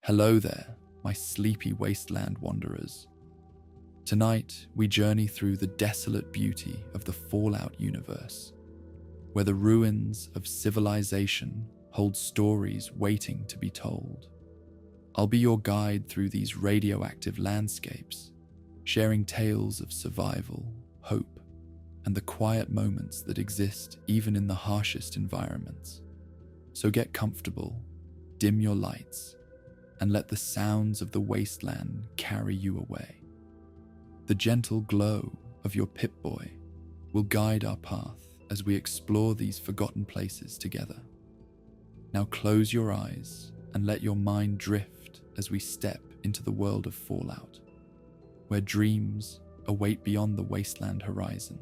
Hello there, my sleepy wasteland wanderers. Tonight, we journey through the desolate beauty of the Fallout universe, where the ruins of civilization hold stories waiting to be told. I'll be your guide through these radioactive landscapes, sharing tales of survival, hope, and the quiet moments that exist even in the harshest environments. So get comfortable, dim your lights, and let the sounds of the wasteland carry you away. The gentle glow of your Pip-Boy will guide our path as we explore these forgotten places together. Now close your eyes and let your mind drift as we step into the world of Fallout, where dreams await beyond the wasteland horizon.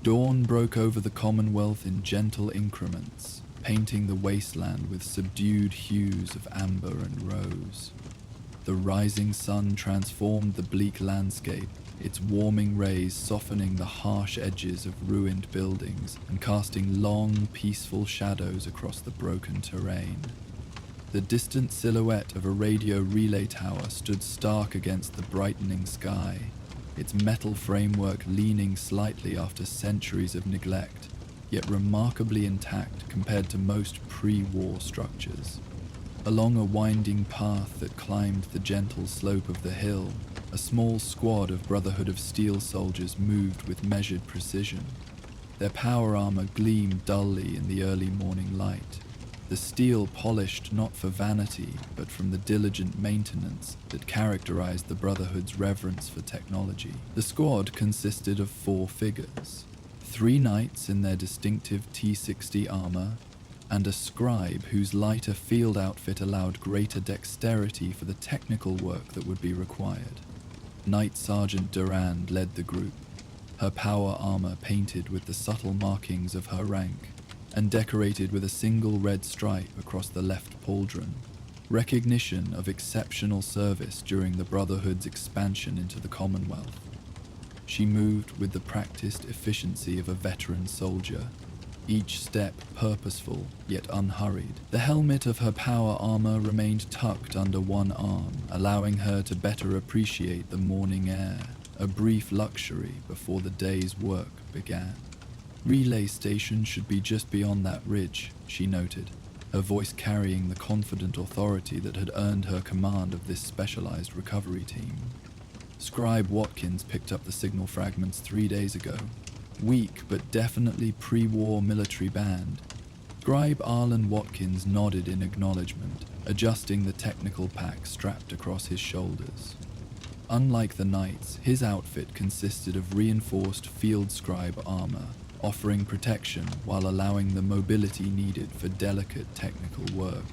Dawn broke over the Commonwealth in gentle increments, painting the wasteland with subdued hues of amber and rose. The rising sun transformed the bleak landscape, its warming rays softening the harsh edges of ruined buildings and casting long, peaceful shadows across the broken terrain. The distant silhouette of a radio relay tower stood stark against the brightening sky, its metal framework leaning slightly after centuries of neglect, yet remarkably intact compared to most pre-war structures. Along a winding path that climbed the gentle slope of the hill, a small squad of Brotherhood of Steel soldiers moved with measured precision. Their power armor gleamed dully in the early morning light, the steel polished not for vanity, but from the diligent maintenance that characterized the Brotherhood's reverence for technology. The squad consisted of 4 figures, 3 knights in their distinctive T-60 armor, and a scribe whose lighter field outfit allowed greater dexterity for the technical work that would be required. Knight Sergeant Durand led the group, her power armor painted with the subtle markings of her rank, and decorated with a single red stripe across the left pauldron, recognition of exceptional service during the Brotherhood's expansion into the Commonwealth. She moved with the practiced efficiency of a veteran soldier, each step purposeful yet unhurried. The helmet of her power armor remained tucked under one arm, allowing her to better appreciate the morning air, a brief luxury before the day's work began. Relay station should be just beyond that ridge, she noted, her voice carrying the confident authority that had earned her command of this specialized recovery team. Scribe Watkins picked up the signal fragments 3 days ago. Weak but definitely pre-war military band. Scribe Arlen Watkins nodded in acknowledgement, adjusting the technical pack strapped across his shoulders. Unlike the knights, his outfit consisted of reinforced field scribe armor, offering protection while allowing the mobility needed for delicate technical work.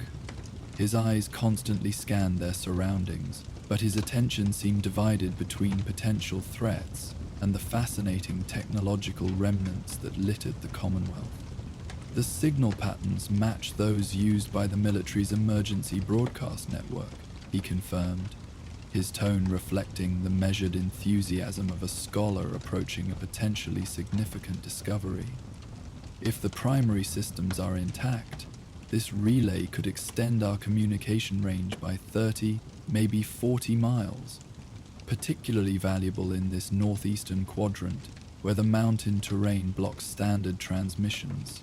His eyes constantly scanned their surroundings, but his attention seemed divided between potential threats and the fascinating technological remnants that littered the Commonwealth. The signal patterns matched those used by the military's emergency broadcast network, he confirmed, his tone reflecting the measured enthusiasm of a scholar approaching a potentially significant discovery. If the primary systems are intact, this relay could extend our communication range by 30, maybe 40 miles, particularly valuable in this northeastern quadrant where the mountain terrain blocks standard transmissions.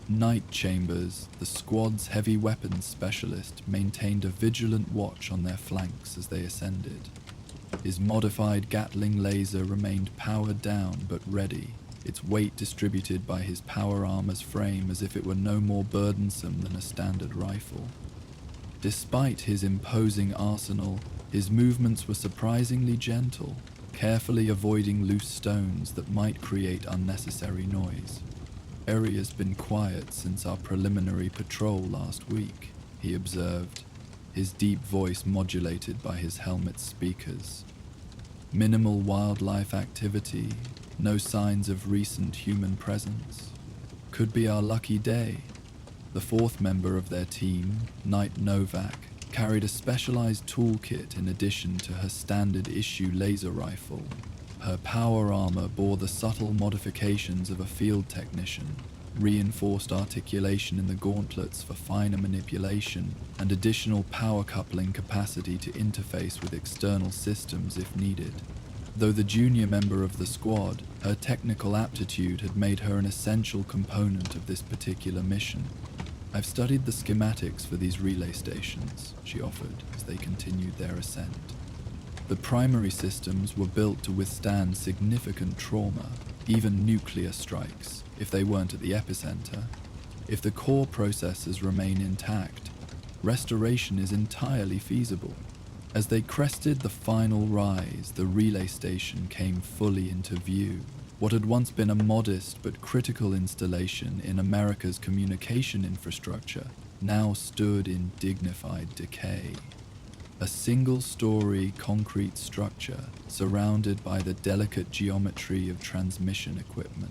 Night Chambers, the squad's heavy weapons specialist, maintained a vigilant watch on their flanks as they ascended. His modified Gatling laser remained powered down but ready, its weight distributed by his power armor's frame as if it were no more burdensome than a standard rifle. Despite his imposing arsenal, his movements were surprisingly gentle, carefully avoiding loose stones that might create unnecessary noise. Area's been quiet since our preliminary patrol last week, he observed, his deep voice modulated by his helmet's speakers. Minimal wildlife activity, no signs of recent human presence. Could be our lucky day. The fourth member of their team, Knight Novak, carried a specialized toolkit in addition to her standard-issue laser rifle. Her power armor bore the subtle modifications of a field technician, reinforced articulation in the gauntlets for finer manipulation, and additional power coupling capacity to interface with external systems if needed. Though the junior member of the squad, her technical aptitude had made her an essential component of this particular mission. "I've studied the schematics for these relay stations," she offered as they continued their ascent. The primary systems were built to withstand significant trauma, even nuclear strikes, if they weren't at the epicenter. If the core processors remain intact, restoration is entirely feasible. As they crested the final rise, the relay station came fully into view. What had once been a modest but critical installation in America's communication infrastructure now stood in dignified decay. A single-story concrete structure surrounded by the delicate geometry of transmission equipment.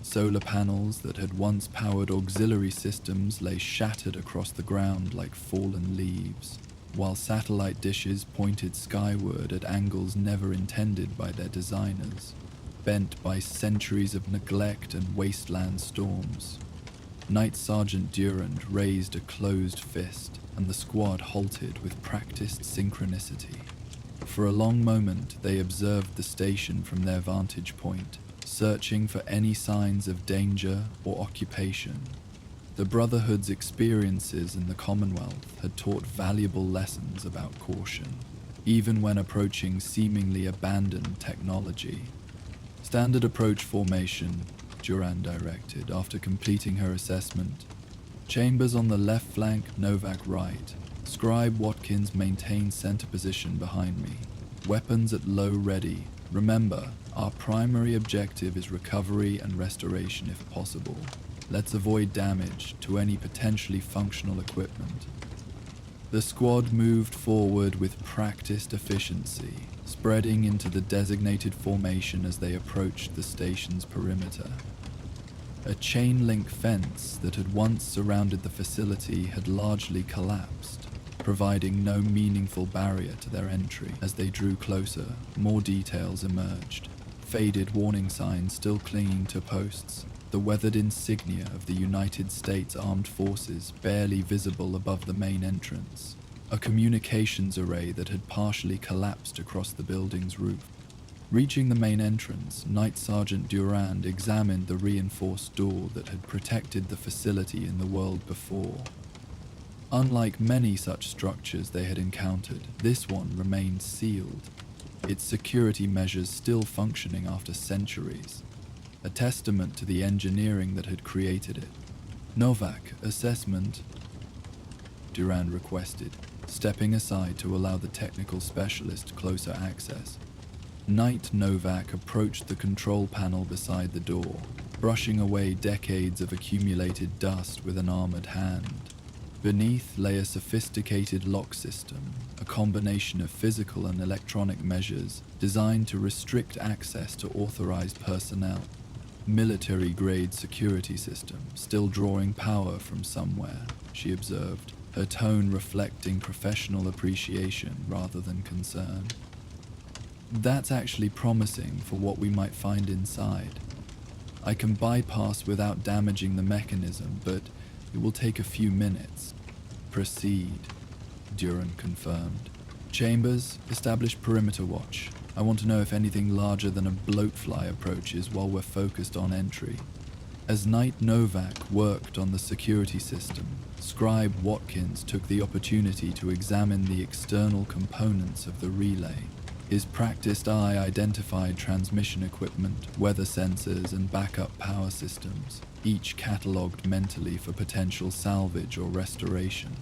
Solar panels that had once powered auxiliary systems lay shattered across the ground like fallen leaves, while satellite dishes pointed skyward at angles never intended by their designers, bent by centuries of neglect and wasteland storms. Night Sergeant Durand raised a closed fist, and the squad halted with practiced synchronicity. For a long moment, they observed the station from their vantage point, searching for any signs of danger or occupation. The Brotherhood's experiences in the Commonwealth had taught valuable lessons about caution, even when approaching seemingly abandoned technology. "Standard approach formation," Durand directed after completing her assessment. "Chambers on the left flank, Novak right. Scribe Watkins maintain center position behind me. Weapons at low ready. Remember, our primary objective is recovery and restoration if possible. Let's avoid damage to any potentially functional equipment." The squad moved forward with practiced efficiency, spreading into the designated formation as they approached the station's perimeter. A chain-link fence that had once surrounded the facility had largely collapsed, providing no meaningful barrier to their entry. As they drew closer, more details emerged. Faded warning signs still clinging to posts, the weathered insignia of the United States Armed Forces barely visible above the main entrance, a communications array that had partially collapsed across the building's roof. Reaching the main entrance, Night Sergeant Durand examined the reinforced door that had protected the facility in the world before. Unlike many such structures they had encountered, this one remained sealed, its security measures still functioning after centuries, a testament to the engineering that had created it. "Novak, assessment," Durand requested, stepping aside to allow the technical specialist closer access. Knight Novak approached the control panel beside the door, brushing away decades of accumulated dust with an armored hand. Beneath lay a sophisticated lock system, a combination of physical and electronic measures designed to restrict access to authorized personnel. "Military-grade security system, still drawing power from somewhere," she observed, her tone reflecting professional appreciation rather than concern. "That's actually promising for what we might find inside. I can bypass without damaging the mechanism, but it will take a few minutes." "Proceed," Durand confirmed. "Chambers, establish perimeter watch. I want to know if anything larger than a bloatfly approaches while we're focused on entry." As Knight Novak worked on the security system, Scribe Watkins took the opportunity to examine the external components of the relay. His practiced eye identified transmission equipment, weather sensors, and backup power systems, each catalogued mentally for potential salvage or restoration.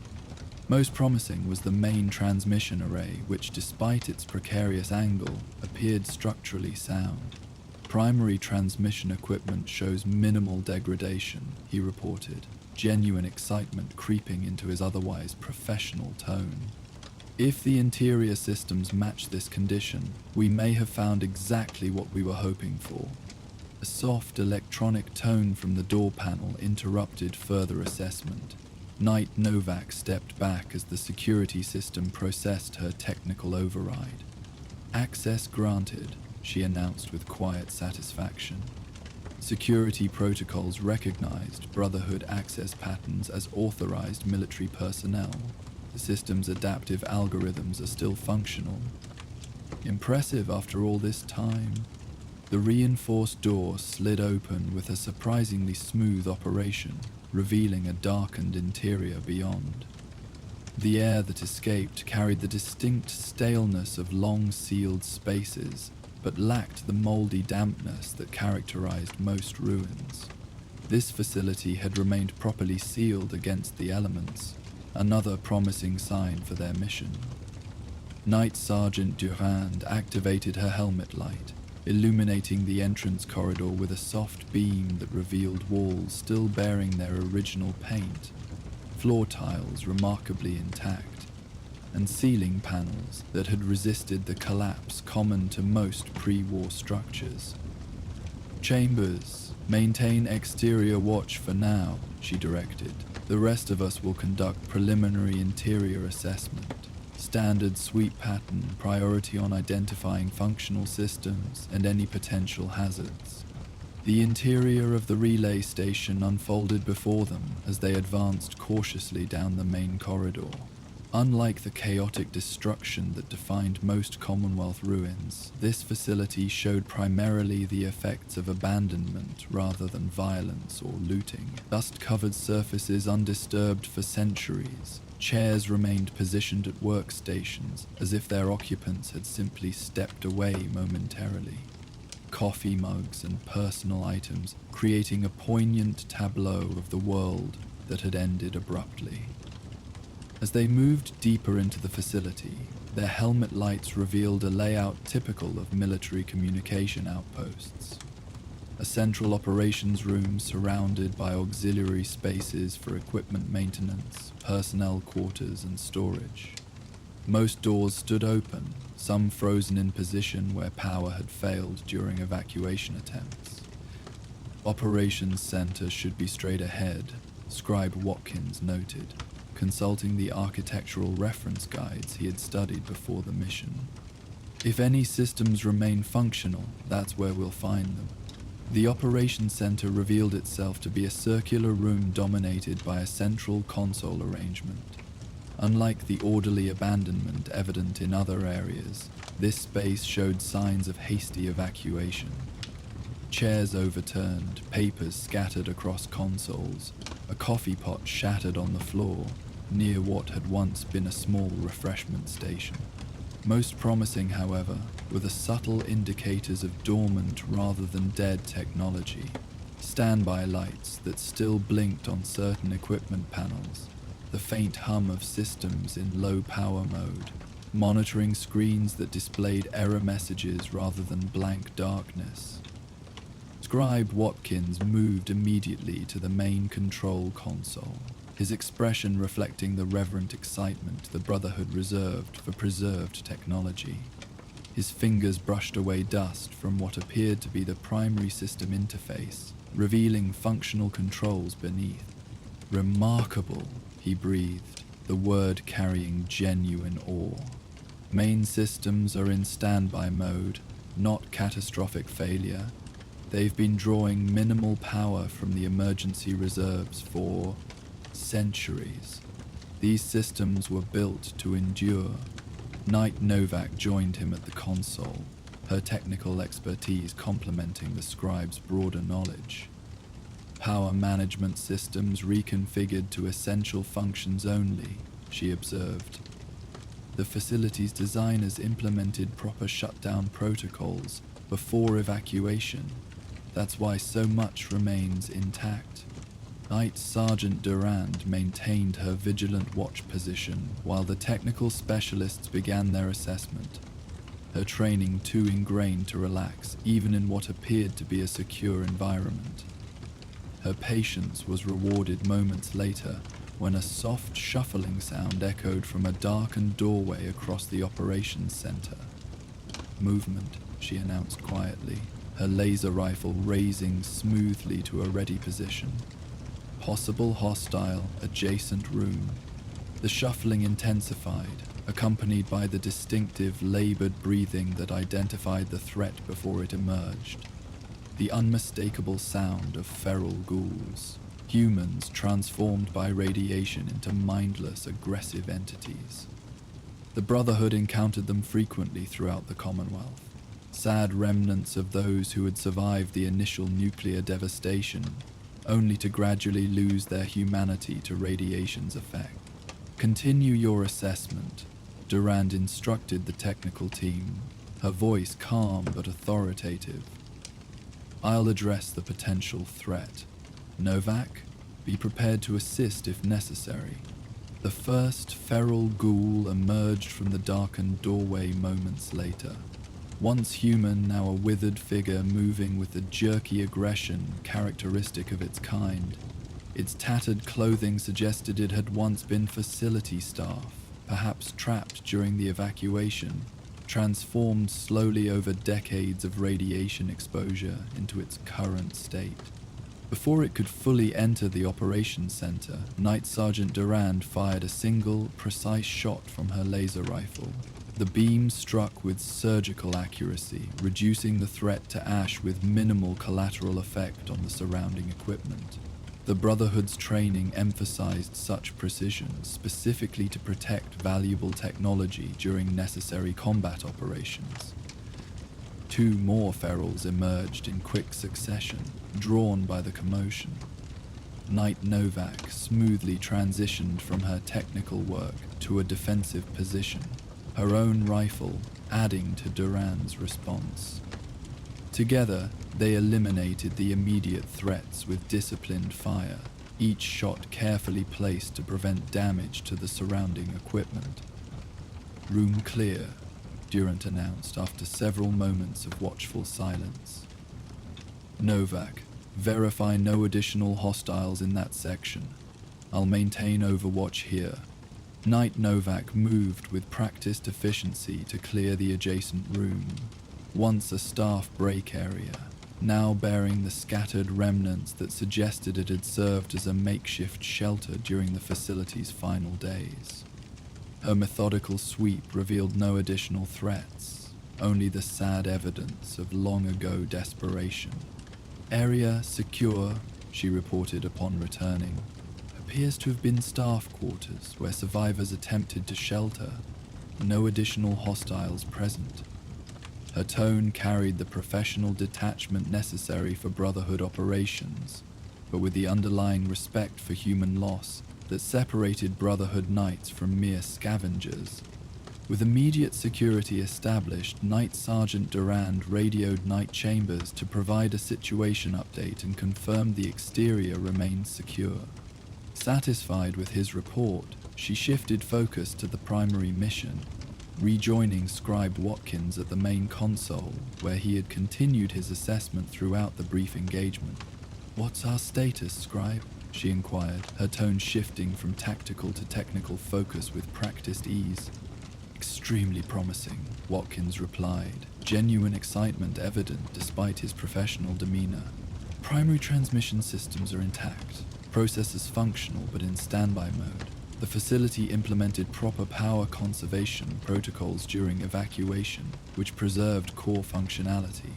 Most promising was the main transmission array, which, despite its precarious angle, appeared structurally sound. "Primary transmission equipment shows minimal degradation," he reported, genuine excitement creeping into his otherwise professional tone. "If the interior systems match this condition, we may have found exactly what we were hoping for." A soft electronic tone from the door panel interrupted further assessment. Knight Novak stepped back as the security system processed her technical override. "Access granted," she announced with quiet satisfaction. Security protocols recognized Brotherhood access patterns as authorized military personnel. The system's adaptive algorithms are still functional. Impressive after all this time. The reinforced door slid open with a surprisingly smooth operation, revealing a darkened interior beyond. The air that escaped carried the distinct staleness of long-sealed spaces, but lacked the moldy dampness that characterized most ruins. This facility had remained properly sealed against the elements, another promising sign for their mission. Night Sergeant Durand activated her helmet light, illuminating the entrance corridor with a soft beam that revealed walls still bearing their original paint, floor tiles remarkably intact, and ceiling panels that had resisted the collapse common to most pre-war structures. "Chambers, maintain exterior watch for now," she directed. "The rest of us will conduct preliminary interior assessment. Standard sweep pattern, priority on identifying functional systems and any potential hazards." The interior of the relay station unfolded before them as they advanced cautiously down the main corridor. Unlike the chaotic destruction that defined most Commonwealth ruins, this facility showed primarily the effects of abandonment rather than violence or looting. Dust-covered surfaces undisturbed for centuries. Chairs remained positioned at workstations as if their occupants had simply stepped away momentarily. Coffee mugs and personal items creating a poignant tableau of the world that had ended abruptly. As they moved deeper into the facility, their helmet lights revealed a layout typical of military communication outposts. A central operations room surrounded by auxiliary spaces for equipment maintenance, personnel quarters, and storage. Most doors stood open, some frozen in position where power had failed during evacuation attempts. "Operations Center should be straight ahead," Scribe Watkins noted, consulting the architectural reference guides he had studied before the mission. "If any systems remain functional, that's where we'll find them." The operations center revealed itself to be a circular room dominated by a central console arrangement. Unlike the orderly abandonment evident in other areas, this space showed signs of hasty evacuation. Chairs overturned, papers scattered across consoles, a coffee pot shattered on the floor, near what had once been a small refreshment station. Most promising, however, were the subtle indicators of dormant rather than dead technology. Standby lights that still blinked on certain equipment panels, the faint hum of systems in low power mode, monitoring screens that displayed error messages rather than blank darkness. Scribe Watkins moved immediately to the main control console, his expression reflecting the reverent excitement the Brotherhood reserved for preserved technology. His fingers brushed away dust from what appeared to be the primary system interface, revealing functional controls beneath. "Remarkable," he breathed, the word carrying genuine awe. "Main systems are in standby mode, not catastrophic failure. They've been drawing minimal power from the emergency reserves for centuries. These systems were built to endure." Knight Novak joined him at the console, her technical expertise complementing the scribe's broader knowledge. "Power management systems reconfigured to essential functions only," she observed. "The facility's designers implemented proper shutdown protocols before evacuation. That's why so much remains intact." Night Sergeant Durand maintained her vigilant watch position while the technical specialists began their assessment, her training too ingrained to relax even in what appeared to be a secure environment. Her patience was rewarded moments later when a soft shuffling sound echoed from a darkened doorway across the operations center. "Movement," she announced quietly. her laser rifle raising smoothly to a ready position. Possible hostile adjacent room. The shuffling intensified, accompanied by the distinctive labored breathing that identified the threat before it emerged. The unmistakable sound of feral ghouls, humans transformed by radiation into mindless, aggressive entities. The Brotherhood encountered them frequently throughout the Commonwealth, sad remnants of those who had survived the initial nuclear devastation, only to gradually lose their humanity to radiation's effect. Continue your assessment, Durand instructed the technical team, her voice calm but authoritative. I'll address the potential threat. Novak, be prepared to assist if necessary. The first feral ghoul emerged from the darkened doorway moments later. Once human, now a withered figure moving with the jerky aggression characteristic of its kind. Its tattered clothing suggested it had once been facility staff, perhaps trapped during the evacuation, transformed slowly over decades of radiation exposure into its current state. Before it could fully enter the operations center, Night Sergeant Durand fired a single, precise shot from her laser rifle. The beam struck with surgical accuracy, reducing the threat to ash with minimal collateral effect on the surrounding equipment. The Brotherhood's training emphasized such precision specifically to protect valuable technology during necessary combat operations. Two more ferals emerged in quick succession, drawn by the commotion. Knight Novak smoothly transitioned from her technical work to a defensive position, her own rifle adding to Durand's response. Together, they eliminated the immediate threats with disciplined fire, each shot carefully placed to prevent damage to the surrounding equipment. Room clear, Durand announced after several moments of watchful silence. Novak, verify no additional hostiles in that section. I'll maintain overwatch here. Knight Novak moved with practiced efficiency to clear the adjacent room, once a staff break area, now bearing the scattered remnants that suggested it had served as a makeshift shelter during the facility's final days. Her methodical sweep revealed no additional threats, only the sad evidence of long-ago desperation. Area secure, she reported upon returning. Appears to have been staff quarters where survivors attempted to shelter. No additional hostiles present. Her tone carried the professional detachment necessary for Brotherhood operations, but with the underlying respect for human loss that separated Brotherhood Knights from mere scavengers. With immediate security established, Night Sergeant Durand radioed Night Chambers to provide a situation update and confirmed the exterior remained secure. Satisfied with his report, she shifted focus to the primary mission, rejoining Scribe Watkins at the main console, where he had continued his assessment throughout the brief engagement. "What's our status, Scribe?" she inquired, her tone shifting from tactical to technical focus with practiced ease. "Extremely promising," Watkins replied, genuine excitement evident despite his professional demeanor. "Primary transmission systems are intact, processors functional but in standby mode. The facility implemented proper power conservation protocols during evacuation, which preserved core functionality.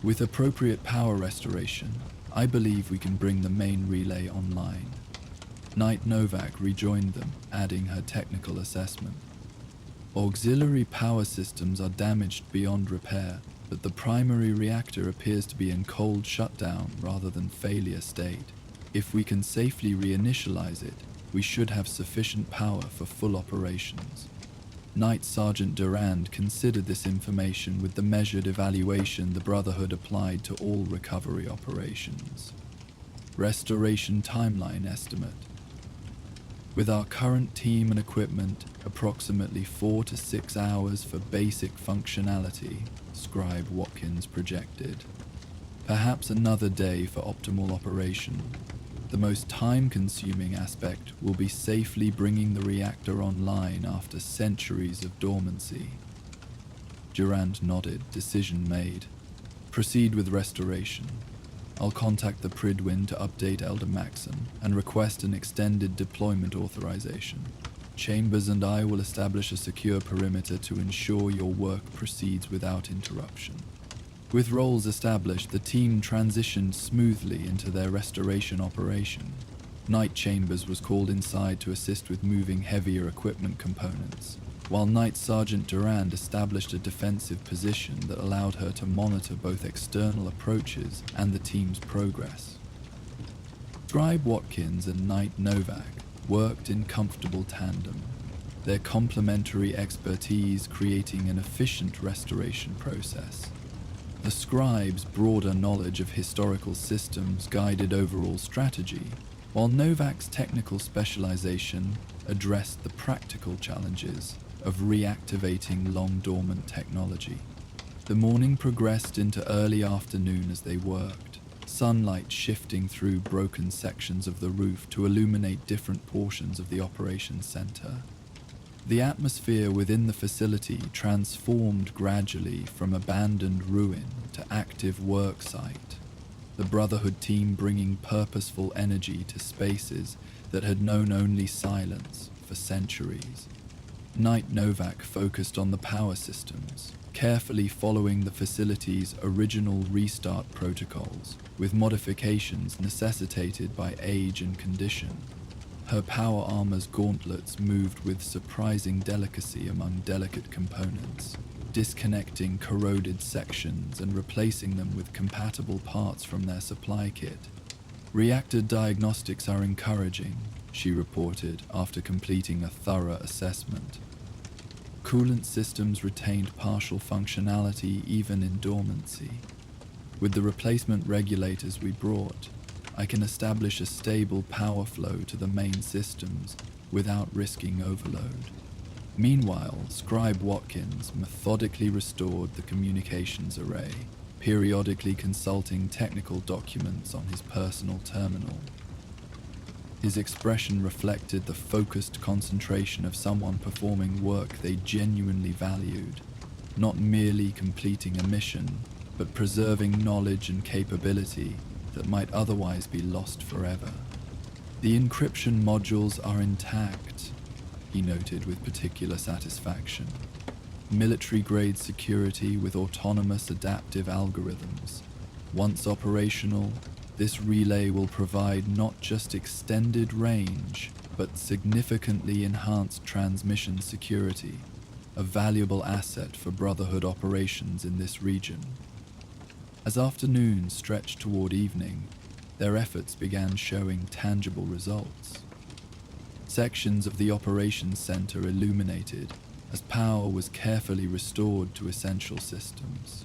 With appropriate power restoration, I believe we can bring the main relay online." Knight Novak rejoined them, adding her technical assessment. "Auxiliary power systems are damaged beyond repair, but the primary reactor appears to be in cold shutdown rather than failure state. If we can safely reinitialize it, we should have sufficient power for full operations." Night Sergeant Durand considered this information with the measured evaluation the Brotherhood applied to all recovery operations. Restoration timeline estimate. With our current team and equipment, approximately 4 to 6 hours for basic functionality, Scribe Watkins projected. Perhaps another day for optimal operation. The most time-consuming aspect will be safely bringing the reactor online after centuries of dormancy. Durand nodded, decision made. Proceed with restoration. I'll contact the Pridwin to update Elder Maxon and request an extended deployment authorization. Chambers and I will establish a secure perimeter to ensure your work proceeds without interruption. With roles established, the team transitioned smoothly into their restoration operation. Night Chambers was called inside to assist with moving heavier equipment components, while Night Sergeant Durand established a defensive position that allowed her to monitor both external approaches and the team's progress. Scribe Watkins and Knight Novak worked in comfortable tandem, their complementary expertise creating an efficient restoration process. The scribe's broader knowledge of historical systems guided overall strategy, while Novak's technical specialization addressed the practical challenges of reactivating long-dormant technology. The morning progressed into early afternoon as they worked, sunlight shifting through broken sections of the roof to illuminate different portions of the operations center. The atmosphere within the facility transformed gradually from abandoned ruin to active work site, the Brotherhood team bringing purposeful energy to spaces that had known only silence for centuries. Knight Novak focused on the power systems, carefully following the facility's original restart protocols, with modifications necessitated by age and condition. Her power armor's gauntlets moved with surprising delicacy among delicate components, disconnecting corroded sections and replacing them with compatible parts from their supply kit. Reactor diagnostics are encouraging, she reported after completing a thorough assessment. Coolant systems retained partial functionality even in dormancy. With the replacement regulators we brought, I can establish a stable power flow to the main systems without risking overload. Meanwhile, Scribe Watkins methodically restored the communications array, periodically consulting technical documents on his personal terminal. His expression reflected the focused concentration of someone performing work they genuinely valued, not merely completing a mission, but preserving knowledge and capability that might otherwise be lost forever. The encryption modules are intact, he noted with particular satisfaction. Military-grade security with autonomous adaptive algorithms. Once operational, this relay will provide not just extended range, but significantly enhanced transmission security, a valuable asset for Brotherhood operations in this region. As afternoon stretched toward evening, their efforts began showing tangible results. Sections of the operations center illuminated as power was carefully restored to essential systems.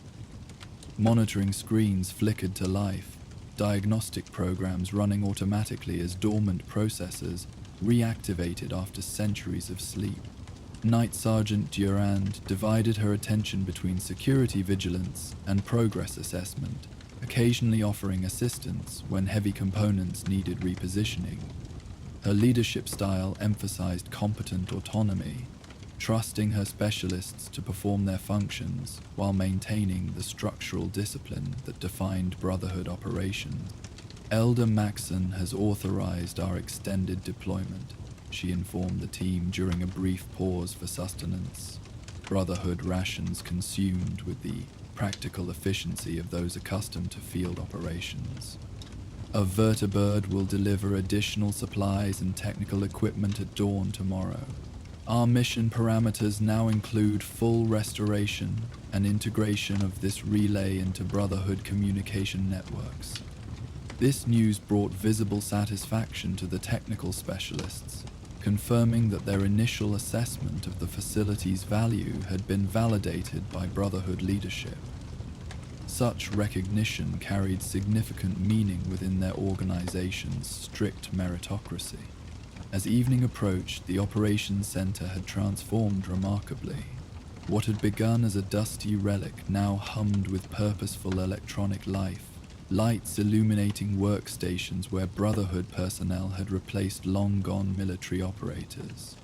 Monitoring screens flickered to life, diagnostic programs running automatically as dormant processors reactivated after centuries of sleep. Night Sergeant Durand divided her attention between security vigilance and progress assessment, occasionally offering assistance when heavy components needed repositioning. Her leadership style emphasized competent autonomy, trusting her specialists to perform their functions while maintaining the structural discipline that defined Brotherhood operations. Elder Maxon has authorized our extended deployment, she informed the team during a brief pause for sustenance. Brotherhood rations consumed with the practical efficiency of those accustomed to field operations. A vertibird will deliver additional supplies and technical equipment at dawn tomorrow. Our mission parameters now include full restoration and integration of this relay into Brotherhood communication networks. This news brought visible satisfaction to the technical specialists, confirming that their initial assessment of the facility's value had been validated by Brotherhood leadership. Such recognition carried significant meaning within their organization's strict meritocracy. As evening approached, the operations center had transformed remarkably. What had begun as a dusty relic now hummed with purposeful electronic life, lights illuminating workstations where Brotherhood personnel had replaced long-gone military operators.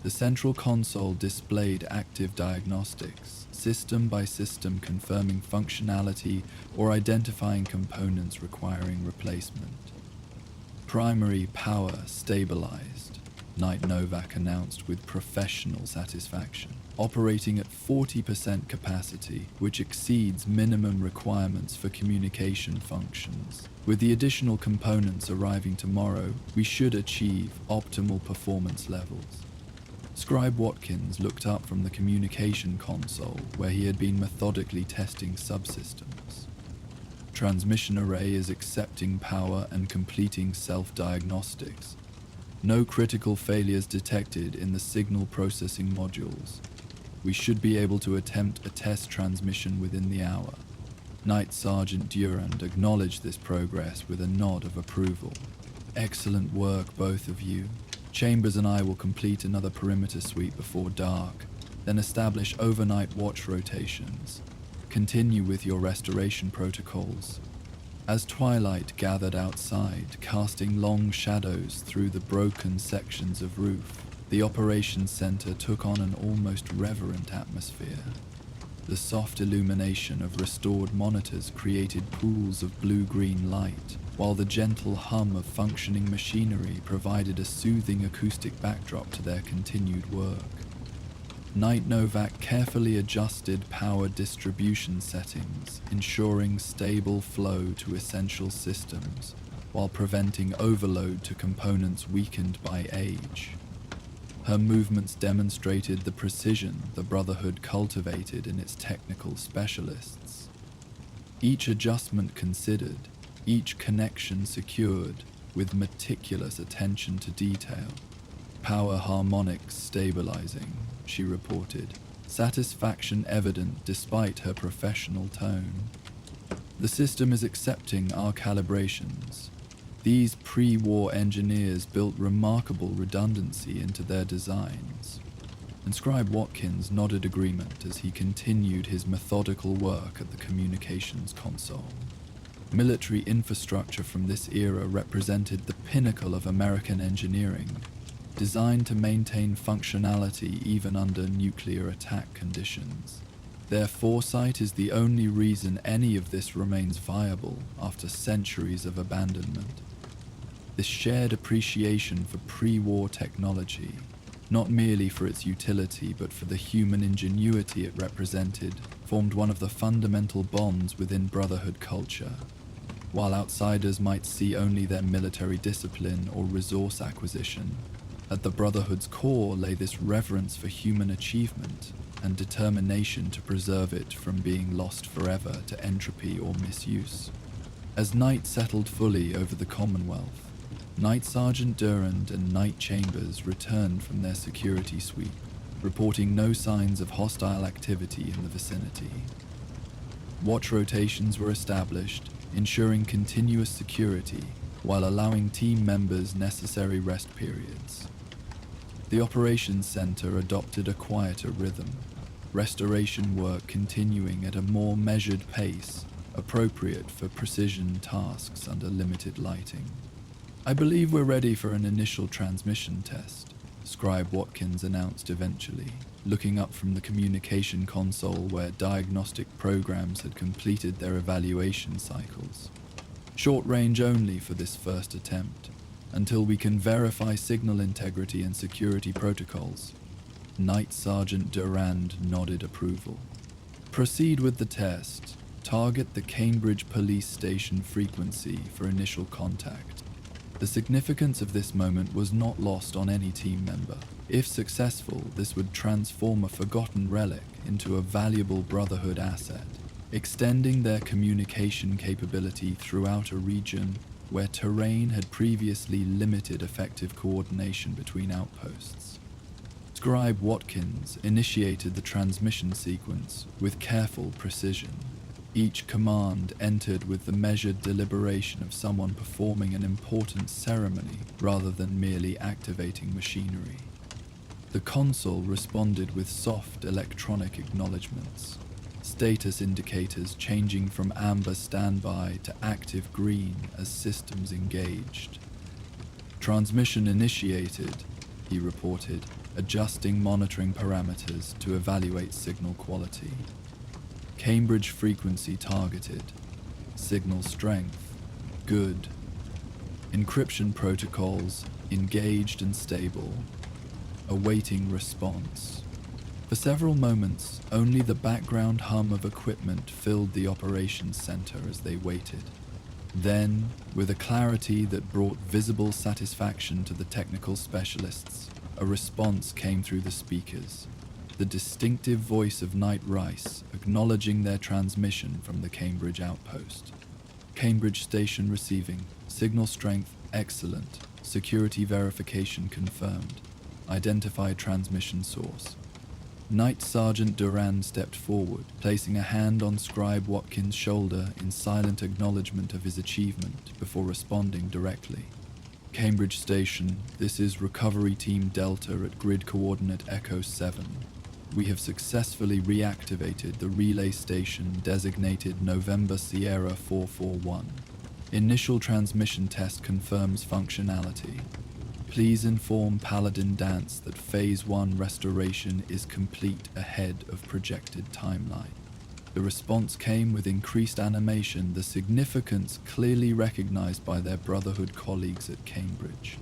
The central console displayed active diagnostics, system by system confirming functionality or identifying components requiring replacement. Primary power stabilized, Knight Novak announced with professional satisfaction, operating at 40% capacity, which exceeds minimum requirements for communication functions. With the additional components arriving tomorrow, we should achieve optimal performance levels. Scribe Watkins looked up from the communication console where he had been methodically testing subsystems. Transmission array is accepting power and completing self-diagnostics. No critical failures detected in the signal processing modules. We should be able to attempt a test transmission within the hour. Knight Sergeant Durand acknowledged this progress with a nod of approval. Excellent work, both of you. Chambers and I will complete another perimeter sweep before dark, then establish overnight watch rotations. Continue with your restoration protocols. As twilight gathered outside, casting long shadows through the broken sections of roof, the operations center took on an almost reverent atmosphere. The soft illumination of restored monitors created pools of blue-green light, while the gentle hum of functioning machinery provided a soothing acoustic backdrop to their continued work. Knight Novak carefully adjusted power distribution settings, ensuring stable flow to essential systems, while preventing overload to components weakened by age. Her movements demonstrated the precision the Brotherhood cultivated in its technical specialists. Each adjustment considered, each connection secured with meticulous attention to detail. Power harmonics stabilizing, she reported, satisfaction evident despite her professional tone. The system is accepting our calibrations. These pre-war engineers built remarkable redundancy into their designs. And Scribe Watkins nodded agreement as he continued his methodical work at the communications console. Military infrastructure from this era represented the pinnacle of American engineering, designed to maintain functionality even under nuclear attack conditions. Their foresight is the only reason any of this remains viable after centuries of abandonment. This shared appreciation for pre-war technology, not merely for its utility but for the human ingenuity it represented, formed one of the fundamental bonds within Brotherhood culture. While outsiders might see only their military discipline or resource acquisition, at the Brotherhood's core lay this reverence for human achievement and determination to preserve it from being lost forever to entropy or misuse. As night settled fully over the Commonwealth, Knight Sergeant Durand and Knight Chambers returned from their security sweep, reporting no signs of hostile activity in the vicinity. Watch rotations were established, ensuring continuous security while allowing team members necessary rest periods. The operations center adopted a quieter rhythm, restoration work continuing at a more measured pace, appropriate for precision tasks under limited lighting. I believe we're ready for an initial transmission test, Scribe Watkins announced eventually, looking up from the communication console where diagnostic programs had completed their evaluation cycles. Short range only for this first attempt, until we can verify signal integrity and security protocols. Knight Sergeant Durand nodded approval. Proceed with the test. Target the Cambridge Police Station frequency for initial contact. The significance of this moment was not lost on any team member. If successful, this would transform a forgotten relic into a valuable Brotherhood asset, extending their communication capability throughout a region where terrain had previously limited effective coordination between outposts. Scribe Watkins initiated the transmission sequence with careful precision. Each command entered with the measured deliberation of someone performing an important ceremony rather than merely activating machinery. The console responded with soft electronic acknowledgements, status indicators changing from amber standby to active green as systems engaged. Transmission initiated, he reported, adjusting monitoring parameters to evaluate signal quality. Cambridge frequency targeted. Signal strength, good. Encryption protocols, engaged and stable. Awaiting response. For several moments, only the background hum of equipment filled the operations center as they waited. Then, with a clarity that brought visible satisfaction to the technical specialists, a response came through the speakers. The distinctive voice of Knight Rice acknowledging their transmission from the Cambridge outpost. Cambridge station receiving. Signal strength excellent. Security verification confirmed. Identified transmission source. Knight Sergeant Durand stepped forward, placing a hand on Scribe Watkins' shoulder in silent acknowledgement of his achievement before responding directly. Cambridge Station, this is Recovery Team Delta at grid coordinate Echo 7. We have successfully reactivated the relay station designated November Sierra 441. Initial transmission test confirms functionality. Please inform Paladin Dance that Phase 1 restoration is complete ahead of projected timeline. The response came with increased animation, the significance clearly recognized by their Brotherhood colleagues at Cambridge.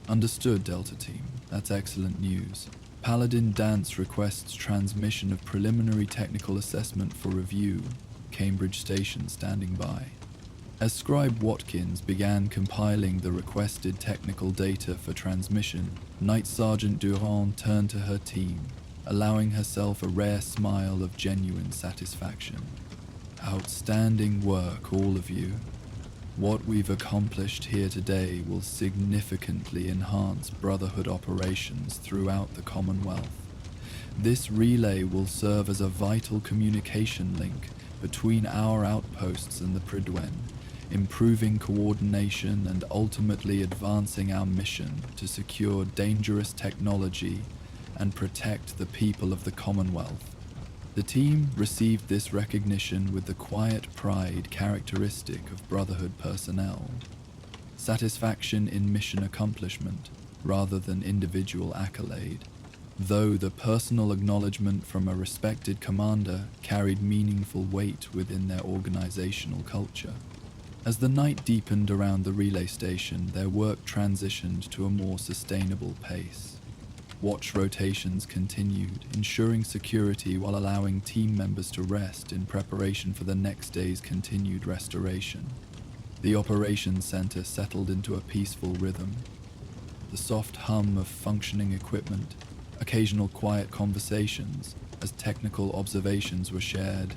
Understood, Delta Team. That's excellent news. Paladin Dance requests transmission of preliminary technical assessment for review. Cambridge Station standing by. As Scribe Watkins began compiling the requested technical data for transmission, Knight Sergeant Durand turned to her team, allowing herself a rare smile of genuine satisfaction. Outstanding work, all of you. What we've accomplished here today will significantly enhance Brotherhood operations throughout the Commonwealth. This relay will serve as a vital communication link between our outposts and the Pridwen, improving coordination and ultimately advancing our mission to secure dangerous technology and protect the people of the Commonwealth. The team received this recognition with the quiet pride characteristic of Brotherhood personnel. Satisfaction in mission accomplishment rather than individual accolade, though the personal acknowledgement from a respected commander carried meaningful weight within their organizational culture. As the night deepened around the relay station, their work transitioned to a more sustainable pace. Watch rotations continued, ensuring security while allowing team members to rest in preparation for the next day's continued restoration. The operations center settled into a peaceful rhythm. The soft hum of functioning equipment, occasional quiet conversations as technical observations were shared,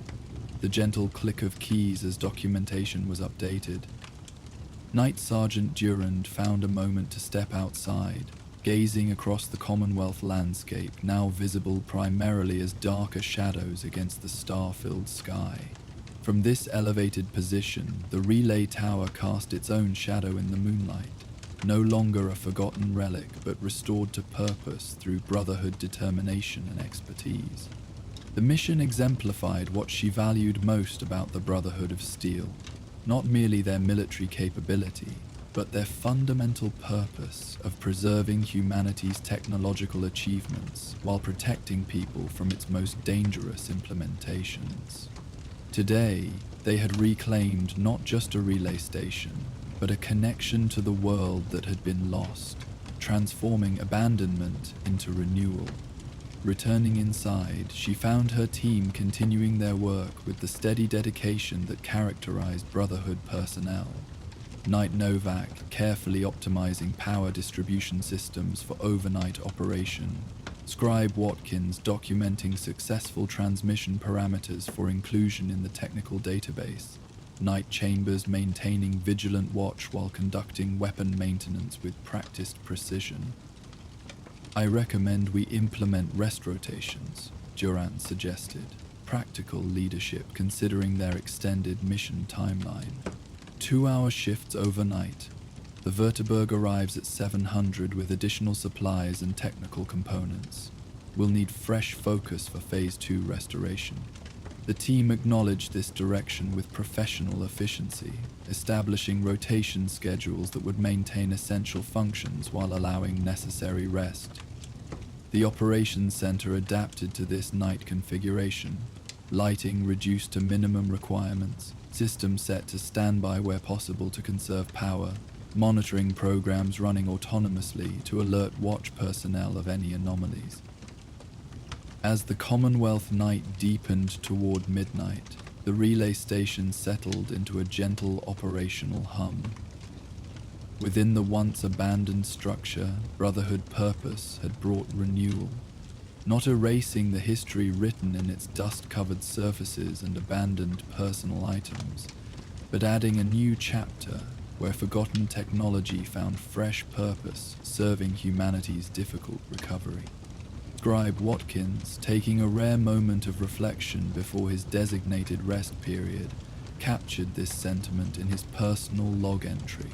the gentle click of keys as documentation was updated. Knight Sergeant Durand found a moment to step outside, gazing across the Commonwealth landscape, now visible primarily as darker shadows against the star-filled sky. From this elevated position, the relay tower cast its own shadow in the moonlight, no longer a forgotten relic, but restored to purpose through Brotherhood determination and expertise. The mission exemplified what she valued most about the Brotherhood of Steel, not merely their military capability, but their fundamental purpose of preserving humanity's technological achievements while protecting people from its most dangerous implementations. Today, they had reclaimed not just a relay station, but a connection to the world that had been lost, transforming abandonment into renewal. Returning inside, she found her team continuing their work with the steady dedication that characterized Brotherhood personnel. Knight Novak carefully optimizing power distribution systems for overnight operation. Scribe Watkins documenting successful transmission parameters for inclusion in the technical database. Knight Chambers maintaining vigilant watch while conducting weapon maintenance with practiced precision. I recommend we implement rest rotations, Durand suggested. Practical leadership considering their extended mission timeline. 2-hour shifts overnight. The Vertibirg arrives at 700 with additional supplies and technical components. We'll need fresh focus for Phase 2 restoration. The team acknowledged this direction with professional efficiency, establishing rotation schedules that would maintain essential functions while allowing necessary rest. The operations center adapted to this night configuration. Lighting reduced to minimum requirements, systems set to standby where possible to conserve power, monitoring programs running autonomously to alert watch personnel of any anomalies. As the Commonwealth night deepened toward midnight, the relay station settled into a gentle operational hum. Within the once abandoned structure, Brotherhood purpose had brought renewal, not erasing the history written in its dust-covered surfaces and abandoned personal items, but adding a new chapter where forgotten technology found fresh purpose serving humanity's difficult recovery. Scribe Watkins, taking a rare moment of reflection before his designated rest period, captured this sentiment in his personal log entry.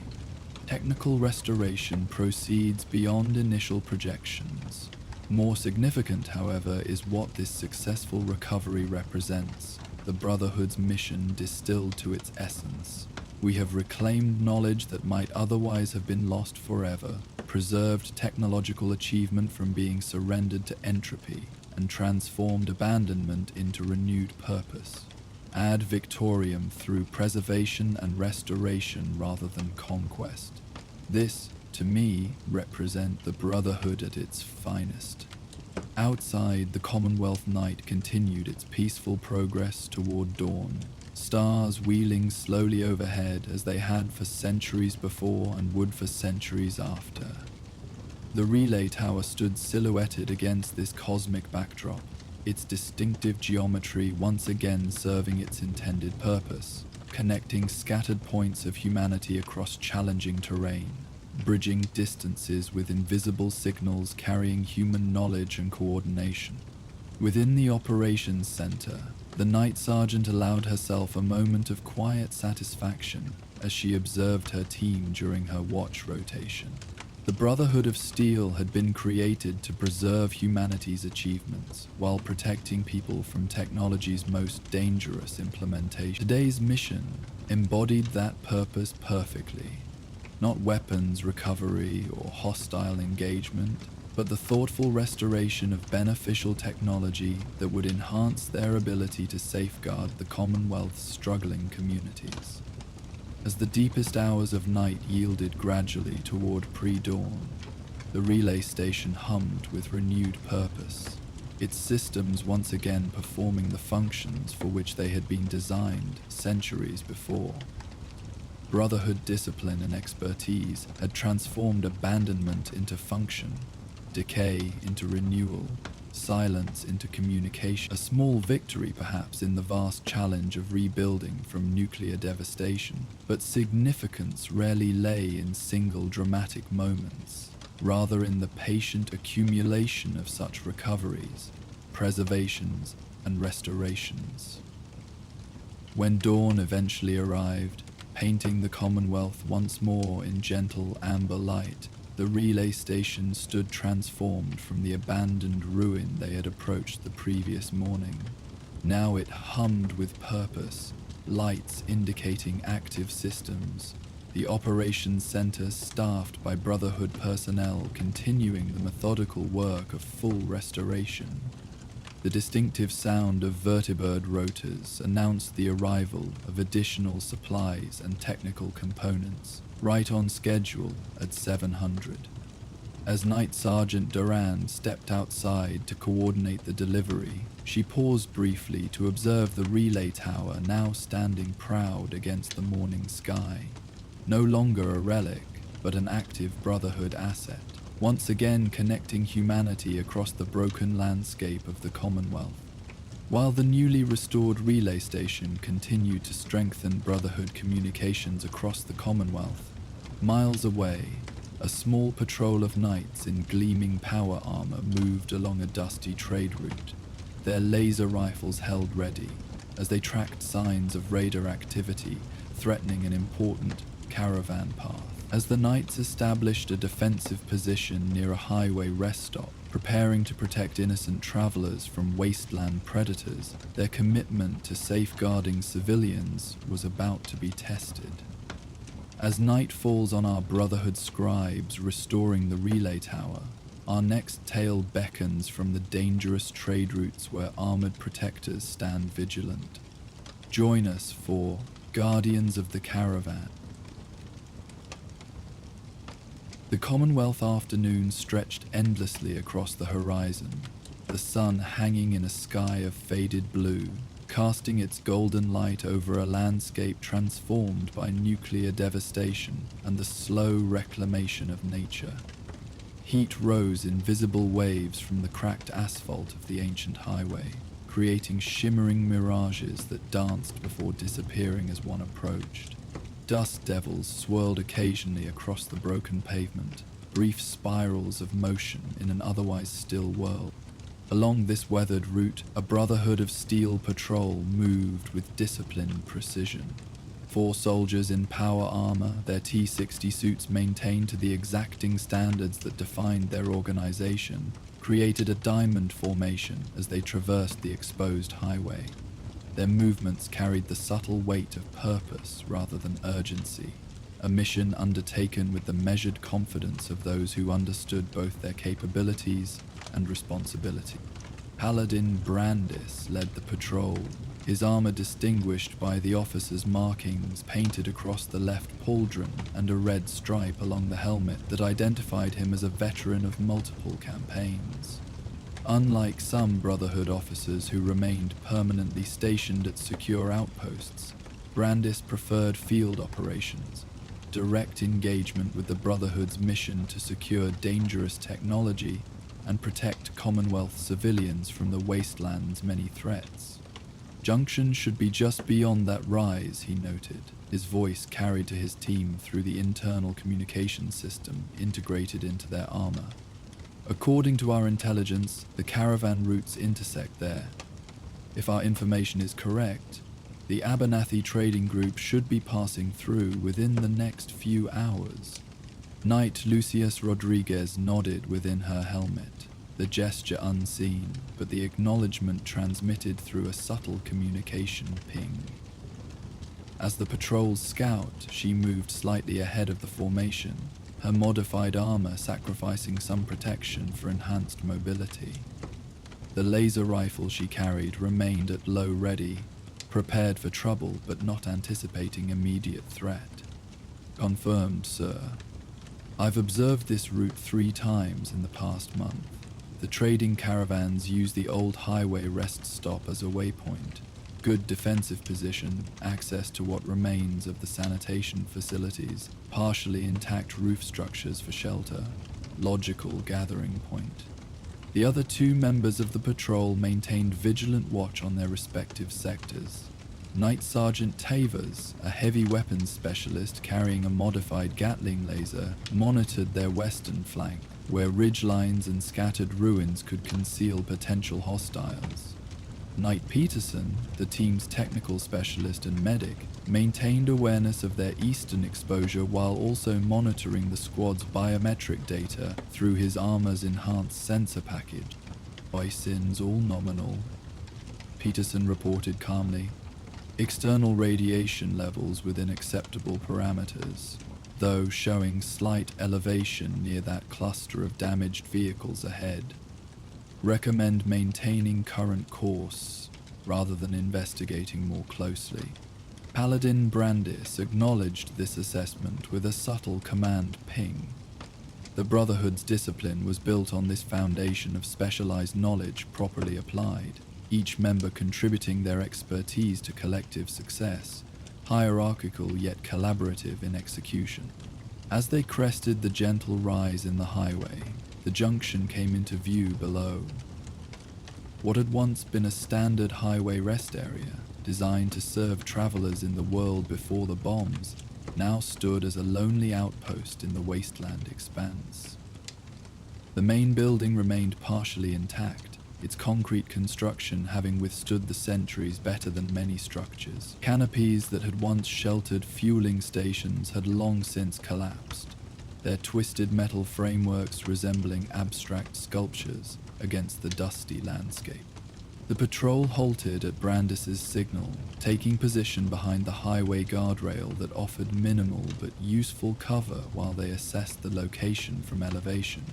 Technical restoration proceeds beyond initial projections. More significant, however, is what this successful recovery represents, the Brotherhood's mission distilled to its essence. We have reclaimed knowledge that might otherwise have been lost forever, preserved technological achievement from being surrendered to entropy, and transformed abandonment into renewed purpose. Ad Victoriam through preservation and restoration rather than conquest. This, to me, represent the Brotherhood at its finest. Outside, the Commonwealth night continued its peaceful progress toward dawn, stars wheeling slowly overhead as they had for centuries before and would for centuries after. The relay tower stood silhouetted against this cosmic backdrop, its distinctive geometry once again serving its intended purpose, connecting scattered points of humanity across challenging terrain, bridging distances with invisible signals carrying human knowledge and coordination. Within the operations center, the night sergeant allowed herself a moment of quiet satisfaction as she observed her team during her watch rotation. The Brotherhood of Steel had been created to preserve humanity's achievements while protecting people from technology's most dangerous implementation. Today's mission embodied that purpose perfectly. Not weapons recovery or hostile engagement, but the thoughtful restoration of beneficial technology that would enhance their ability to safeguard the Commonwealth's struggling communities. As the deepest hours of night yielded gradually toward pre-dawn, the relay station hummed with renewed purpose, its systems once again performing the functions for which they had been designed centuries before. Brotherhood discipline and expertise had transformed abandonment into function, decay into renewal, silence into communication. A small victory perhaps in the vast challenge of rebuilding from nuclear devastation, but significance rarely lay in single dramatic moments, rather in the patient accumulation of such recoveries, preservations, and restorations. When dawn eventually arrived, painting the Commonwealth once more in gentle amber light, the relay station stood transformed from the abandoned ruin they had approached the previous morning. Now it hummed with purpose, lights indicating active systems, the operations center staffed by Brotherhood personnel continuing the methodical work of full restoration. The distinctive sound of vertibird rotors announced the arrival of additional supplies and technical components, right on schedule at 700. As Night Sergeant Durand stepped outside to coordinate the delivery, she paused briefly to observe the relay tower now standing proud against the morning sky. No longer a relic, but an active Brotherhood asset, once again connecting humanity across the broken landscape of the Commonwealth. While the newly restored relay station continued to strengthen Brotherhood communications across the Commonwealth, miles away, a small patrol of knights in gleaming power armor moved along a dusty trade route, their laser rifles held ready as they tracked signs of raider activity threatening an important caravan path. As the knights established a defensive position near a highway rest stop, preparing to protect innocent travelers from wasteland predators, their commitment to safeguarding civilians was about to be tested. As night falls on our Brotherhood scribes restoring the relay tower, our next tale beckons from the dangerous trade routes where armored protectors stand vigilant. Join us for Guardians of the Caravan. The Commonwealth afternoon stretched endlessly across the horizon, the sun hanging in a sky of faded blue, casting its golden light over a landscape transformed by nuclear devastation and the slow reclamation of nature. Heat rose in visible waves from the cracked asphalt of the ancient highway, creating shimmering mirages that danced before disappearing as one approached. Dust devils swirled occasionally across the broken pavement, brief spirals of motion in an otherwise still world. Along this weathered route, a Brotherhood of Steel patrol moved with disciplined precision. 4 soldiers in power armor, their T-60 suits maintained to the exacting standards that defined their organization, created a diamond formation as they traversed the exposed highway. Their movements carried the subtle weight of purpose rather than urgency, a mission undertaken with the measured confidence of those who understood both their capabilities and responsibility. Paladin Brandis led the patrol, his armor distinguished by the officer's markings painted across the left pauldron and a red stripe along the helmet that identified him as a veteran of multiple campaigns. Unlike some Brotherhood officers who remained permanently stationed at secure outposts, Brandis preferred field operations, direct engagement with the Brotherhood's mission to secure dangerous technology and protect Commonwealth civilians from the wasteland's many threats. Junction should be just beyond that rise, he noted, his voice carried to his team through the internal communication system integrated into their armor. According to our intelligence, the caravan routes intersect there. If our information is correct, the Abernathy trading group should be passing through within the next few hours. Knight Lucius Rodriguez nodded within her helmet, the gesture unseen, but the acknowledgement transmitted through a subtle communication ping. As the patrol's scout, she moved slightly ahead of the formation, her modified armor sacrificing some protection for enhanced mobility. The laser rifle she carried remained at low ready, prepared for trouble but not anticipating immediate threat. Confirmed, sir. I've observed this route 3 times in the past month. The trading caravans use the old highway rest stop as a waypoint. Good defensive position, access to what remains of the sanitation facilities, partially intact roof structures for shelter. Logical gathering point. The other 2 members of the patrol maintained vigilant watch on their respective sectors. Knight Sergeant Tavers, a heavy weapons specialist carrying a modified Gatling laser, monitored their western flank, where ridgelines and scattered ruins could conceal potential hostiles. Knight Peterson, the team's technical specialist and medic, maintained awareness of their eastern exposure while also monitoring the squad's biometric data through his armor's enhanced sensor package. "Sins all nominal," Peterson reported calmly. "External radiation levels within acceptable parameters, though showing slight elevation near that cluster of damaged vehicles ahead. Recommend maintaining current course rather than investigating more closely." Paladin Brandis acknowledged this assessment with a subtle command ping. The Brotherhood's discipline was built on this foundation of specialized knowledge properly applied, each member contributing their expertise to collective success, hierarchical yet collaborative in execution. As they crested the gentle rise in the highway, the junction came into view below. What had once been a standard highway rest area, designed to serve travelers in the world before the bombs, now stood as a lonely outpost in the wasteland expanse. The main building remained partially intact, its concrete construction having withstood the centuries better than many structures. Canopies that had once sheltered fueling stations had long since collapsed, their twisted metal frameworks resembling abstract sculptures against the dusty landscape. The patrol halted at Brandis's signal, taking position behind the highway guardrail that offered minimal but useful cover while they assessed the location from elevation.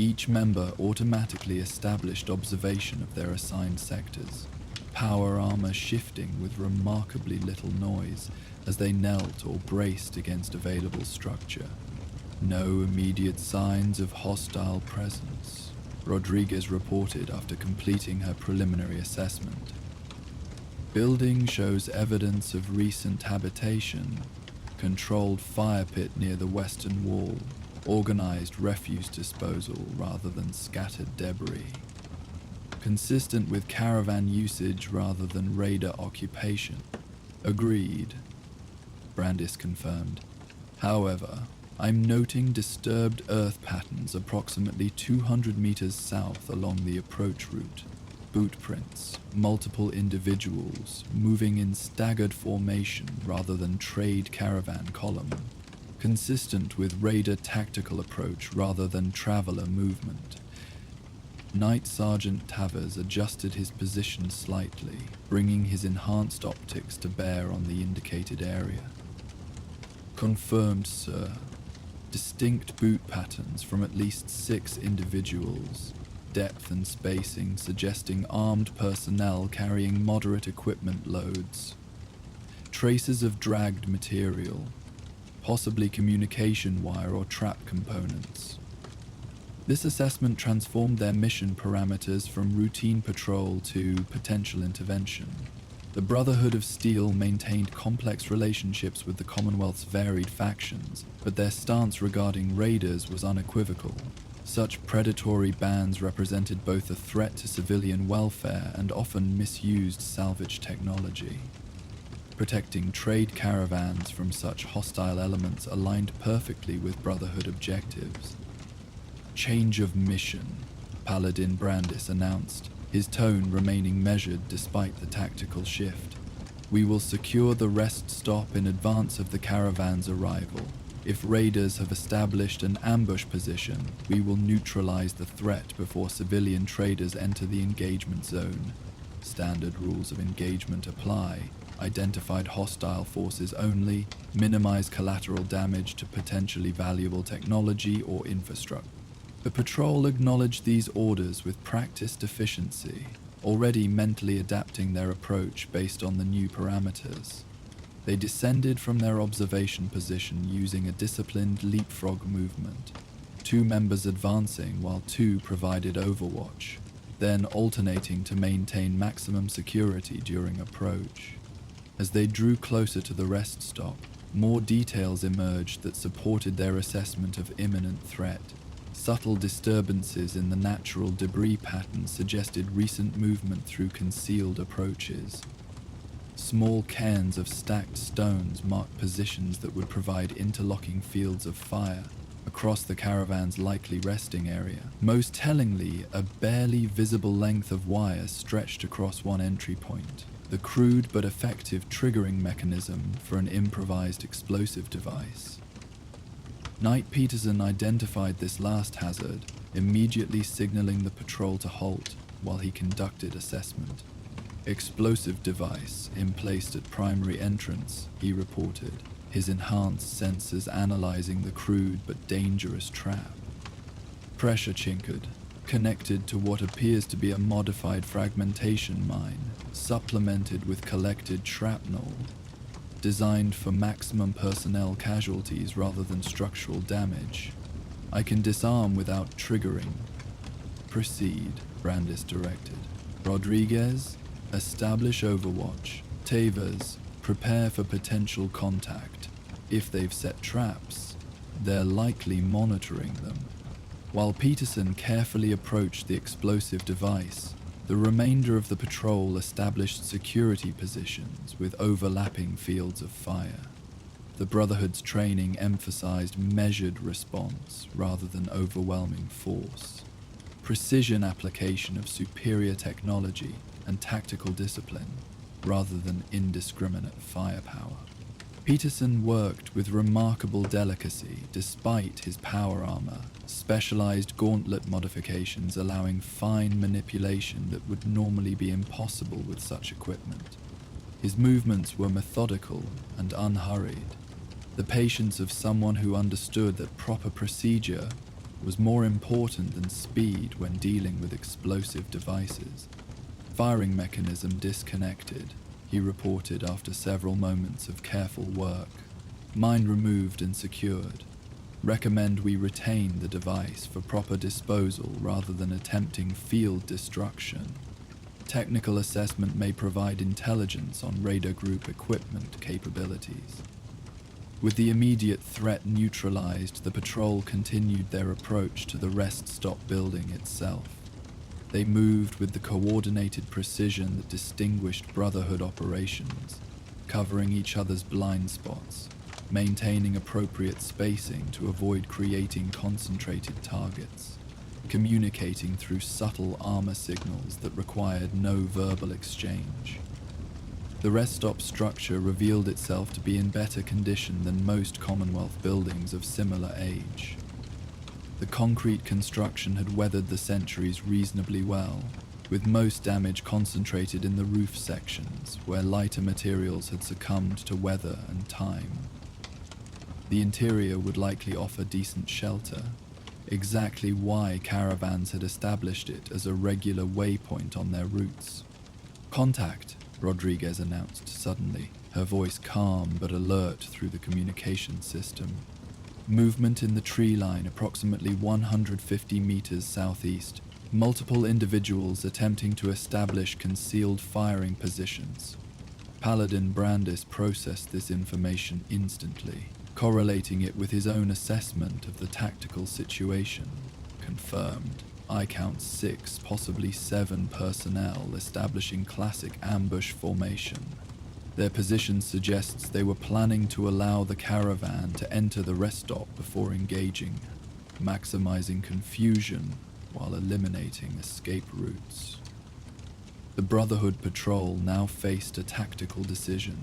Each member automatically established observation of their assigned sectors, power armor shifting with remarkably little noise as they knelt or braced against available structure. No immediate signs of hostile presence, Rodriguez reported after completing her preliminary assessment. Building shows evidence of recent habitation, controlled fire pit near the western wall, organized refuse disposal rather than scattered debris. Consistent with caravan usage rather than raider occupation. Agreed, Brandis confirmed. However, I'm noting disturbed earth patterns approximately 200 meters south along the approach route. Boot prints, multiple individuals moving in staggered formation rather than trade caravan column. Consistent with raider tactical approach rather than traveler movement. Night Sergeant Tavers adjusted his position slightly, bringing his enhanced optics to bear on the indicated area. Confirmed, sir. Distinct boot patterns from at least 6 individuals. Depth and spacing suggesting armed personnel carrying moderate equipment loads. Traces of dragged material, possibly communication wire or trap components. This assessment transformed their mission parameters from routine patrol to potential intervention. The Brotherhood of Steel maintained complex relationships with the Commonwealth's varied factions, but their stance regarding raiders was unequivocal. Such predatory bands represented both a threat to civilian welfare and often misused salvage technology. Protecting trade caravans from such hostile elements aligned perfectly with Brotherhood objectives. Change of mission, Paladin Brandis announced, his tone remaining measured despite the tactical shift. We will secure the rest stop in advance of the caravan's arrival. If raiders have established an ambush position, we will neutralize the threat before civilian traders enter the engagement zone. Standard rules of engagement apply. Identified hostile forces only, minimize collateral damage to potentially valuable technology or infrastructure. The patrol acknowledged these orders with practiced efficiency, already mentally adapting their approach based on the new parameters. They descended from their observation position using a disciplined leapfrog movement, 2 members advancing while 2 provided overwatch, then alternating to maintain maximum security during approach. As they drew closer to the rest stop, more details emerged that supported their assessment of imminent threat. Subtle disturbances in the natural debris pattern suggested recent movement through concealed approaches. Small cairns of stacked stones marked positions that would provide interlocking fields of fire across the caravan's likely resting area. Most tellingly, a barely visible length of wire stretched across one entry point, the crude but effective triggering mechanism for an improvised explosive device. Knight Peterson identified this last hazard, immediately signaling the patrol to halt while he conducted assessment. Explosive device emplaced at primary entrance, he reported, his enhanced sensors analyzing the crude but dangerous trap. Pressure chinkered, connected to what appears to be a modified fragmentation mine, supplemented with collected shrapnel. Designed for maximum personnel casualties rather than structural damage. I can disarm without triggering. Proceed, Brandis directed. Rodriguez, establish overwatch. Tavers, prepare for potential contact. If they've set traps, they're likely monitoring them. While Peterson carefully approached the explosive device, the remainder of the patrol established security positions with overlapping fields of fire. The Brotherhood's training emphasized measured response rather than overwhelming force. Precision application of superior technology and tactical discipline rather than indiscriminate firepower. Peterson worked with remarkable delicacy despite his power armor, specialized gauntlet modifications allowing fine manipulation that would normally be impossible with such equipment. His movements were methodical and unhurried, the patience of someone who understood that proper procedure was more important than speed when dealing with explosive devices. Firing mechanism disconnected, he reported after several moments of careful work. Mine removed and secured. Recommend we retain the device for proper disposal rather than attempting field destruction. Technical assessment may provide intelligence on Raider Group equipment capabilities. With the immediate threat neutralized, the patrol continued their approach to the rest stop building itself. They moved with the coordinated precision that distinguished Brotherhood operations, covering each other's blind spots, maintaining appropriate spacing to avoid creating concentrated targets, communicating through subtle armor signals that required no verbal exchange. The rest stop structure revealed itself to be in better condition than most Commonwealth buildings of similar age. The concrete construction had weathered the centuries reasonably well, with most damage concentrated in the roof sections, where lighter materials had succumbed to weather and time. The interior would likely offer decent shelter, exactly why caravans had established it as a regular waypoint on their routes. "Contact," Rodriguez announced suddenly, her voice calm but alert through the communication system. Movement in the tree line approximately 150 meters southeast. Multiple individuals attempting to establish concealed firing positions. Paladin Brandis processed this information instantly, correlating it with his own assessment of the tactical situation. Confirmed. I count 6, possibly 7 personnel establishing classic ambush formation. Their position suggests they were planning to allow the caravan to enter the rest stop before engaging, maximizing confusion while eliminating escape routes. The Brotherhood patrol now faced a tactical decision.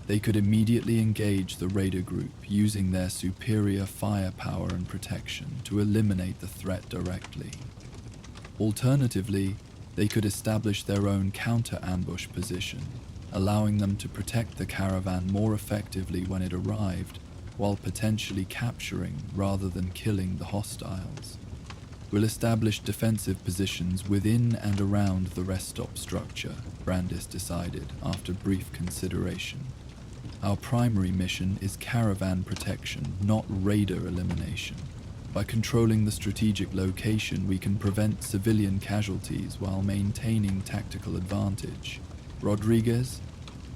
They could immediately engage the Raider Group using their superior firepower and protection to eliminate the threat directly. Alternatively, they could establish their own counter-ambush position, allowing them to protect the caravan more effectively when it arrived, while potentially capturing rather than killing the hostiles. "We'll establish defensive positions within and around the rest stop structure," Brandis decided after brief consideration. "Our primary mission is caravan protection, not raider elimination. By controlling the strategic location, we can prevent civilian casualties while maintaining tactical advantage. Rodriguez,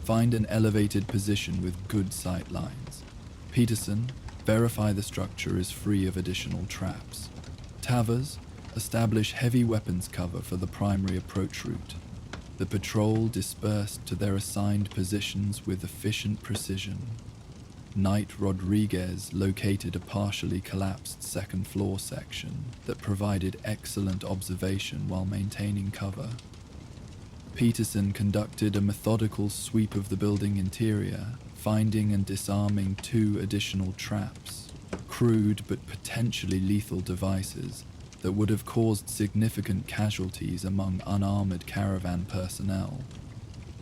find an elevated position with good sight lines. Peterson, verify the structure is free of additional traps. Tavers, establish heavy weapons cover for the primary approach route." The patrol dispersed to their assigned positions with efficient precision. Knight Rodriguez located a partially collapsed second-floor section that provided excellent observation while maintaining cover. Peterson conducted a methodical sweep of the building interior, finding and disarming 2 additional traps, crude but potentially lethal devices that would have caused significant casualties among unarmored caravan personnel.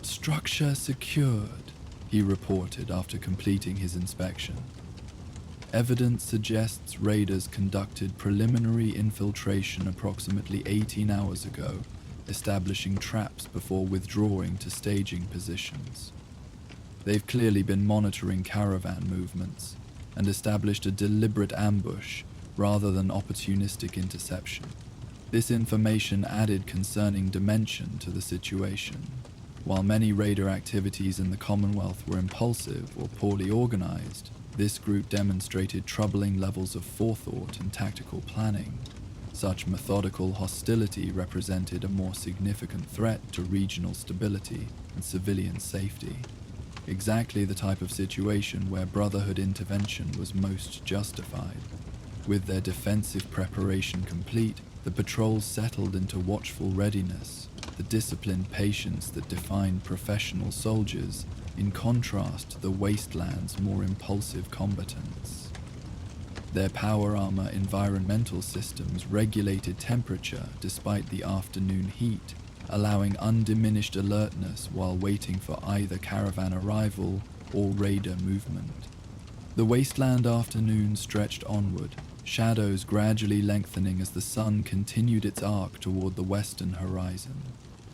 "Structure secured," he reported after completing his inspection. Evidence suggests raiders conducted preliminary infiltration approximately 18 hours ago, establishing traps before withdrawing to staging positions. They've clearly been monitoring caravan movements and established a deliberate ambush rather than opportunistic interception. This information added concerning dimension to the situation. While many raider activities in the Commonwealth were impulsive or poorly organized, this group demonstrated troubling levels of forethought and tactical planning. Such methodical hostility represented a more significant threat to regional stability and civilian safety. Exactly the type of situation where Brotherhood intervention was most justified. With their defensive preparation complete, the patrol settled into watchful readiness, the disciplined patience that defined professional soldiers, in contrast to the wasteland's more impulsive combatants. Their power armor environmental systems regulated temperature despite the afternoon heat, allowing undiminished alertness while waiting for either caravan arrival or raider movement. The wasteland afternoon stretched onward, shadows gradually lengthening as the sun continued its arc toward the western horizon.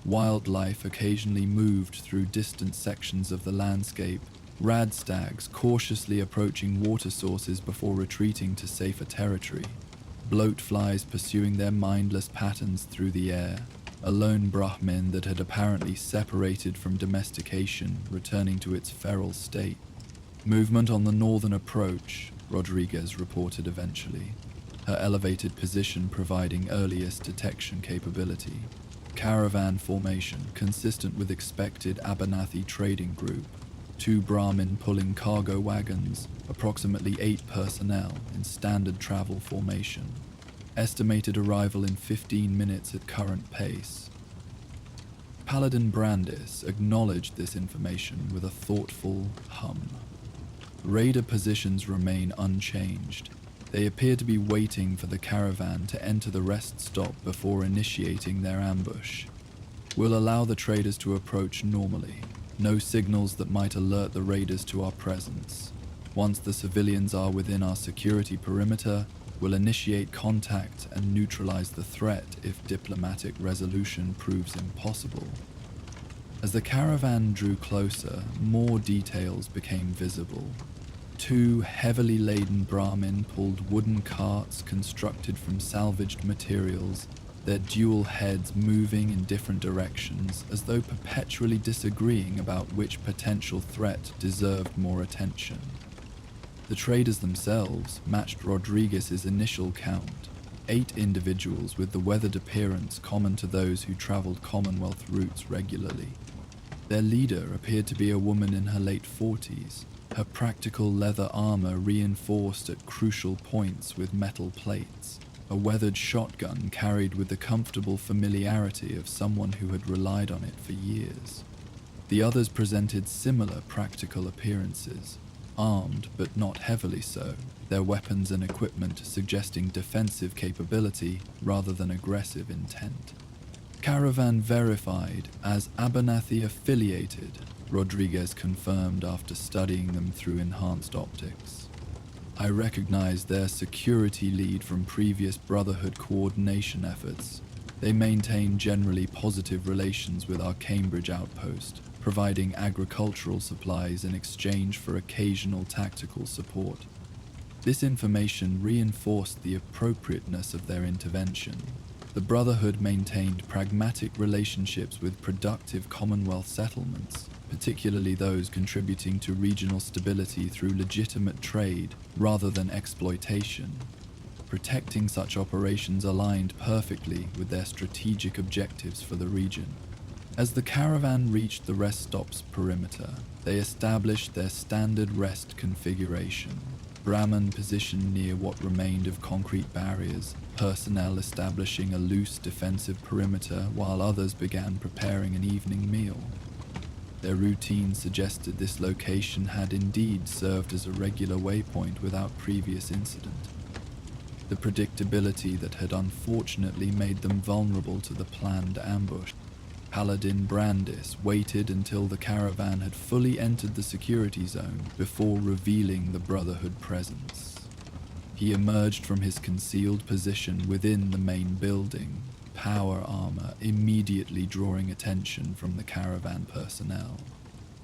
Wildlife occasionally moved through distant sections of the landscape, rad stags cautiously approaching water sources before retreating to safer territory, bloatflies pursuing their mindless patterns through the air, a lone Brahmin that had apparently separated from domestication, returning to its feral state. Movement on the northern approach, Rodriguez reported eventually, her elevated position providing earliest detection capability. Caravan formation consistent with expected Abernathy trading group. 2 Brahmin pulling cargo wagons, approximately 8 personnel in standard travel formation. Estimated arrival in 15 minutes at current pace. Paladin Brandis acknowledged this information with a thoughtful hum. Raider positions remain unchanged. They appear to be waiting for the caravan to enter the rest stop before initiating their ambush. We'll allow the traders to approach normally. No signals that might alert the raiders to our presence. Once the civilians are within our security perimeter, we'll initiate contact and neutralize the threat if diplomatic resolution proves impossible. As the caravan drew closer, more details became visible. 2 heavily laden Brahmin pulled wooden carts constructed from salvaged materials, their dual heads moving in different directions as though perpetually disagreeing about which potential threat deserved more attention. The traders themselves matched Rodriguez's initial count, 8 individuals with the weathered appearance common to those who traveled Commonwealth routes regularly. Their leader appeared to be a woman in her late 40s, her practical leather armor reinforced at crucial points with metal plates, a weathered shotgun carried with the comfortable familiarity of someone who had relied on it for years. The others presented similar practical appearances, armed but not heavily so, their weapons and equipment suggesting defensive capability rather than aggressive intent. Caravan verified as Abernathy affiliated, Rodriguez confirmed after studying them through enhanced optics. I recognized their security lead from previous Brotherhood coordination efforts. They maintain generally positive relations with our Cambridge outpost, providing agricultural supplies in exchange for occasional tactical support. This information reinforced the appropriateness of their intervention. The Brotherhood maintained pragmatic relationships with productive Commonwealth settlements, particularly those contributing to regional stability through legitimate trade rather than exploitation. Protecting such operations aligned perfectly with their strategic objectives for the region. As the caravan reached the rest stop's perimeter, they established their standard rest configuration. Brahmin positioned near what remained of concrete barriers, personnel establishing a loose defensive perimeter while others began preparing an evening meal. Their routine suggested this location had indeed served as a regular waypoint without previous incident. The predictability that had unfortunately made them vulnerable to the planned ambush. Paladin Brandis waited until the caravan had fully entered the security zone before revealing the Brotherhood presence. He emerged from his concealed position within the main building, power armor immediately drawing attention from the caravan personnel.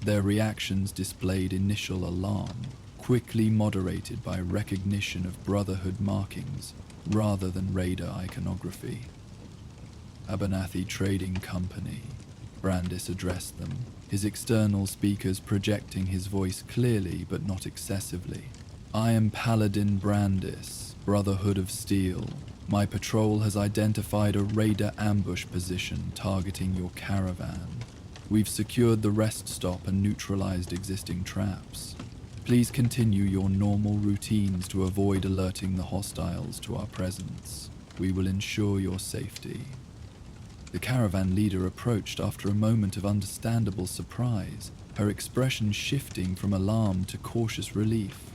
Their reactions displayed initial alarm, quickly moderated by recognition of Brotherhood markings rather than raider iconography. Abernathy Trading Company, Brandis addressed them, his external speakers projecting his voice clearly but not excessively. I am Paladin Brandis, Brotherhood of Steel. My patrol has identified a raider ambush position targeting your caravan. We've secured the rest stop and neutralized existing traps. Please continue your normal routines to avoid alerting the hostiles to our presence. We will ensure your safety. The caravan leader approached after a moment of understandable surprise, her expression shifting from alarm to cautious relief.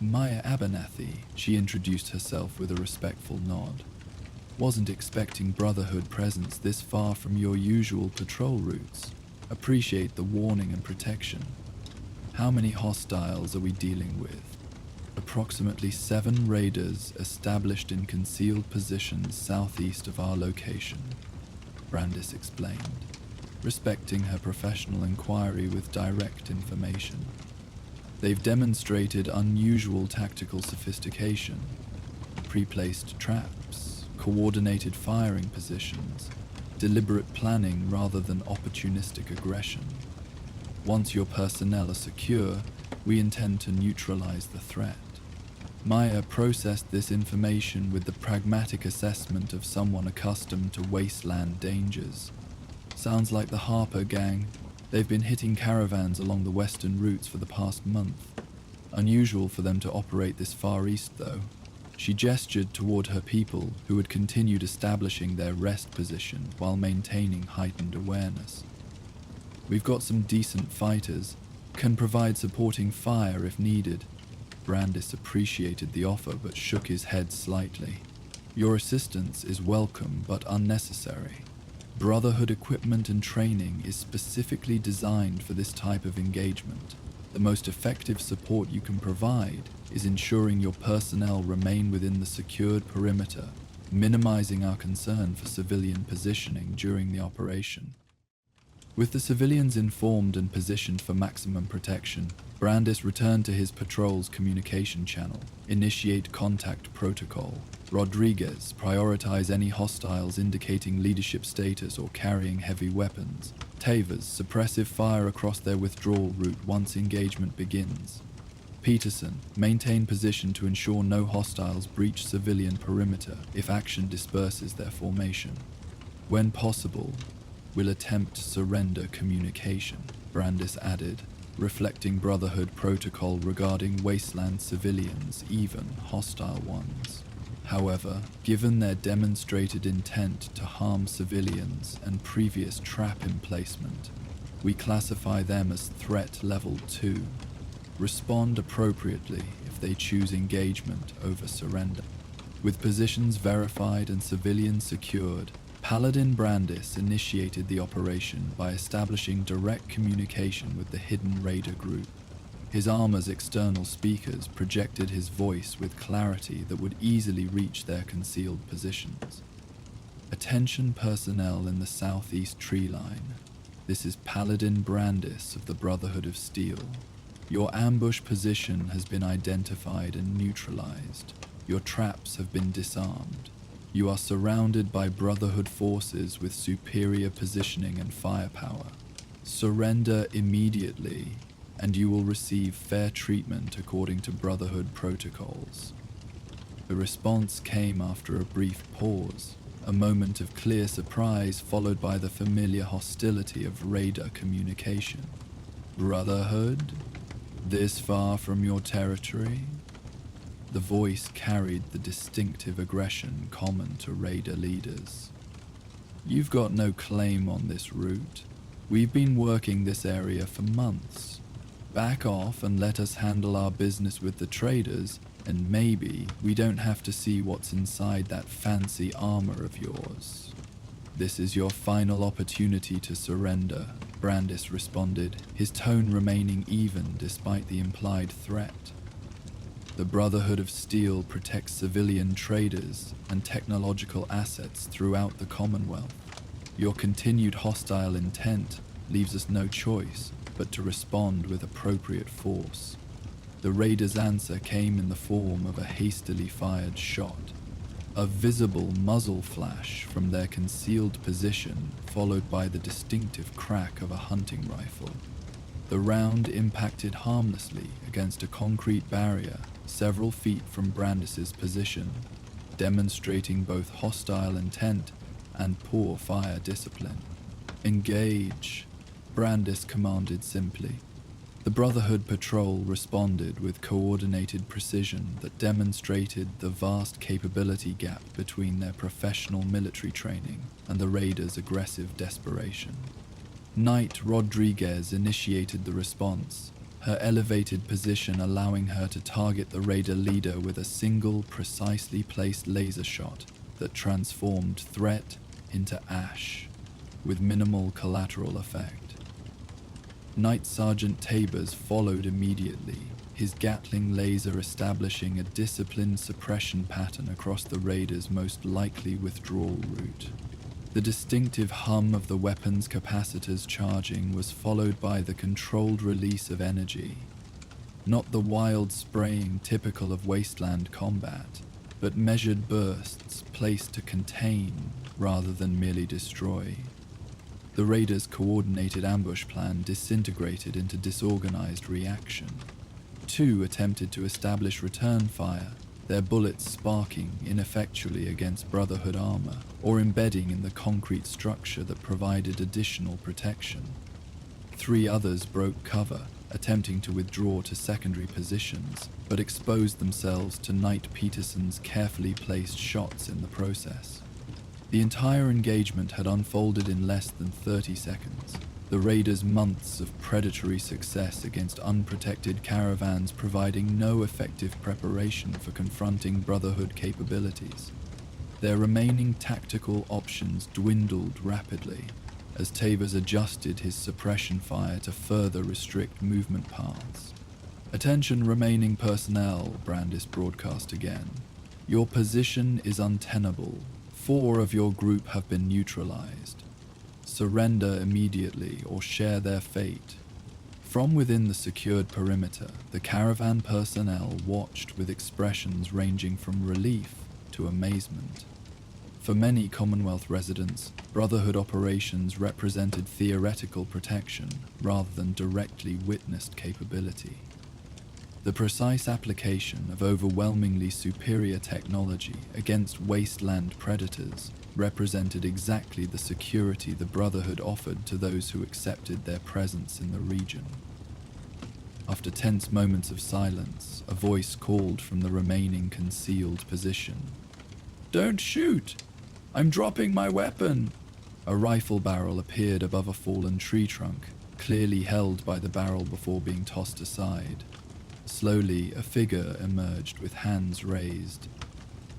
Maya Abernathy, she introduced herself with a respectful nod. Wasn't expecting Brotherhood presence this far from your usual patrol routes. Appreciate the warning and protection. How many hostiles are we dealing with? A approximately 7 raiders established in concealed positions southeast of our location, Brandis explained, respecting her professional inquiry with direct information. They've demonstrated unusual tactical sophistication, pre-placed traps, coordinated firing positions, deliberate planning rather than opportunistic aggression. Once your personnel are secure, we intend to neutralize the threat. Maya processed this information with the pragmatic assessment of someone accustomed to wasteland dangers. Sounds like the Harper gang. They've been hitting caravans along the western routes for the past month. Unusual for them to operate this far east, though. She gestured toward her people, who had continued establishing their rest position while maintaining heightened awareness. We've got some decent fighters, can provide supporting fire if needed. Brandis appreciated the offer but shook his head slightly. Your assistance is welcome but unnecessary. Brotherhood equipment and training is specifically designed for this type of engagement. The most effective support you can provide is ensuring your personnel remain within the secured perimeter, minimizing our concern for civilian positioning during the operation. With the civilians informed and positioned for maximum protection, Brandis returned to his patrol's communication channel. Initiate contact protocol. Rodriguez, prioritize any hostiles indicating leadership status or carrying heavy weapons. Tavers, suppressive fire across their withdrawal route once engagement begins. Peterson, maintain position to ensure no hostiles breach civilian perimeter if action disperses their formation. When possible, we'll attempt surrender communication, Brandis added, reflecting Brotherhood protocol regarding wasteland civilians, even hostile ones. However, given their demonstrated intent to harm civilians and previous trap emplacement, we classify them as threat level 2. Respond appropriately if they choose engagement over surrender. With positions verified and civilians secured, Paladin Brandis initiated the operation by establishing direct communication with the hidden raider group. His armor's external speakers projected his voice with clarity that would easily reach their concealed positions. Attention personnel in the southeast tree line. This is Paladin Brandis of the Brotherhood of Steel. Your ambush position has been identified and neutralized. Your traps have been disarmed. You are surrounded by Brotherhood forces with superior positioning and firepower. Surrender immediately, and you will receive fair treatment according to Brotherhood protocols. The response came after a brief pause, a moment of clear surprise followed by the familiar hostility of raider communication. Brotherhood? This far from your territory? The voice carried the distinctive aggression common to raider leaders. You've got no claim on this route. We've been working this area for months. Back off and let us handle our business with the traders, and maybe we don't have to see what's inside that fancy armor of yours. This is your final opportunity to surrender, Brandis responded, his tone remaining even despite the implied threat. The Brotherhood of Steel protects civilian traders and technological assets throughout the Commonwealth. Your continued hostile intent leaves us no choice but to respond with appropriate force. The raiders' answer came in the form of a hastily fired shot. A visible muzzle flash from their concealed position, followed by the distinctive crack of a hunting rifle. The round impacted harmlessly against a concrete barrier several feet from Brandis's position, demonstrating both hostile intent and poor fire discipline. Engage, Brandis commanded simply. The Brotherhood patrol responded with coordinated precision that demonstrated the vast capability gap between their professional military training and the raiders' aggressive desperation. Knight Rodriguez initiated the response, her elevated position allowing her to target the raider leader with a single, precisely placed laser shot that transformed threat into ash, with minimal collateral effect. Knight Sergeant Tabers followed immediately, his Gatling laser establishing a disciplined suppression pattern across the raiders' most likely withdrawal route. The distinctive hum of the weapon's capacitors charging was followed by the controlled release of energy. Not the wild spraying typical of wasteland combat, but measured bursts placed to contain rather than merely destroy. The raiders' coordinated ambush plan disintegrated into disorganized reaction. Two attempted to establish return fire, their bullets sparking ineffectually against Brotherhood armor or embedding in the concrete structure that provided additional protection. Three others broke cover, attempting to withdraw to secondary positions, but exposed themselves to Knight Peterson's carefully placed shots in the process. The entire engagement had unfolded in less than 30 seconds. The raiders' months of predatory success against unprotected caravans providing no effective preparation for confronting Brotherhood capabilities. Their remaining tactical options dwindled rapidly as Tavers adjusted his suppression fire to further restrict movement paths. "Attention remaining personnel," Brandis broadcast again. "Your position is untenable. 4 of your group have been neutralized. Surrender immediately or share their fate." From within the secured perimeter, the caravan personnel watched with expressions ranging from relief to amazement. For many Commonwealth residents, Brotherhood operations represented theoretical protection rather than directly witnessed capability. The precise application of overwhelmingly superior technology against wasteland predators represented exactly the security the Brotherhood offered to those who accepted their presence in the region. After tense moments of silence, a voice called from the remaining concealed position. "Don't shoot! I'm dropping my weapon!" A rifle barrel appeared above a fallen tree trunk, clearly held by the barrel before being tossed aside. Slowly, a figure emerged with hands raised.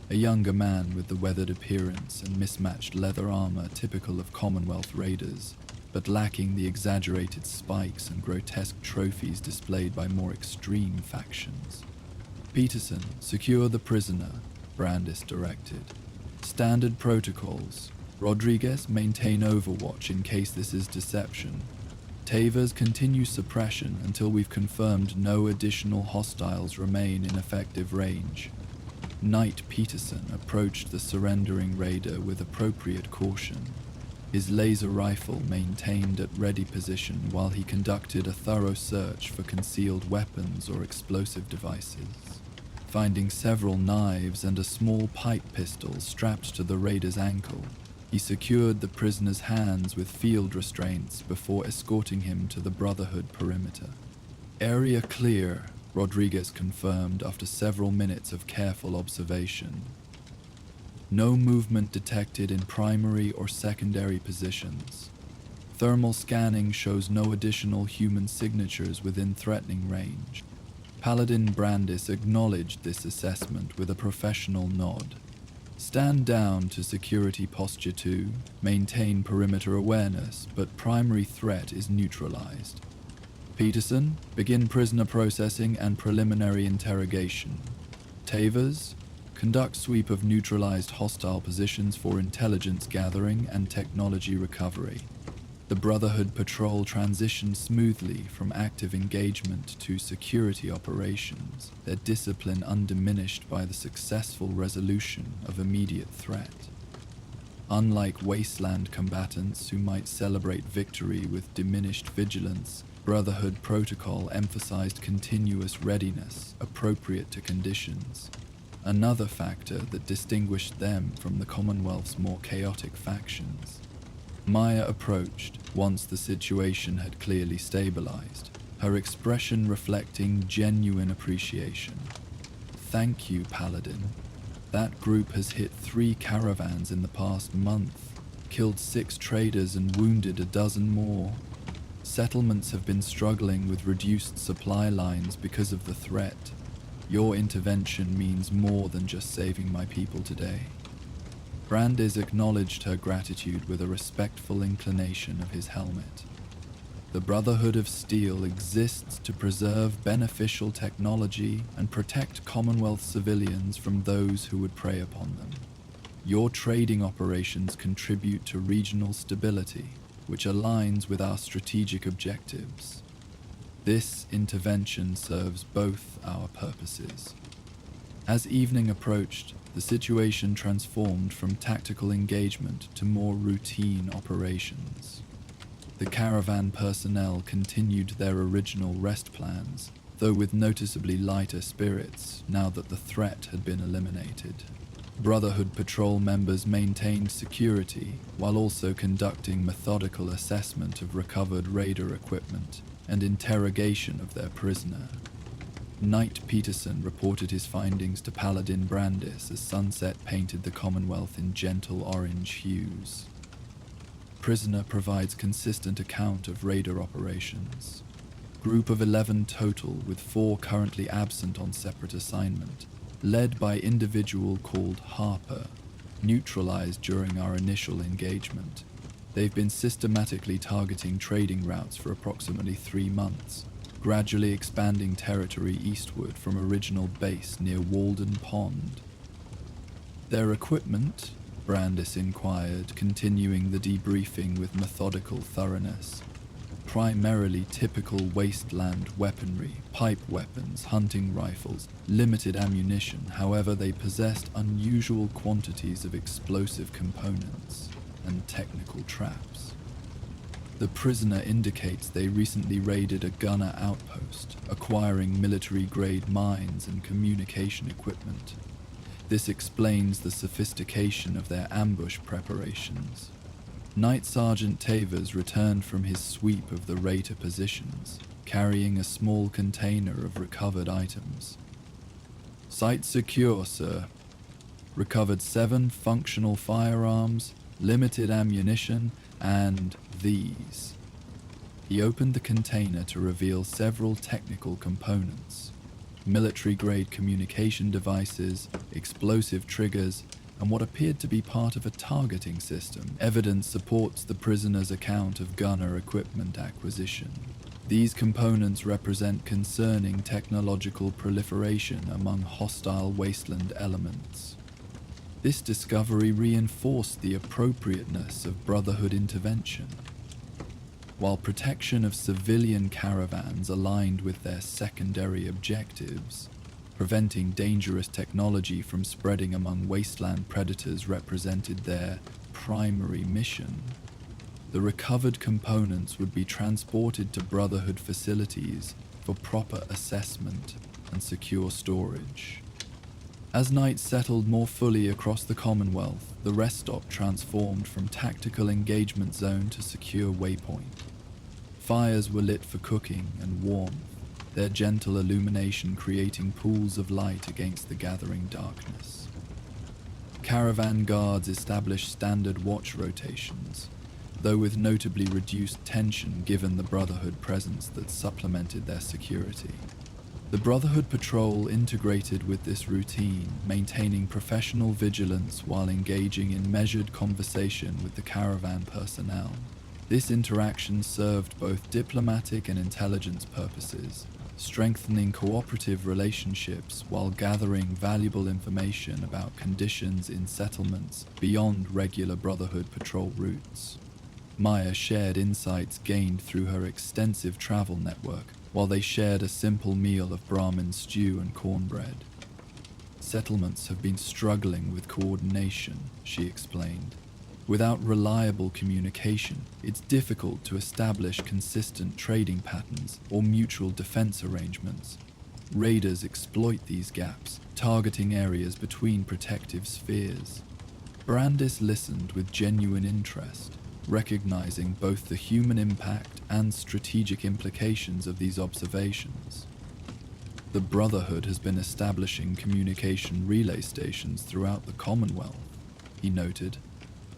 A younger man with the weathered appearance and mismatched leather armor typical of Commonwealth raiders, but lacking the exaggerated spikes and grotesque trophies displayed by more extreme factions. "Peterson, secure the prisoner," Brandis directed. "Standard protocols. Rodriguez, maintain overwatch in case this is deception. Tavers, continue suppression until we've confirmed no additional hostiles remain in effective range." Knight Peterson approached the surrendering raider with appropriate caution, his laser rifle maintained at ready position while he conducted a thorough search for concealed weapons or explosive devices. Finding several knives and a small pipe pistol strapped to the raider's ankle, he secured the prisoner's hands with field restraints before escorting him to the Brotherhood perimeter. "Area clear," Rodriguez confirmed after several minutes of careful observation. "No movement detected in primary or secondary positions. Thermal scanning shows no additional human signatures within threatening range." Paladin Brandis acknowledged this assessment with a professional nod. "Stand down to security posture 2, maintain perimeter awareness, but primary threat is neutralized. Peterson, begin prisoner processing and preliminary interrogation. Tavers, conduct sweep of neutralized hostile positions for intelligence gathering and technology recovery." The Brotherhood patrol transitioned smoothly from active engagement to security operations, their discipline undiminished by the successful resolution of immediate threat. Unlike wasteland combatants who might celebrate victory with diminished vigilance, Brotherhood protocol emphasized continuous readiness appropriate to conditions, another factor that distinguished them from the Commonwealth's more chaotic factions. Maya approached once the situation had clearly stabilized, her expression reflecting genuine appreciation. "Thank you, Paladin. That group has hit 3 caravans in the past month, killed 6 traders and wounded a dozen more. Settlements have been struggling with reduced supply lines because of the threat. Your intervention means more than just saving my people today." Brandis acknowledged her gratitude with a respectful inclination of his helmet. The Brotherhood of Steel exists to preserve beneficial technology and protect Commonwealth civilians from those who would prey upon them. Your trading operations contribute to regional stability, which aligns with our strategic objectives. This intervention serves both our purposes. As evening approached, the situation transformed from tactical engagement to more routine operations. The caravan personnel continued their original rest plans, though with noticeably lighter spirits now that the threat had been eliminated. Brotherhood patrol members maintained security while also conducting methodical assessment of recovered raider equipment and interrogation of their prisoner. Knight Peterson reported his findings to Paladin Brandis as sunset painted the Commonwealth in gentle orange hues. Prisoner provides consistent account of raider operations. Group of 11 total, with 4 currently absent on separate assignment, led by individual called Harper, neutralized during our initial engagement. They've been systematically targeting trading routes for approximately 3 months, gradually expanding territory eastward from original base near Walden Pond. Their equipment? Brandis inquired, continuing the debriefing with methodical thoroughness. Primarily typical wasteland weaponry, pipe weapons, hunting rifles, limited ammunition. However, they possessed unusual quantities of explosive components and technical traps. The prisoner indicates they recently raided a gunner outpost, acquiring military-grade mines and communication equipment. This explains the sophistication of their ambush preparations. Night Sergeant Tavers returned from his sweep of the raider positions, carrying a small container of recovered items. Site secure, sir. Recovered 7 functional firearms, limited ammunition, and these. He opened the container to reveal several technical components: military-grade communication devices, explosive triggers, and what appeared to be part of a targeting system. Evidence supports the prisoner's account of gunner equipment acquisition. These components represent concerning technological proliferation among hostile wasteland elements. This discovery reinforced the appropriateness of Brotherhood intervention. While protection of civilian caravans aligned with their secondary objectives, preventing dangerous technology from spreading among wasteland predators represented their primary mission. The recovered components would be transported to Brotherhood facilities for proper assessment and secure storage. As night settled more fully across the Commonwealth, the rest stop transformed from tactical engagement zone to secure waypoint. Fires were lit for cooking and warmth, their gentle illumination creating pools of light against the gathering darkness. Caravan guards established standard watch rotations, though with notably reduced tension given the Brotherhood presence that supplemented their security. The Brotherhood patrol integrated with this routine, maintaining professional vigilance while engaging in measured conversation with the caravan personnel. This interaction served both diplomatic and intelligence purposes, strengthening cooperative relationships while gathering valuable information about conditions in settlements beyond regular Brotherhood patrol routes. Maya shared insights gained through her extensive travel network, while they shared a simple meal of Brahmin stew and cornbread. Settlements have been struggling with coordination, she explained. Without reliable communication, it's difficult to establish consistent trading patterns or mutual defense arrangements. Raiders exploit these gaps, targeting areas between protective spheres. Brandis listened with genuine interest, recognizing both the human impact and strategic implications of these observations. The Brotherhood has been establishing communication relay stations throughout the Commonwealth, he noted,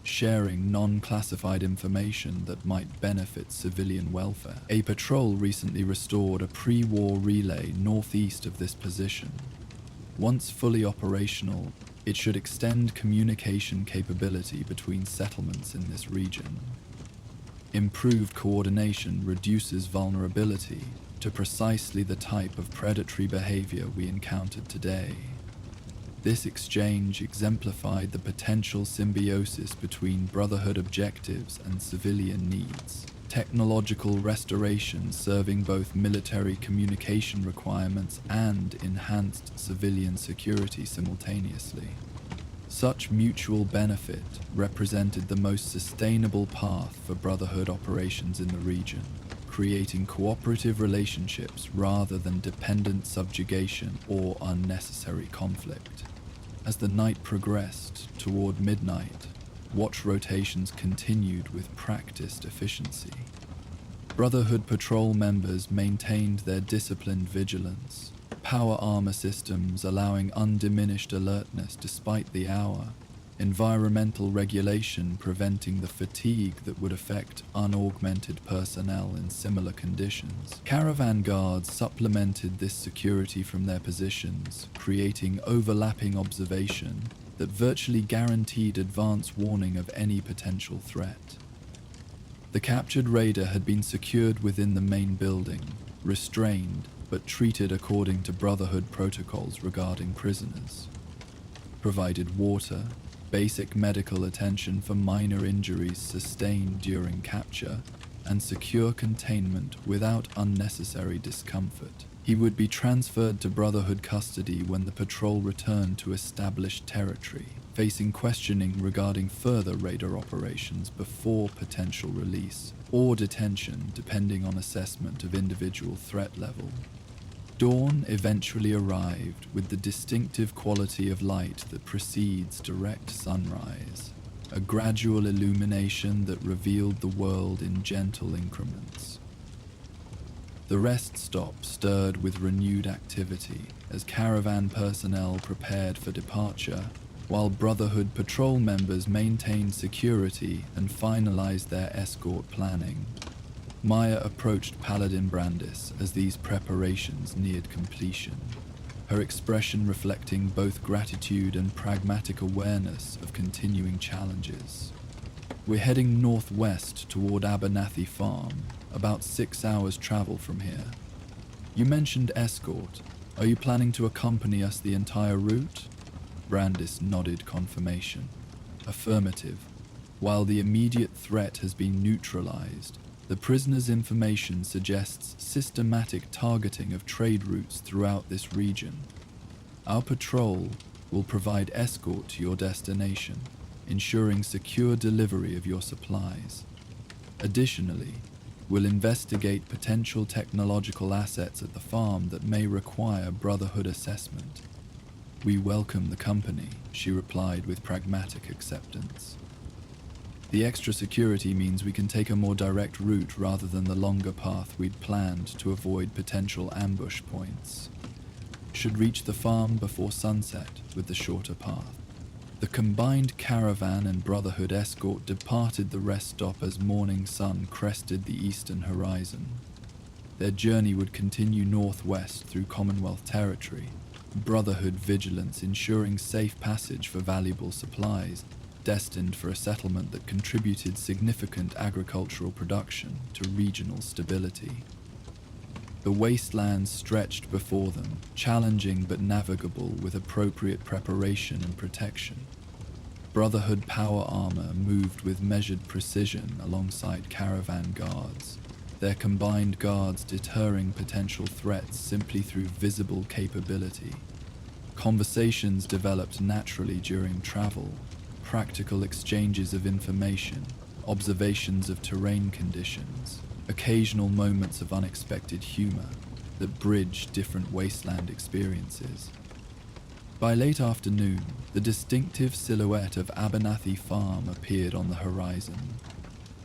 sharing non-classified information that might benefit civilian welfare. A patrol recently restored a pre-war relay northeast of this position. Once fully operational, it should extend communication capability between settlements in this region. Improved coordination reduces vulnerability to precisely the type of predatory behavior we encountered today. This exchange exemplified the potential symbiosis between Brotherhood objectives and civilian needs, technological restoration serving both military communication requirements and enhanced civilian security simultaneously. Such mutual benefit represented the most sustainable path for Brotherhood operations in the region, creating cooperative relationships rather than dependent subjugation or unnecessary conflict. As the night progressed toward midnight, watch rotations continued with practiced efficiency. Brotherhood patrol members maintained their disciplined vigilance, power armor systems allowing undiminished alertness despite the hour, environmental regulation preventing the fatigue that would affect unaugmented personnel in similar conditions. Caravan guards supplemented this security from their positions, creating overlapping observation that virtually guaranteed advance warning of any potential threat. The captured raider had been secured within the main building, restrained but treated according to Brotherhood protocols regarding prisoners. Provided water, basic medical attention for minor injuries sustained during capture, and secure containment without unnecessary discomfort. He would be transferred to Brotherhood custody when the patrol returned to established territory, facing questioning regarding further raider operations before potential release or detention depending on assessment of individual threat level. Dawn eventually arrived with the distinctive quality of light that precedes direct sunrise, a gradual illumination that revealed the world in gentle increments. The rest stop stirred with renewed activity as caravan personnel prepared for departure, while Brotherhood patrol members maintained security and finalized their escort planning. Maya approached Paladin Brandis as these preparations neared completion, her expression reflecting both gratitude and pragmatic awareness of continuing challenges. We're heading northwest toward Abernathy Farm, about 6 hours travel from here. You mentioned escort. Are you planning to accompany us the entire route? Brandis nodded confirmation. Affirmative. While the immediate threat has been neutralized, the prisoner's information suggests systematic targeting of trade routes throughout this region. Our patrol will provide escort to your destination, ensuring secure delivery of your supplies. Additionally, we'll investigate potential technological assets at the farm that may require Brotherhood assessment. We welcome the company, she replied with pragmatic acceptance. The extra security means we can take a more direct route rather than the longer path we'd planned to avoid potential ambush points. Should reach the farm before sunset with the shorter path. The combined caravan and Brotherhood escort departed the rest stop as morning sun crested the eastern horizon. Their journey would continue northwest through Commonwealth territory, Brotherhood vigilance ensuring safe passage for valuable supplies, destined for a settlement that contributed significant agricultural production to regional stability. The wastelands stretched before them, challenging but navigable with appropriate preparation and protection. Brotherhood power armor moved with measured precision alongside caravan guards, their combined guards deterring potential threats simply through visible capability. Conversations developed naturally during travel, practical exchanges of information, observations of terrain conditions, occasional moments of unexpected humor that bridged different wasteland experiences. By late afternoon, the distinctive silhouette of Abernathy Farm appeared on the horizon,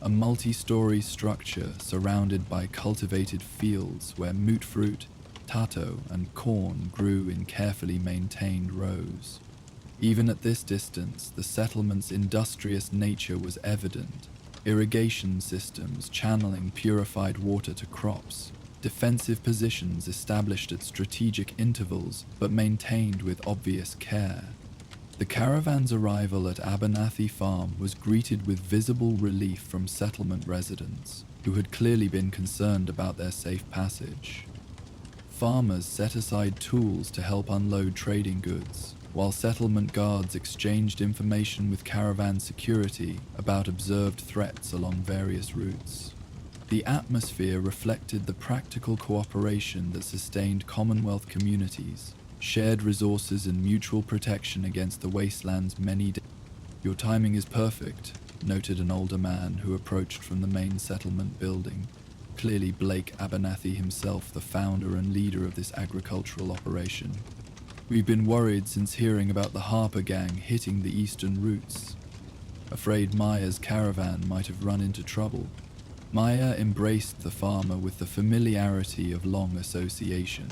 a multi-story structure surrounded by cultivated fields where moot fruit, tato, and corn grew in carefully maintained rows. Even at this distance, the settlement's industrious nature was evident. Irrigation systems channeling purified water to crops, defensive positions established at strategic intervals but maintained with obvious care. The caravan's arrival at Abernathy Farm was greeted with visible relief from settlement residents, who had clearly been concerned about their safe passage. Farmers set aside tools to help unload trading goods, while settlement guards exchanged information with caravan security about observed threats along various routes. The atmosphere reflected the practical cooperation that sustained Commonwealth communities, shared resources and mutual protection against the wasteland's many dangers. "Your timing is perfect," noted an older man who approached from the main settlement building, clearly Blake Abernathy himself, the founder and leader of this agricultural operation. "We've been worried since hearing about the Harper gang hitting the eastern routes. Afraid Maya's caravan might have run into trouble." Maya embraced the farmer with the familiarity of long association.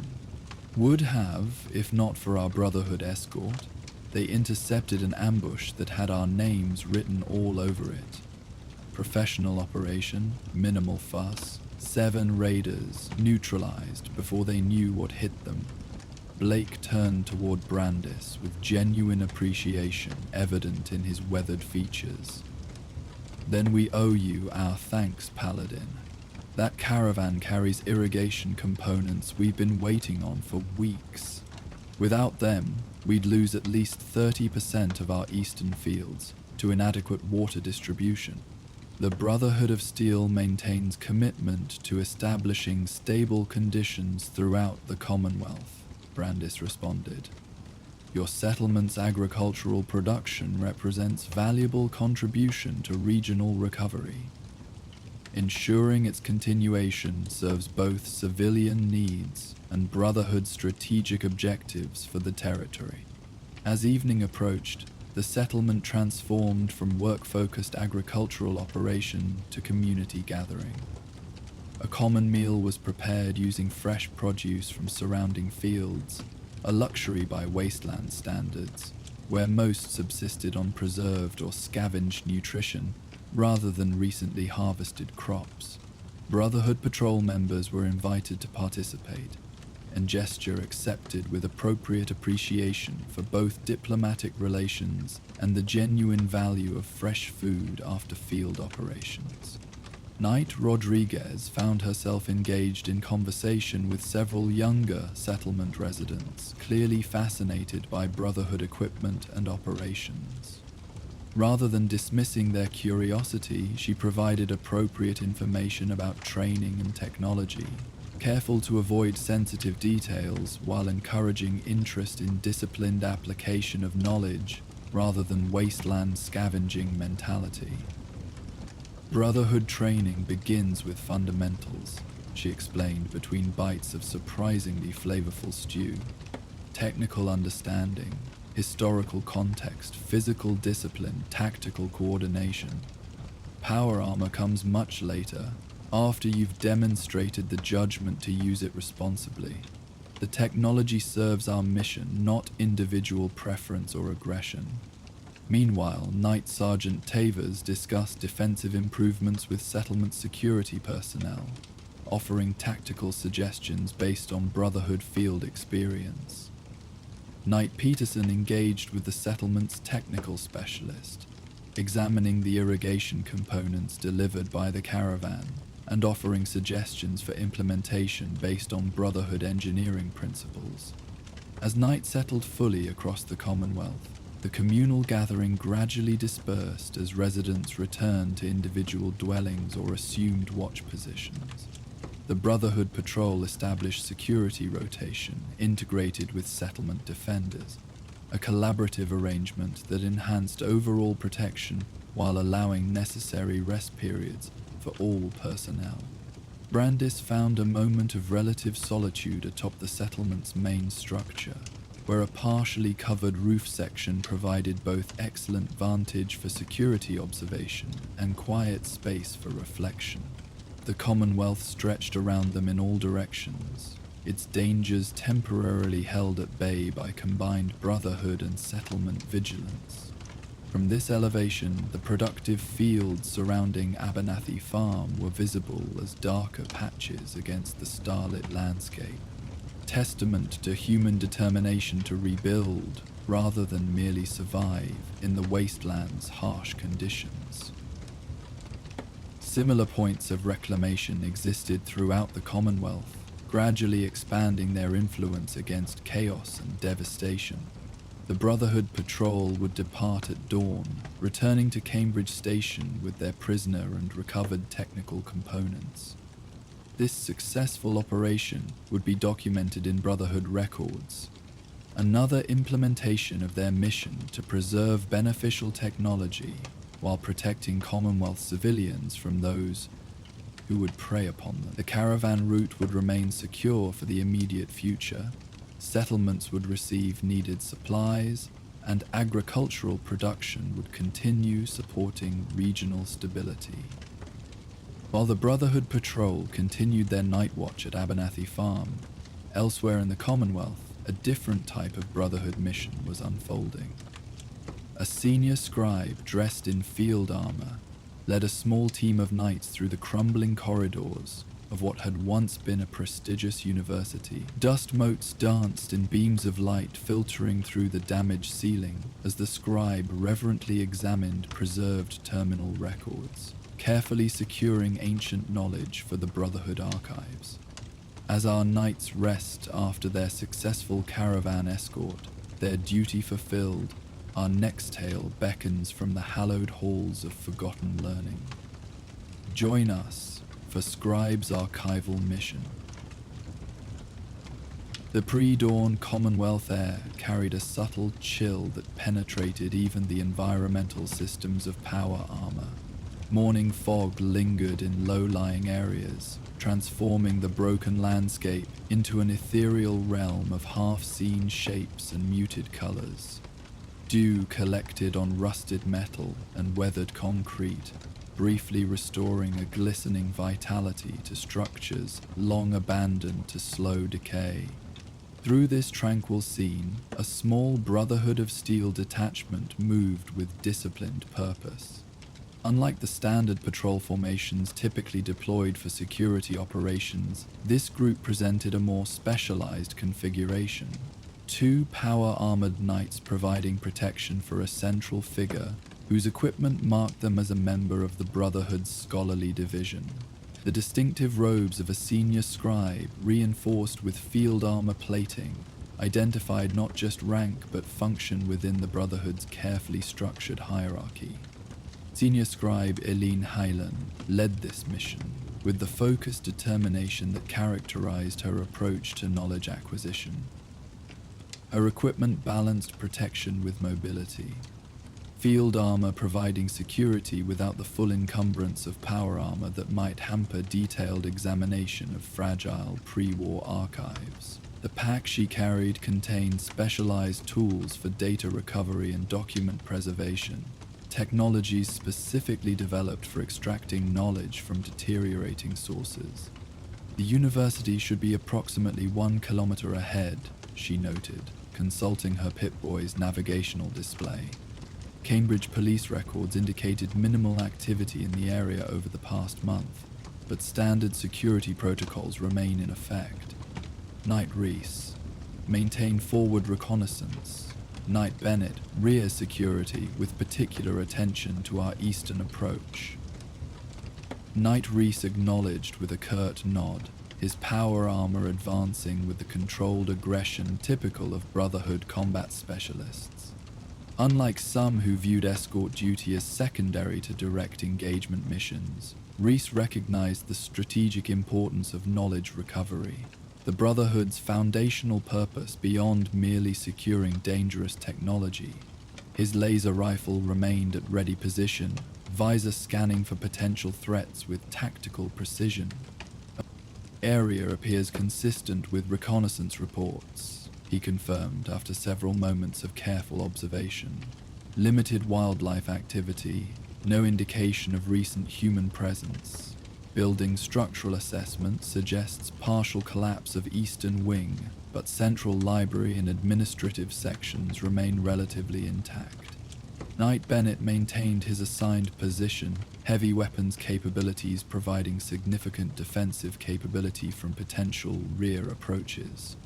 "Would have, if not for our Brotherhood escort. They intercepted an ambush that had our names written all over it. Professional operation, minimal fuss. 7 raiders neutralized before they knew what hit them." Blake turned toward Brandis with genuine appreciation evident in his weathered features. "Then we owe you our thanks, Paladin. That caravan carries irrigation components we've been waiting on for weeks. Without them, we'd lose at least 30% of our eastern fields to inadequate water distribution. The Brotherhood of Steel maintains commitment to establishing stable conditions throughout the Commonwealth," Brandis responded. "Your settlement's agricultural production represents valuable contribution to regional recovery. Ensuring its continuation serves both civilian needs and Brotherhood strategic objectives for the territory." As evening approached, the settlement transformed from work-focused agricultural operation to community gathering. A common meal was prepared using fresh produce from surrounding fields, a luxury by wasteland standards, where most subsisted on preserved or scavenged nutrition rather than recently harvested crops. Brotherhood patrol members were invited to participate, and gesture accepted with appropriate appreciation for both diplomatic relations and the genuine value of fresh food after field operations. Knight Rodriguez found herself engaged in conversation with several younger settlement residents, clearly fascinated by Brotherhood equipment and operations. Rather than dismissing their curiosity, she provided appropriate information about training and technology, careful to avoid sensitive details while encouraging interest in disciplined application of knowledge rather than wasteland scavenging mentality. "Brotherhood training begins with fundamentals," she explained between bites of surprisingly flavorful stew. "Technical understanding, historical context, physical discipline, tactical coordination. Power armor comes much later, after you've demonstrated the judgment to use it responsibly. The technology serves our mission, not individual preference or aggression." Meanwhile, Night Sergeant Tavers discussed defensive improvements with settlement security personnel, offering tactical suggestions based on Brotherhood field experience. Knight Peterson engaged with the settlement's technical specialist, examining the irrigation components delivered by the caravan and offering suggestions for implementation based on Brotherhood engineering principles. As night settled fully across the Commonwealth, the communal gathering gradually dispersed as residents returned to individual dwellings or assumed watch positions. The Brotherhood patrol established security rotation integrated with settlement defenders, a collaborative arrangement that enhanced overall protection while allowing necessary rest periods for all personnel. Brandis found a moment of relative solitude atop the settlement's main structure, where a partially covered roof section provided both excellent vantage for security observation and quiet space for reflection. The Commonwealth stretched around them in all directions, its dangers temporarily held at bay by combined Brotherhood and settlement vigilance. From this elevation, the productive fields surrounding Abernathy Farm were visible as darker patches against the starlit landscape. Testament to human determination to rebuild, rather than merely survive in the wasteland's harsh conditions. Similar points of reclamation existed throughout the Commonwealth, gradually expanding their influence against chaos and devastation. The Brotherhood patrol would depart at dawn, returning to Cambridge Station with their prisoner and recovered technical components. This successful operation would be documented in Brotherhood records, another implementation of their mission to preserve beneficial technology while protecting Commonwealth civilians from those who would prey upon them. The caravan route would remain secure for the immediate future. Settlements would receive needed supplies, and agricultural production would continue supporting regional stability. While the Brotherhood patrol continued their night watch at Abernathy Farm, elsewhere in the Commonwealth, a different type of Brotherhood mission was unfolding. A senior scribe dressed in field armor led a small team of knights through the crumbling corridors of what had once been a prestigious university. Dust motes danced in beams of light filtering through the damaged ceiling as the scribe reverently examined preserved terminal records, carefully securing ancient knowledge for the Brotherhood archives. As our knights rest after their successful caravan escort, their duty fulfilled, our next tale beckons from the hallowed halls of forgotten learning. Join us for Scribe's archival mission. The pre-dawn Commonwealth air carried a subtle chill that penetrated even the environmental systems of power armor. Morning fog lingered in low-lying areas, transforming the broken landscape into an ethereal realm of half-seen shapes and muted colors. Dew collected on rusted metal and weathered concrete, briefly restoring a glistening vitality to structures long abandoned to slow decay. Through this tranquil scene, a small Brotherhood of Steel detachment moved with disciplined purpose. Unlike the standard patrol formations typically deployed for security operations, this group presented a more specialized configuration. 2 power-armored knights providing protection for a central figure whose equipment marked them as a member of the Brotherhood's scholarly division. The distinctive robes of a senior scribe, reinforced with field armor plating, identified not just rank but function within the Brotherhood's carefully structured hierarchy. Senior scribe Eileen Hylan led this mission with the focused determination that characterized her approach to knowledge acquisition. Her equipment balanced protection with mobility, field armor providing security without the full encumbrance of power armor that might hamper detailed examination of fragile pre-war archives. The pack she carried contained specialized tools for data recovery and document preservation, technologies specifically developed for extracting knowledge from deteriorating sources. The university should be approximately 1 kilometer ahead, she noted, consulting her Pip-Boy's navigational display. Cambridge police records indicated minimal activity in the area over the past month, but standard security protocols remain in effect. Knight Reese, maintain forward reconnaissance. Knight Bennett, rear security with particular attention to our eastern approach. Knight Reese acknowledged with a curt nod, his power armor advancing with the controlled aggression typical of Brotherhood combat specialists. Unlike some who viewed escort duty as secondary to direct engagement missions, Reese recognized the strategic importance of knowledge recovery, the Brotherhood's foundational purpose beyond merely securing dangerous technology. His laser rifle remained at ready position, visor scanning for potential threats with tactical precision. The area appears consistent with reconnaissance reports, he confirmed after several moments of careful observation. Limited wildlife activity, no indication of recent human presence. Building structural assessment suggests partial collapse of eastern wing, but central library and administrative sections remain relatively intact. Knight Bennett maintained his assigned position, heavy weapons capabilities providing significant defensive capability from potential rear approaches.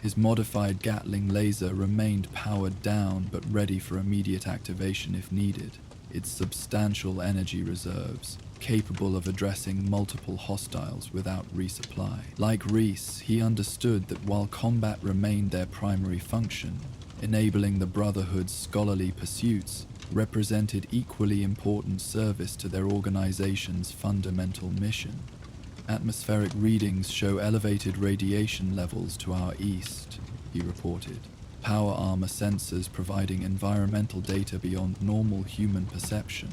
His modified Gatling laser remained powered down but ready for immediate activation if needed, its substantial energy reserves capable of addressing multiple hostiles without resupply. Like Reese, he understood that while combat remained their primary function, enabling the Brotherhood's scholarly pursuits represented equally important service to their organization's fundamental mission. Atmospheric readings show elevated radiation levels to our east, he reported. Power armor sensors providing environmental data beyond normal human perception,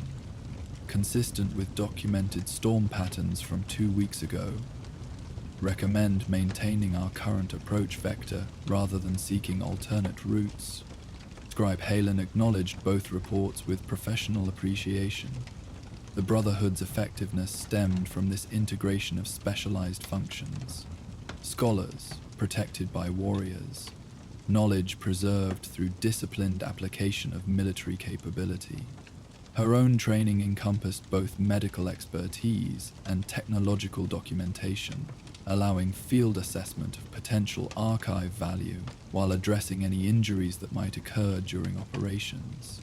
consistent with documented storm patterns from 2 weeks ago. Recommend maintaining our current approach vector rather than seeking alternate routes. Scribe Halen acknowledged both reports with professional appreciation. The Brotherhood's effectiveness stemmed from this integration of specialized functions. Scholars, protected by warriors. Knowledge preserved through disciplined application of military capability. Her own training encompassed both medical expertise and technological documentation, allowing field assessment of potential archive value while addressing any injuries that might occur during operations.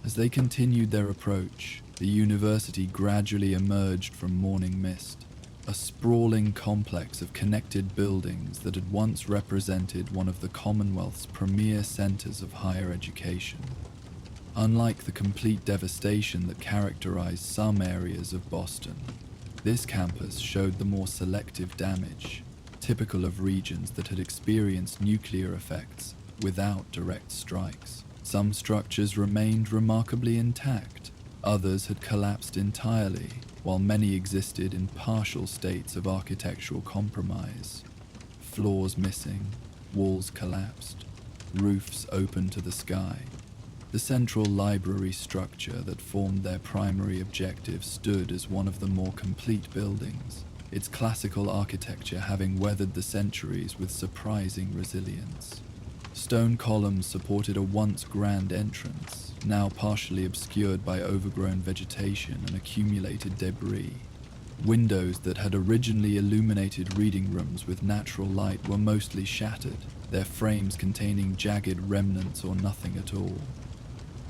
As they continued their approach, the university gradually emerged from morning mist, a sprawling complex of connected buildings that had once represented one of the Commonwealth's premier centers of higher education. Unlike the complete devastation that characterized some areas of Boston, this campus showed the more selective damage, typical of regions that had experienced nuclear effects without direct strikes. Some structures remained remarkably intact, others had collapsed entirely, while many existed in partial states of architectural compromise. Floors missing, walls collapsed, roofs open to the sky. The central library structure that formed their primary objective stood as one of the more complete buildings, its classical architecture having weathered the centuries with surprising resilience. Stone columns supported a once grand entrance, now partially obscured by overgrown vegetation and accumulated debris. Windows that had originally illuminated reading rooms with natural light were mostly shattered, their frames containing jagged remnants or nothing at all.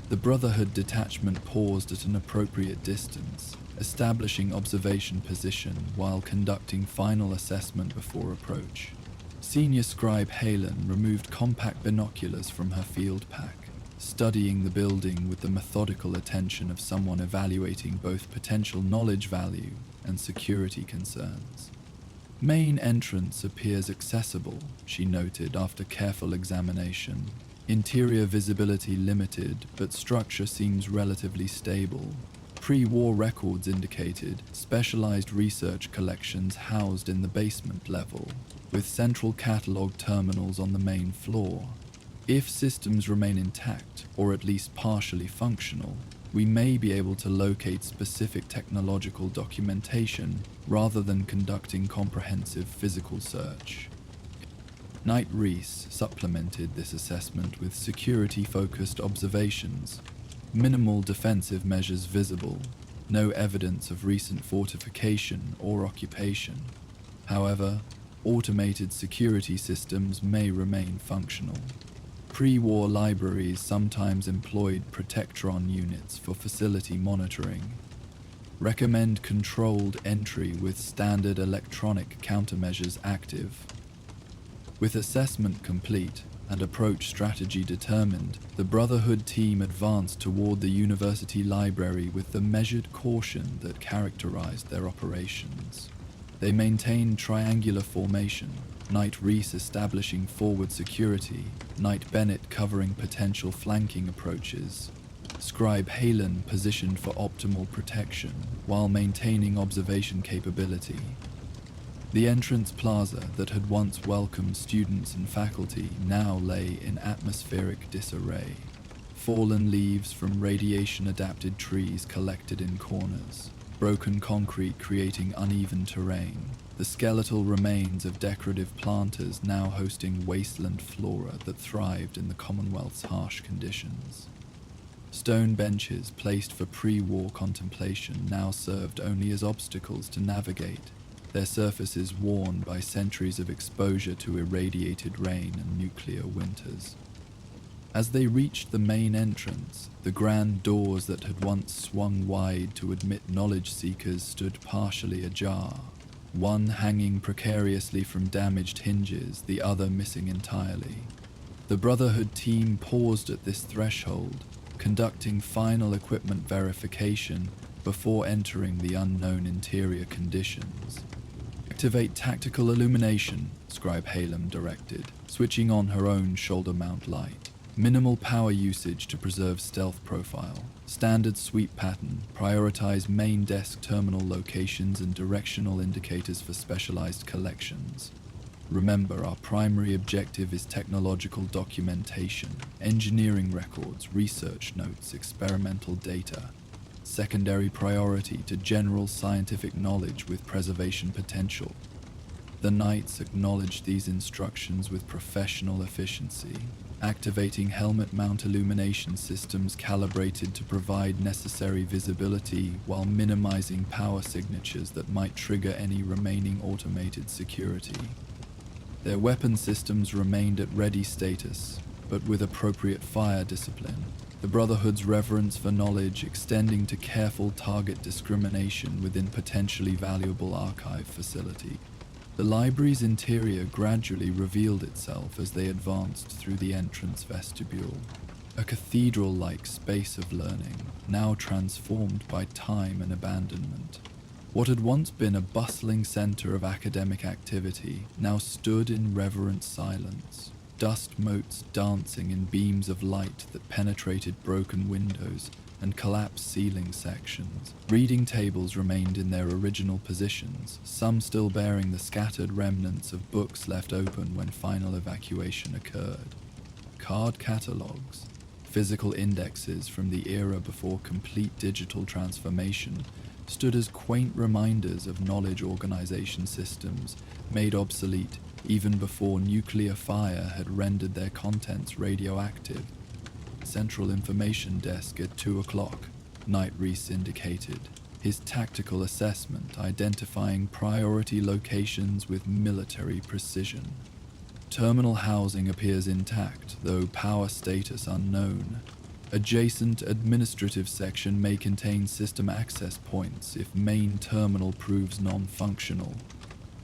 The Brotherhood detachment paused at an appropriate distance, establishing observation position while conducting final assessment before approach. Senior Scribe Halen removed compact binoculars from her field pack, studying the building with the methodical attention of someone evaluating both potential knowledge value and security concerns. Main entrance appears accessible, she noted after careful examination. Interior visibility limited, but structure seems relatively stable. Pre-war records indicated specialized research collections housed in the basement level, with central catalog terminals on the main floor. If systems remain intact, or at least partially functional, we may be able to locate specific technological documentation rather than conducting comprehensive physical search. Knight Reese supplemented this assessment with security-focused observations. Minimal defensive measures visible, no evidence of recent fortification or occupation. However, automated security systems may remain functional. Pre-war libraries sometimes employed Protectron units for facility monitoring. Recommend controlled entry with standard electronic countermeasures active. With assessment complete and approach strategy determined, the Brotherhood team advanced toward the university library with the measured caution that characterized their operations. They maintained triangular formation, Knight Reese establishing forward security, Knight Bennett covering potential flanking approaches, Scribe Halen positioned for optimal protection while maintaining observation capability. The entrance plaza that had once welcomed students and faculty now lay in atmospheric disarray. Fallen leaves from radiation-adapted trees collected in corners, broken concrete creating uneven terrain, the skeletal remains of decorative planters now hosting wasteland flora that thrived in the Commonwealth's harsh conditions. Stone benches placed for pre-war contemplation now served only as obstacles to navigate, their surfaces worn by centuries of exposure to irradiated rain and nuclear winters. As they reached the main entrance, the grand doors that had once swung wide to admit knowledge seekers stood partially ajar, one hanging precariously from damaged hinges, the other missing entirely. The Brotherhood team paused at this threshold, conducting final equipment verification before entering the unknown interior conditions. "Activate tactical illumination," Scribe Halem directed, switching on her own shoulder mount light. "Minimal power usage to preserve stealth profile. Standard sweep pattern. Prioritize main desk terminal locations and directional indicators for specialized collections. Remember, our primary objective is technological documentation, engineering records, research notes, experimental data. Secondary priority to general scientific knowledge with preservation potential." The Knights acknowledged these instructions with professional efficiency, activating helmet mount illumination systems calibrated to provide necessary visibility while minimizing power signatures that might trigger any remaining automated security. Their weapon systems remained at ready status, but with appropriate fire discipline, the Brotherhood's reverence for knowledge extending to careful target discrimination within potentially valuable archive facility. The library's interior gradually revealed itself as they advanced through the entrance vestibule, a cathedral-like space of learning, now transformed by time and abandonment. What had once been a bustling center of academic activity now stood in reverent silence, dust motes dancing in beams of light that penetrated broken windows and collapsed ceiling sections. Reading tables remained in their original positions, some still bearing the scattered remnants of books left open when final evacuation occurred. Card catalogs, physical indexes from the era before complete digital transformation, stood as quaint reminders of knowledge organization systems made obsolete even before nuclear fire had rendered their contents radioactive. "Central information desk at 2 o'clock, Knight Reese indicated, his tactical assessment identifying priority locations with military precision. "Terminal housing appears intact, though power status unknown. Adjacent administrative section may contain system access points if main terminal proves non-functional."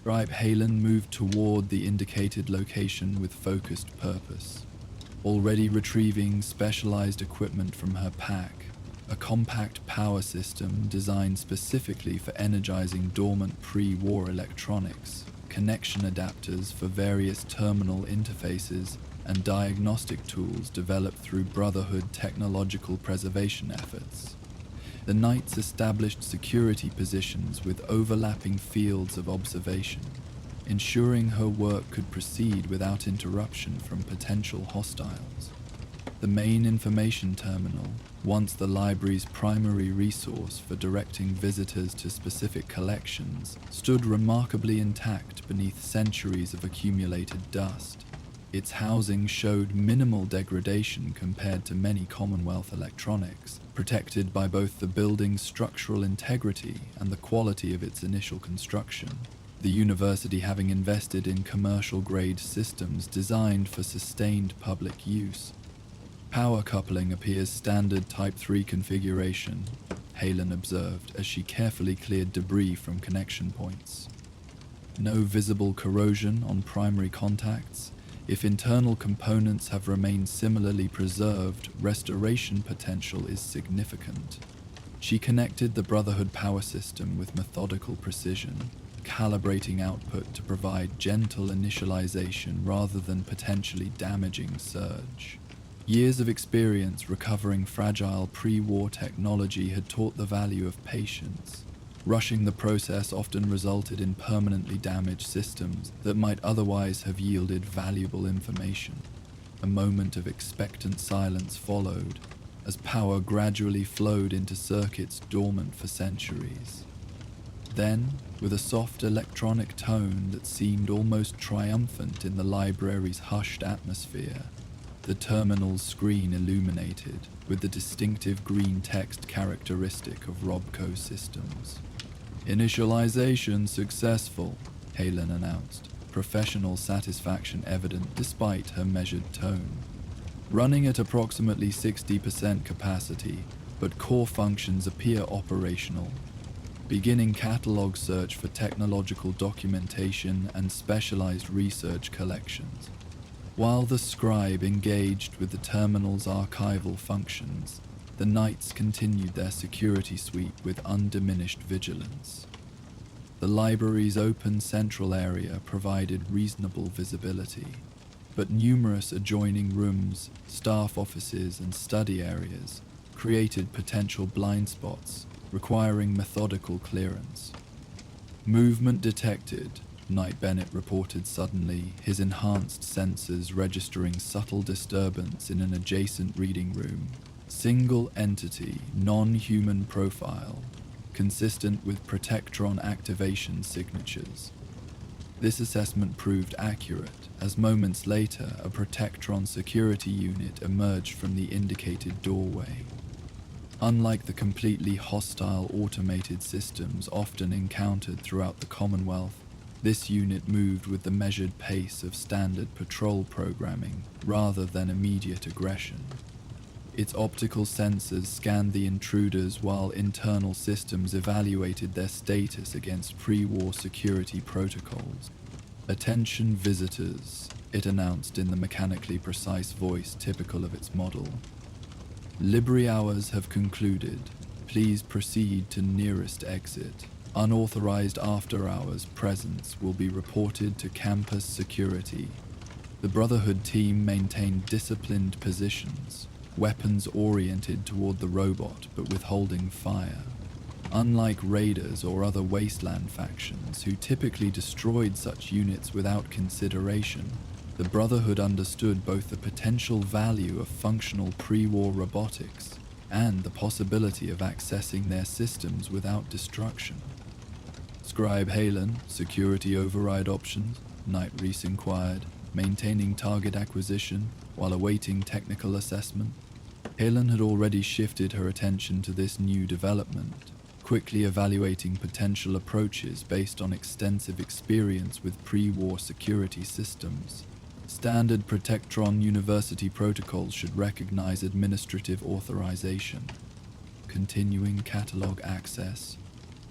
Scribe Halem moved toward the indicated location with focused purpose, already retrieving specialized equipment from her pack, a compact power system designed specifically for energizing dormant pre-war electronics, connection adapters for various terminal interfaces, and diagnostic tools developed through Brotherhood technological preservation efforts. The Knights established security positions with overlapping fields of observation, ensuring her work could proceed without interruption from potential hostiles. The main information terminal, once the library's primary resource for directing visitors to specific collections, stood remarkably intact beneath centuries of accumulated dust. Its housing showed minimal degradation compared to many Commonwealth electronics, protected by both the building's structural integrity and the quality of its initial construction, the university having invested in commercial-grade systems designed for sustained public use. "Power coupling appears standard Type 3 configuration," Halem observed as she carefully cleared debris from connection points. "No visible corrosion on primary contacts. If internal components have remained similarly preserved, restoration potential is significant." She connected the Brotherhood power system with methodical precision, calibrating output to provide gentle initialization rather than potentially damaging surge. Years of experience recovering fragile pre-war technology had taught the value of patience. Rushing the process often resulted in permanently damaged systems that might otherwise have yielded valuable information. A moment of expectant silence followed, as power gradually flowed into circuits dormant for centuries. Then, with a soft electronic tone that seemed almost triumphant in the library's hushed atmosphere, the terminal's screen illuminated with the distinctive green text characteristic of Robco systems. Initialization successful, Halen announced, professional satisfaction evident despite her measured tone. Running at approximately 60% capacity, but core functions appear operational. Beginning catalog search for technological documentation and specialized research collections. While the scribe engaged with the terminal's archival functions, the knights continued their security sweep with undiminished vigilance. The library's open central area provided reasonable visibility, but numerous adjoining rooms, staff offices, and study areas created potential blind spots, requiring methodical clearance. Movement detected, Knight Bennett reported suddenly, his enhanced sensors registering subtle disturbance in an adjacent reading room. Single entity, non-human profile, consistent with Protectron activation signatures. This assessment proved accurate, as moments later a Protectron security unit emerged from the indicated doorway. Unlike the completely hostile automated systems often encountered throughout the Commonwealth, this unit moved with the measured pace of standard patrol programming rather than immediate aggression. Its optical sensors scanned the intruders while internal systems evaluated their status against pre-war security protocols. "Attention visitors," it announced in the mechanically precise voice typical of its model. "Library hours have concluded. Please proceed to nearest exit. Unauthorized after-hours presence will be reported to campus security." The Brotherhood team maintained disciplined positions, weapons oriented toward the robot but withholding fire. Unlike raiders or other wasteland factions who typically destroyed such units without consideration, the Brotherhood understood both the potential value of functional pre-war robotics and the possibility of accessing their systems without destruction. "Scribe Halen, security override options?" Knight Reese inquired, maintaining target acquisition while awaiting technical assessment. Halen had already shifted her attention to this new development, quickly evaluating potential approaches based on extensive experience with pre-war security systems. Standard Protectron University protocols should recognize administrative authorization, continuing catalog access,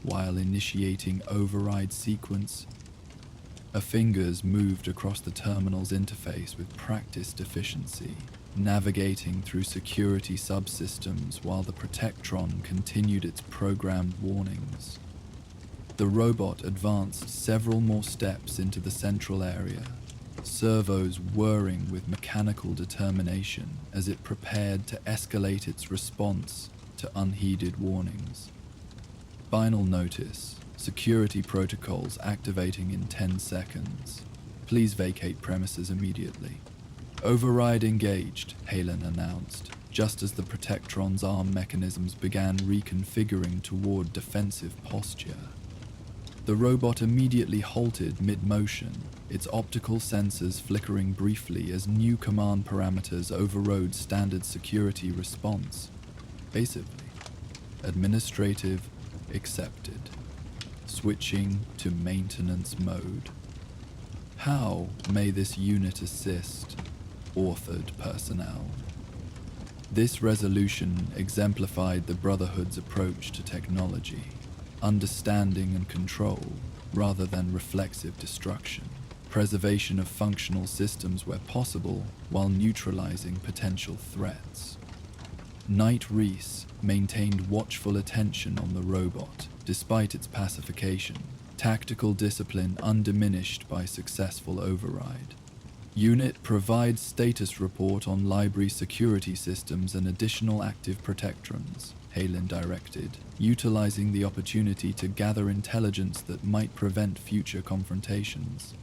while initiating override sequence. Her fingers moved across the terminal's interface with practiced efficiency, navigating through security subsystems while the Protectron continued its programmed warnings. The robot advanced several more steps into the central area, servos whirring with mechanical determination as it prepared to escalate its response to unheeded warnings. Final notice: security protocols activating in 10 seconds. Please vacate premises immediately. "Override engaged," Halen announced, just as the Protectron's arm mechanisms began reconfiguring toward defensive posture. The robot immediately halted mid-motion, its optical sensors flickering briefly as new command parameters overrode standard security response. Basically, administrative accepted. Switching to maintenance mode. "How may this unit assist?" Authored personnel. This resolution exemplified the Brotherhood's approach to technology, understanding and control rather than reflexive destruction, preservation of functional systems where possible while neutralizing potential threats. Knight Reese maintained watchful attention on the robot despite its pacification, tactical discipline undiminished by successful override. "Unit provides status report on library security systems and additional active protectrons," Halen directed, utilizing the opportunity to gather intelligence that might prevent future confrontations.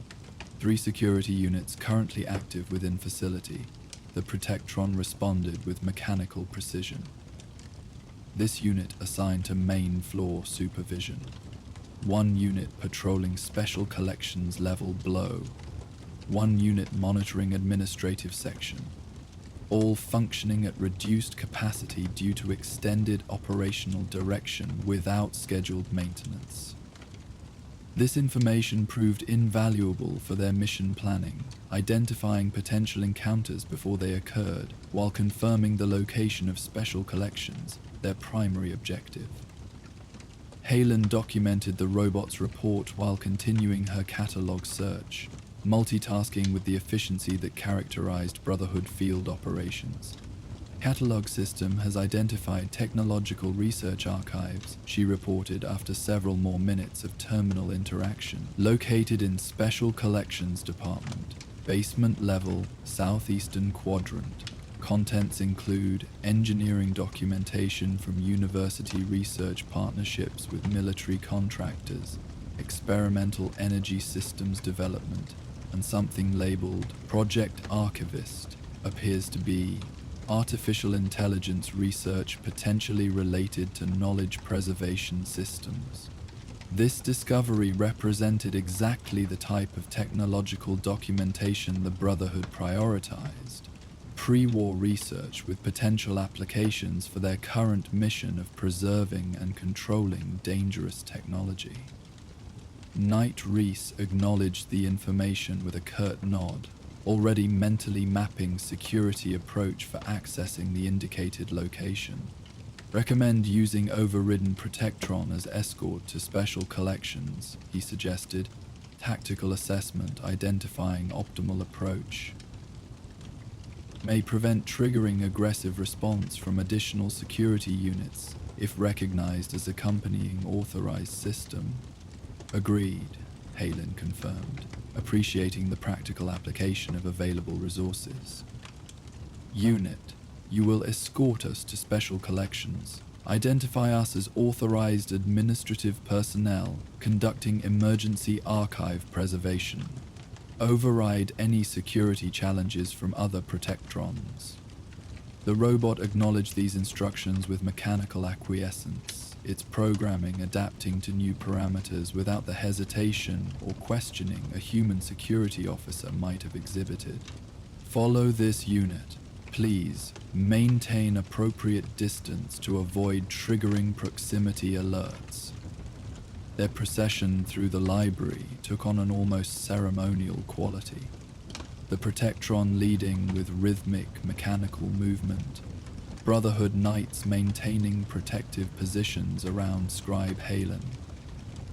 3 security units currently active within facility. The Protectron responded with mechanical precision. This unit assigned to main floor supervision. 1 unit patrolling special collections level below. 1 unit monitoring administrative section. All functioning at reduced capacity due to extended operational direction without scheduled maintenance. This information proved invaluable for their mission planning, identifying potential encounters before they occurred, while confirming the location of special collections, their primary objective. Halen documented the robot's report while continuing her catalog search, multitasking with the efficiency that characterized Brotherhood field operations. Catalog system has identified technological research archives, she reported after several more minutes of terminal interaction, located in Special Collections Department, basement level, southeastern quadrant. Contents include engineering documentation from university research partnerships with military contractors, experimental energy systems development, and something labeled Project Archivist appears to be artificial intelligence research potentially related to knowledge preservation systems. This discovery represented exactly the type of technological documentation the Brotherhood prioritized. Pre-war research with potential applications for their current mission of preserving and controlling dangerous technology. Knight Reese acknowledged the information with a curt nod, already mentally mapping security approach for accessing the indicated location. Recommend using overridden Protectron as escort to special collections, he suggested. Tactical assessment identifying optimal approach. May prevent triggering aggressive response from additional security units if recognized as accompanying authorized system. Agreed, Halen confirmed, appreciating the practical application of available resources. Unit, you will escort us to special collections. Identify us as authorized administrative personnel conducting emergency archive preservation. Override any security challenges from other Protectrons. The robot acknowledged these instructions with mechanical acquiescence, its programming adapting to new parameters without the hesitation or questioning a human security officer might have exhibited. Follow this unit. Please maintain appropriate distance to avoid triggering proximity alerts. Their procession through the library took on an almost ceremonial quality, the Protectron leading with rhythmic mechanical movement, Brotherhood Knights maintaining protective positions around Scribe Halen,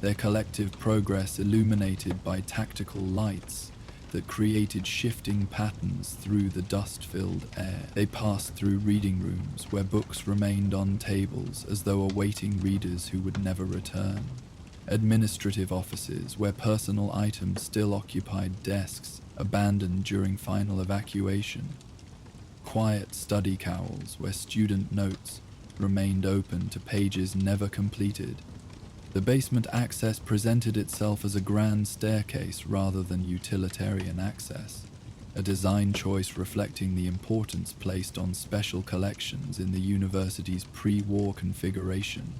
their collective progress illuminated by tactical lights that created shifting patterns through the dust-filled air. They passed through reading rooms where books remained on tables as though awaiting readers who would never return. Administrative offices where personal items still occupied desks abandoned during final evacuation. Quiet study cowls where student notes remained open to pages never completed. The basement access presented itself as a grand staircase rather than utilitarian access, a design choice reflecting the importance placed on special collections in the university's pre-war configuration.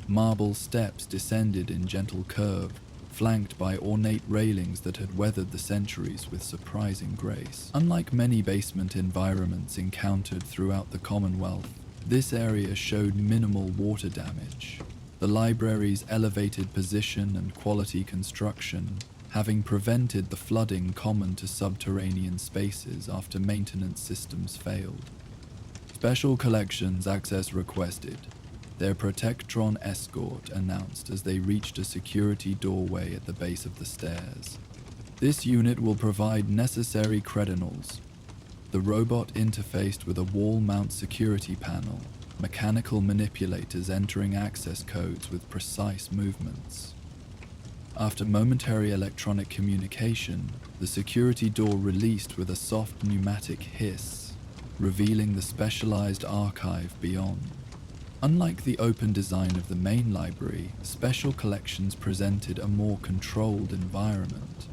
Marble steps descended in gentle curve, flanked by ornate railings that had weathered the centuries with surprising grace. Unlike many basement environments encountered throughout the Commonwealth, this area showed minimal water damage. The library's elevated position and quality construction having prevented the flooding common to subterranean spaces after maintenance systems failed. Special collections access requested, their Protectron escort announced as they reached a security doorway at the base of the stairs. This unit will provide necessary credentials. The robot interfaced with a wall-mount security panel, mechanical manipulators entering access codes with precise movements. After momentary electronic communication, the security door released with a soft pneumatic hiss, revealing the specialized archive beyond. Unlike the open design of the main library, special collections presented a more controlled environment.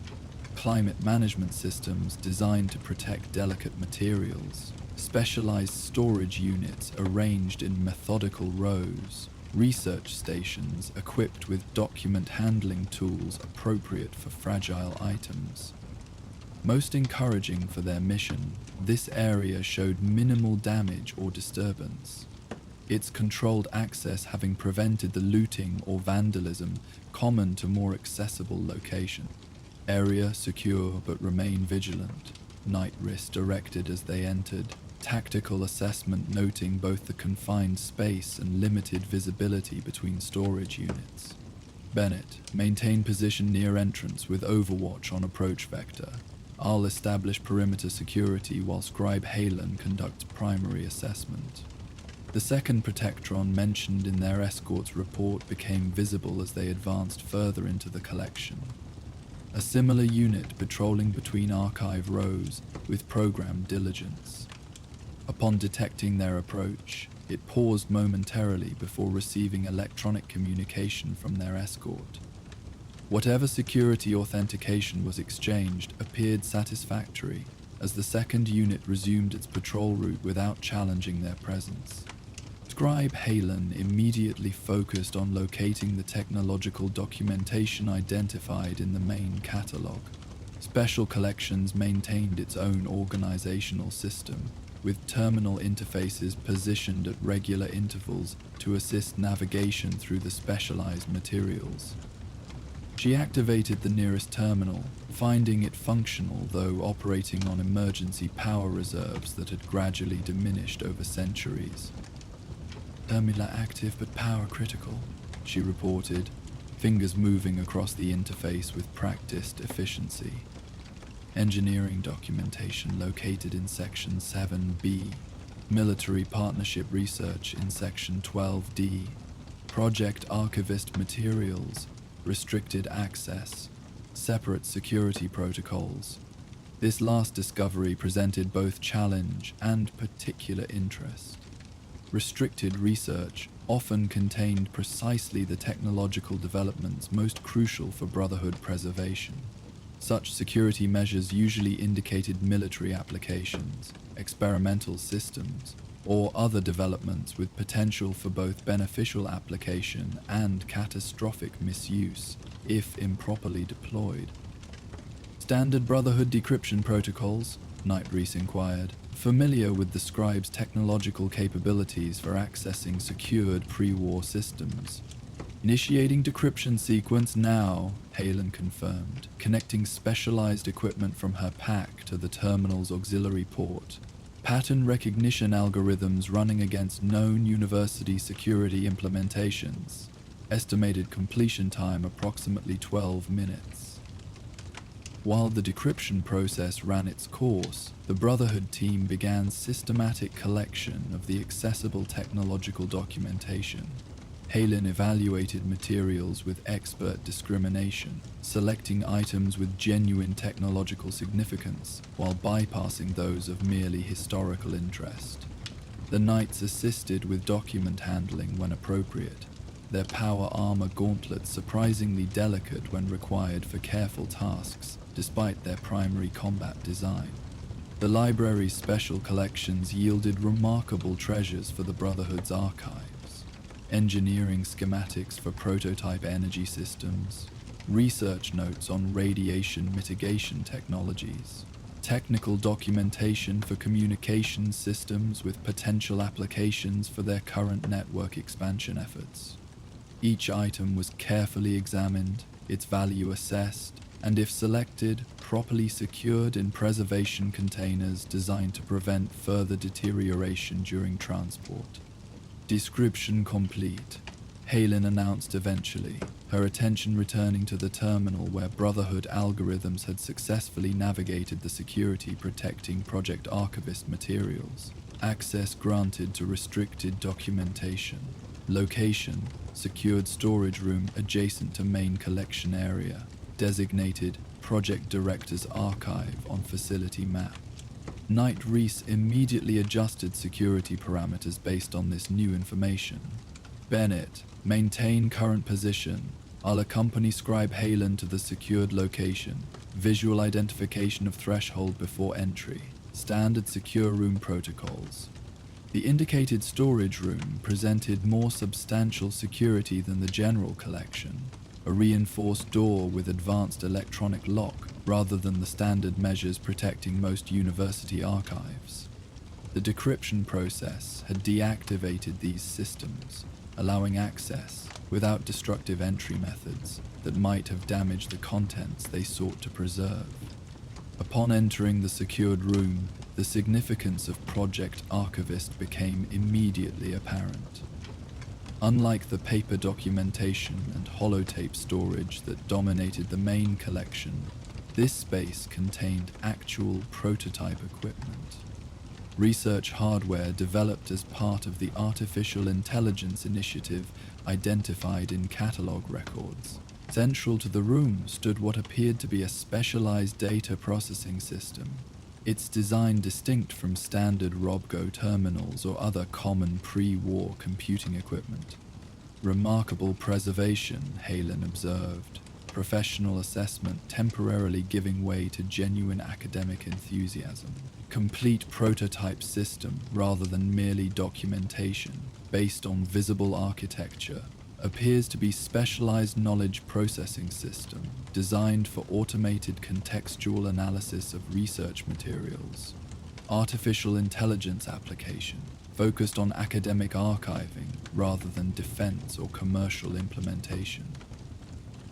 Climate management systems designed to protect delicate materials, specialized storage units arranged in methodical rows, research stations equipped with document handling tools appropriate for fragile items. Most encouraging for their mission, this area showed minimal damage or disturbance. its controlled access having prevented the looting or vandalism common to more accessible locations. Area secure but remain vigilant. Night risk directed as they entered. Tactical assessment noting both the confined space and limited visibility between storage units. Bennett, maintain position near entrance with overwatch on approach vector. I'll establish perimeter security while Scribe Halen conducts primary assessment. The second Protectron mentioned in their escort's report became visible as they advanced further into the collection. A similar unit patrolling between archive rows with programmed diligence. Upon detecting their approach, it paused momentarily before receiving electronic communication from their escort. Whatever security authentication was exchanged appeared satisfactory as the second unit resumed its patrol route without challenging their presence. Scribe Halen immediately focused on locating the technological documentation identified in the main catalog. Special Collections maintained its own organizational system, with terminal interfaces positioned at regular intervals to assist navigation through the specialized materials. She activated the nearest terminal, finding it functional though operating on emergency power reserves that had gradually diminished over centuries. "Terminal active but power critical," she reported, fingers moving across the interface with practiced efficiency. Engineering documentation located in Section 7B. Military Partnership Research in Section 12D. Project Archivist Materials. Restricted access. Separate security protocols. This last discovery presented both challenge and particular interest. Restricted research often contained precisely the technological developments most crucial for Brotherhood preservation. Such security measures usually indicated military applications, experimental systems, or other developments with potential for both beneficial application and catastrophic misuse, if improperly deployed. "Standard Brotherhood decryption protocols?" Knight Reese inquired, familiar with the scribe's technological capabilities for accessing secured pre-war systems. "Initiating decryption sequence now," Halen confirmed, connecting specialized equipment from her pack to the terminal's auxiliary port. Pattern recognition algorithms running against known university security implementations. Estimated completion time approximately 12 minutes. While the decryption process ran its course, the Brotherhood team began systematic collection of the accessible technological documentation. Halen evaluated materials with expert discrimination, selecting items with genuine technological significance while bypassing those of merely historical interest. The Knights assisted with document handling when appropriate, their power armor gauntlets surprisingly delicate when required for careful tasks, despite their primary combat design. The library's special collections yielded remarkable treasures for the Brotherhood's archives. Engineering schematics for prototype energy systems, research notes on radiation mitigation technologies, technical documentation for communication systems with potential applications for their current network expansion efforts. Each item was carefully examined, its value assessed, and if selected, properly secured in preservation containers designed to prevent further deterioration during transport. "Description complete," Halen announced eventually, her attention returning to the terminal where Brotherhood algorithms had successfully navigated the security protecting Project Archivist materials. Access granted to restricted documentation. Location: secured storage room adjacent to main collection area. Designated Project Director's Archive on facility map. Knight Reese immediately adjusted security parameters based on this new information. "Bennett, maintain current position. I'll accompany Scribe Halen to the secured location. Visual identification of threshold before entry. Standard secure room protocols." The indicated storage room presented more substantial security than the general collection. A reinforced door with advanced electronic lock rather than the standard measures protecting most university archives. The decryption process had deactivated these systems, allowing access without destructive entry methods that might have damaged the contents they sought to preserve. Upon entering the secured room, the significance of Project Archivist became immediately apparent. Unlike the paper documentation and holotape storage that dominated the main collection, this space contained actual prototype equipment. Research hardware developed as part of the artificial intelligence initiative identified in catalog records. Central to the room stood what appeared to be a specialized data processing system, its design distinct from standard Robgo terminals or other common pre-war computing equipment. Remarkable preservation, Halen observed, professional assessment temporarily giving way to genuine academic enthusiasm. Complete prototype system rather than merely documentation based on visible architecture appears to be specialized knowledge processing system designed for automated contextual analysis of research materials. Artificial intelligence application focused on academic archiving rather than defense or commercial implementation.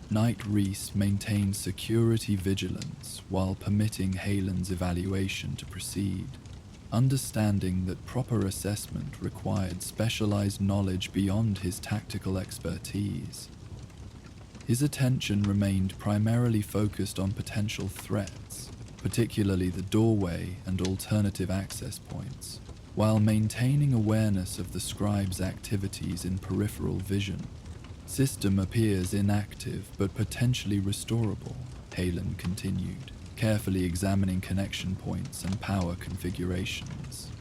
Knight Reese maintained security vigilance while permitting Halen's evaluation to proceed, understanding that proper assessment required specialized knowledge beyond his tactical expertise. His attention remained primarily focused on potential threats, particularly the doorway and alternative access points, while maintaining awareness of the scribe's activities in peripheral vision. System appears inactive but potentially restorable, Halen continued, carefully examining connection points and power configurations.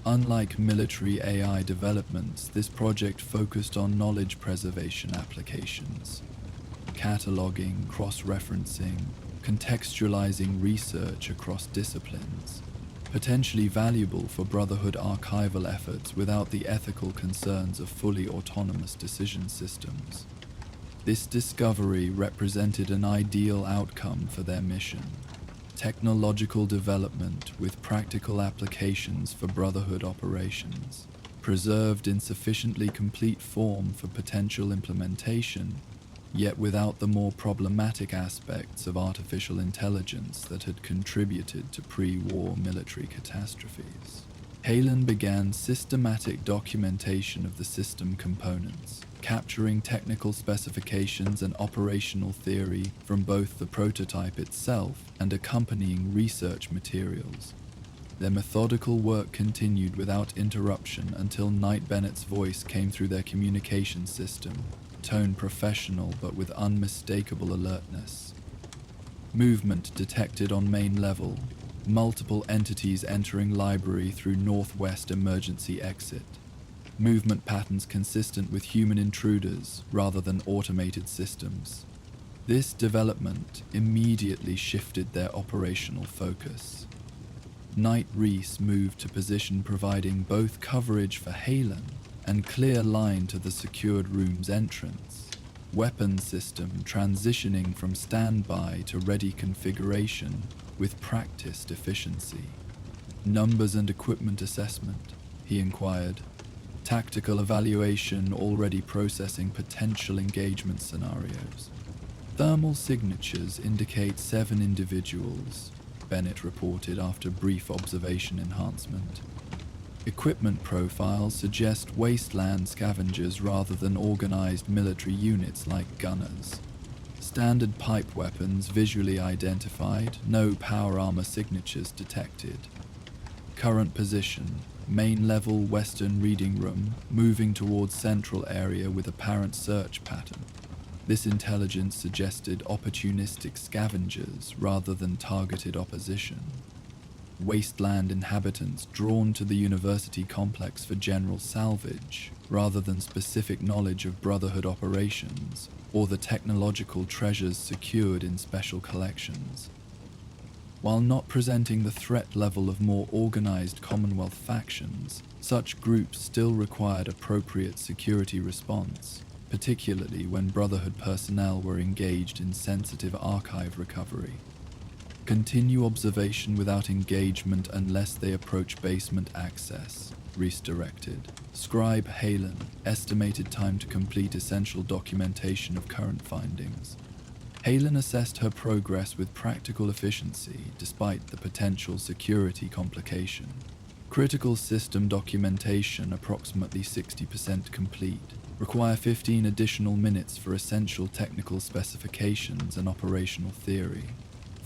Unlike military AI developments, this project focused on knowledge preservation applications, cataloging, cross-referencing, contextualizing research across disciplines, potentially valuable for Brotherhood archival efforts without the ethical concerns of fully autonomous decision systems. This discovery represented an ideal outcome for their mission: technological development with practical applications for Brotherhood operations, preserved in sufficiently complete form for potential implementation, yet without the more problematic aspects of artificial intelligence that had contributed to pre-war military catastrophes. Halen began systematic documentation of the system components, capturing technical specifications and operational theory from both the prototype itself and accompanying research materials. Their methodical work continued without interruption until Knight Bennett's voice came through their communication system, tone professional but with unmistakable alertness. Movement detected on main level. Multiple entities entering library through northwest emergency exit. Movement patterns consistent with human intruders rather than automated systems. This development immediately shifted their operational focus. Knight Reese moved to position providing both coverage for Halen and clear line to the secured room's entrance. Weapon system transitioning from standby to ready configuration with practiced efficiency. Numbers and equipment assessment, he inquired. Tactical evaluation already processing potential engagement scenarios. Thermal signatures indicate 7 individuals, Bennett reported after brief observation enhancement. Equipment profiles suggest wasteland scavengers rather than organized military units like gunners. Standard pipe weapons visually identified, no power armor signatures detected. Current position, main level western reading room, moving towards central area with apparent search pattern. This intelligence suggested opportunistic scavengers rather than targeted opposition. Wasteland inhabitants drawn to the university complex for general salvage rather than specific knowledge of Brotherhood operations or the technological treasures secured in special collections. While not presenting the threat level of more organized Commonwealth factions, such groups still required appropriate security response, particularly when Brotherhood personnel were engaged in sensitive archive recovery. Continue observation without engagement unless they approach basement access. Redirected. Scribe Halen. Estimated time to complete essential documentation of current findings. Halen assessed her progress with practical efficiency despite the potential security complication. Critical system documentation approximately 60% complete. Require 15 additional minutes for essential technical specifications and operational theory.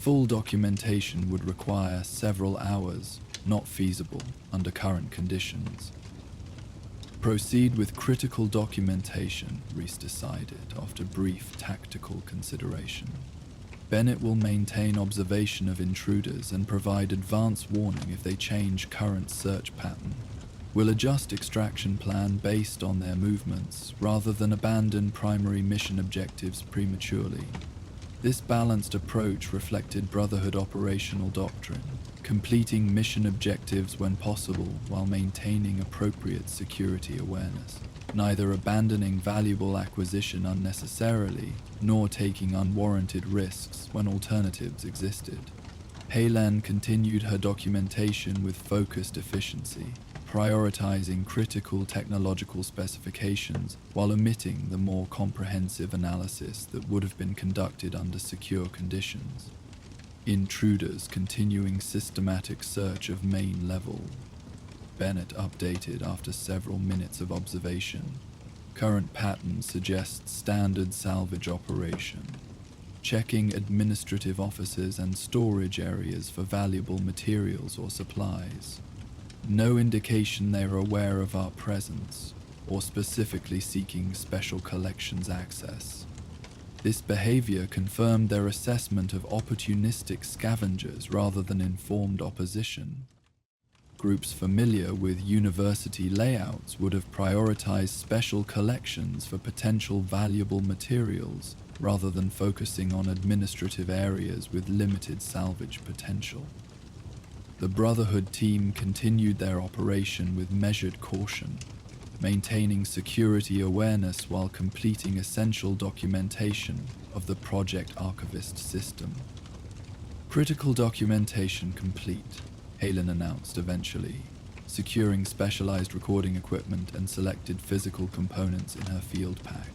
Full documentation would require several hours, not feasible under current conditions. Proceed with critical documentation, Reese decided after brief tactical consideration. Bennett will maintain observation of intruders and provide advance warning if they change current search pattern. We'll adjust extraction plan based on their movements rather than abandon primary mission objectives prematurely. This balanced approach reflected Brotherhood operational doctrine, completing mission objectives when possible while maintaining appropriate security awareness, neither abandoning valuable acquisition unnecessarily nor taking unwarranted risks when alternatives existed. Halen continued her documentation with focused efficiency, prioritizing critical technological specifications while omitting the more comprehensive analysis that would have been conducted under secure conditions. Intruders continuing systematic search of main level. Bennett updated after several minutes of observation. Current pattern suggests standard salvage operation. Checking administrative offices and storage areas for valuable materials or supplies. No indication they are aware of our presence or specifically seeking special collections access. This behavior confirmed their assessment of opportunistic scavengers rather than informed opposition. Groups familiar with university layouts would have prioritized special collections for potential valuable materials rather than focusing on administrative areas with limited salvage potential. The Brotherhood team continued their operation with measured caution, maintaining security awareness while completing essential documentation of the Project Archivist system. Critical documentation complete, Halen announced eventually, securing specialized recording equipment and selected physical components in her field pack.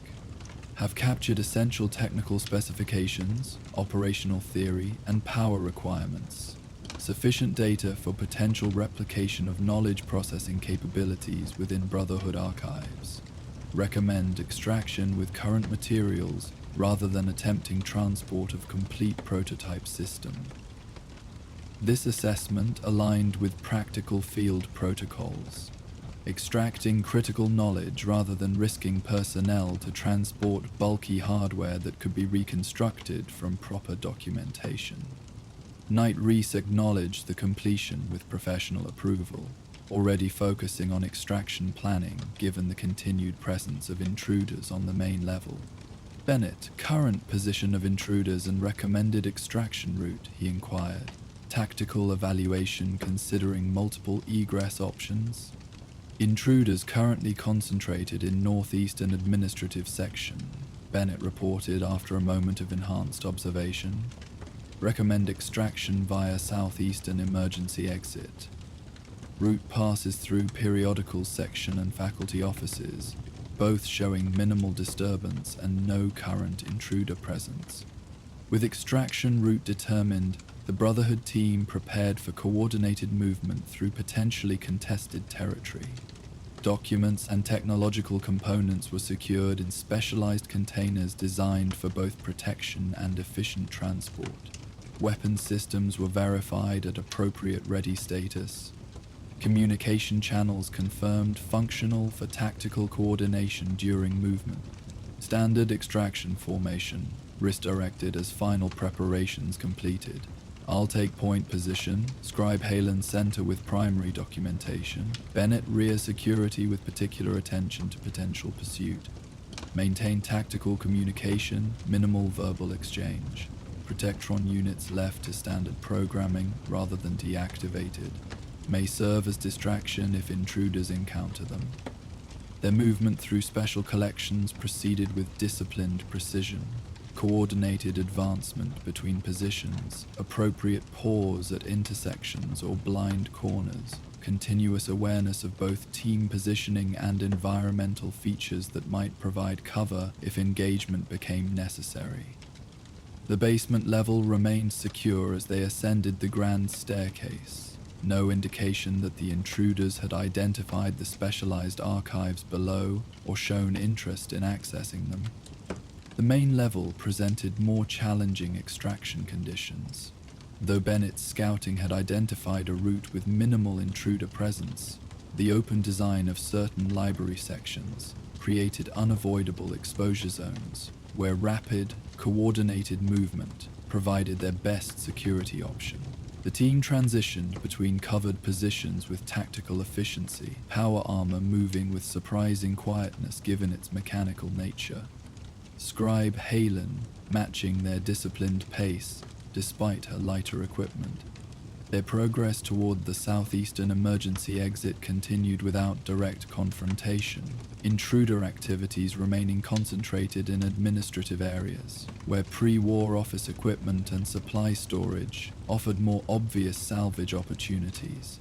Have captured essential technical specifications, operational theory, and power requirements. Sufficient data for potential replication of knowledge processing capabilities within Brotherhood archives. Recommend extraction with current materials rather than attempting transport of complete prototype system. This assessment aligned with practical field protocols, extracting critical knowledge rather than risking personnel to transport bulky hardware that could be reconstructed from proper documentation. Knight Reese acknowledged the completion with professional approval, already focusing on extraction planning given the continued presence of intruders on the main level. Bennett, current position of intruders and recommended extraction route, he inquired. Tactical evaluation considering multiple egress options. Intruders currently concentrated in northeastern administrative section, Bennett reported after a moment of enhanced observation. Recommend extraction via southeastern emergency exit. Route passes through periodical section and faculty offices, both showing minimal disturbance and no current intruder presence. With extraction route determined, the Brotherhood team prepared for coordinated movement through potentially contested territory. Documents and technological components were secured in specialized containers designed for both protection and efficient transport. Weapon systems were verified at appropriate ready status. Communication channels confirmed functional for tactical coordination during movement. Standard extraction formation, redirected as final preparations completed. I'll take point position, Scribe Halen center with primary documentation, Bennett rear security with particular attention to potential pursuit. Maintain tactical communication, minimal verbal exchange. Protectron units left to standard programming rather than deactivated. May serve as distraction if intruders encounter them. Their movement through special collections proceeded with disciplined precision. coordinated advancement between positions, appropriate pause at intersections or blind corners, continuous awareness of both team positioning and environmental features that might provide cover if engagement became necessary. The basement level remained secure as they ascended the grand staircase. No indication that the intruders had identified the specialized archives below or shown interest in accessing them. The main level presented more challenging extraction conditions. Though Bennett's scouting had identified a route with minimal intruder presence, the open design of certain library sections created unavoidable exposure zones where rapid, coordinated movement provided their best security option. The team transitioned between covered positions with tactical efficiency, power armor moving with surprising quietness given its mechanical nature. Scribe Halen matching their disciplined pace despite her lighter equipment. Their progress toward the southeastern emergency exit continued without direct confrontation, intruder activities remaining concentrated in administrative areas, where pre-war office equipment and supply storage offered more obvious salvage opportunities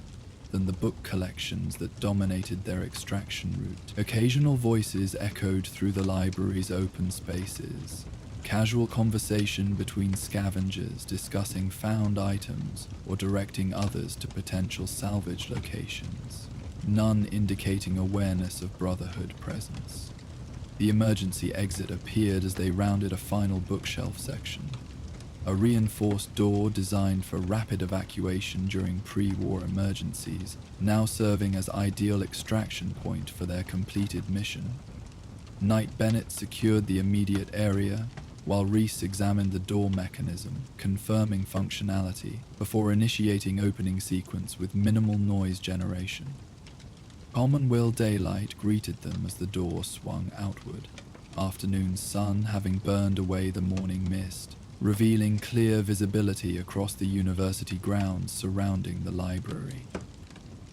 than the book collections that dominated their extraction route. Occasional voices echoed through the library's open spaces. Casual conversation between scavengers discussing found items or directing others to potential salvage locations, none indicating awareness of Brotherhood presence. The emergency exit appeared as they rounded a final bookshelf section, a reinforced door designed for rapid evacuation during pre-war emergencies, now serving as ideal extraction point for their completed mission. Knight Bennett secured the immediate area, while Reese examined the door mechanism, confirming functionality before initiating opening sequence with minimal noise generation. Commonweal daylight greeted them as the door swung outward, afternoon sun having burned away the morning mist, revealing clear visibility across the university grounds surrounding the library.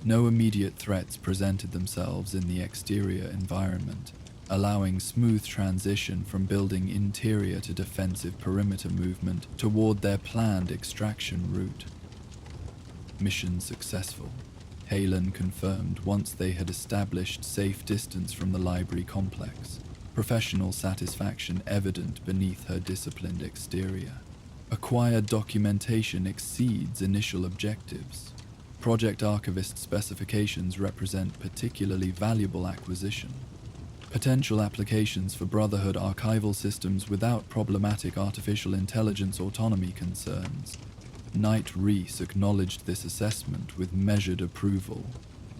No immediate threats presented themselves in the exterior environment, allowing smooth transition from building interior to defensive perimeter movement toward their planned extraction route. Mission successful, Halen confirmed once they had established safe distance from the library complex, professional satisfaction evident beneath her disciplined exterior. Acquired documentation exceeds initial objectives. Project Archivist specifications represent particularly valuable acquisition. Potential applications for Brotherhood archival systems without problematic artificial intelligence autonomy concerns. Knight Reese acknowledged this assessment with measured approval,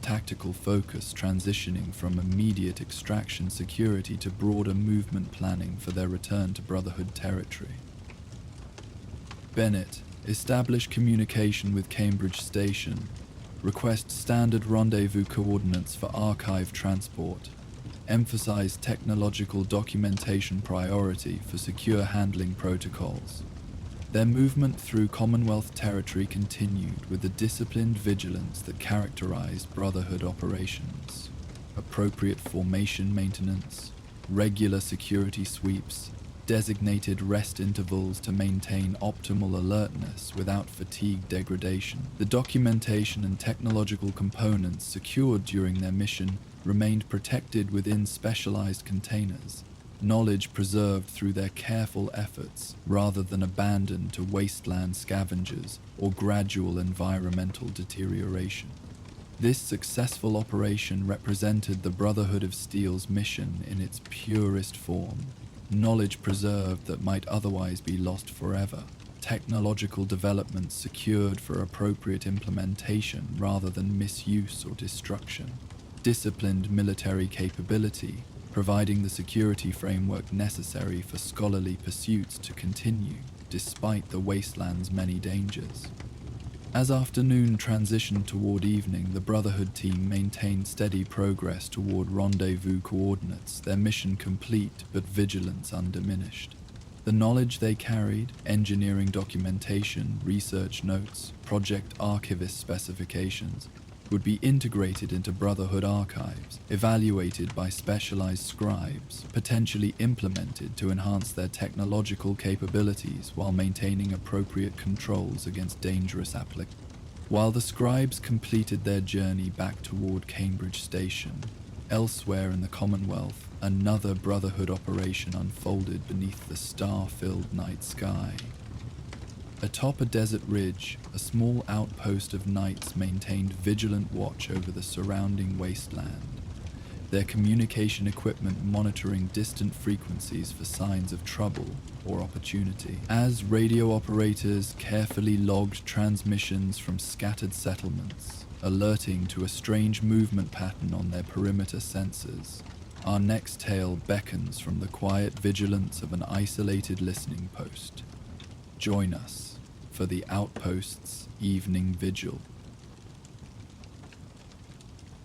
tactical focus transitioning from immediate extraction security to broader movement planning for their return to Brotherhood territory. Bennett, establish communication with Cambridge Station. Request standard rendezvous coordinates for archive transport. Emphasize technological documentation priority for secure handling protocols. Their movement through Commonwealth territory continued with the disciplined vigilance that characterized Brotherhood operations. Appropriate formation maintenance, regular security sweeps, designated rest intervals to maintain optimal alertness without fatigue degradation. The documentation and technological components secured during their mission remained protected within specialized containers, knowledge preserved through their careful efforts rather than abandoned to wasteland scavengers or gradual environmental deterioration. This successful operation represented the Brotherhood of Steel's mission in its purest form, knowledge preserved that might otherwise be lost forever, technological developments secured for appropriate implementation rather than misuse or destruction, disciplined military capability, providing the security framework necessary for scholarly pursuits to continue, despite the wasteland's many dangers. As afternoon transitioned toward evening, the Brotherhood team maintained steady progress toward rendezvous coordinates, their mission complete but vigilance undiminished. The knowledge they carried, engineering documentation, research notes, project archivist specifications, would be integrated into Brotherhood archives, evaluated by specialized scribes, potentially implemented to enhance their technological capabilities while maintaining appropriate controls against dangerous applications. While the scribes completed their journey back toward Cambridge Station, elsewhere in the Commonwealth, another Brotherhood operation unfolded beneath the star-filled night sky. Atop a desert ridge, a small outpost of knights maintained vigilant watch over the surrounding wasteland, their communication equipment monitoring distant frequencies for signs of trouble or opportunity. As radio operators carefully logged transmissions from scattered settlements, alerting to a strange movement pattern on their perimeter sensors, our next tale beckons from the quiet vigilance of an isolated listening post. Join us for the Outpost's evening vigil.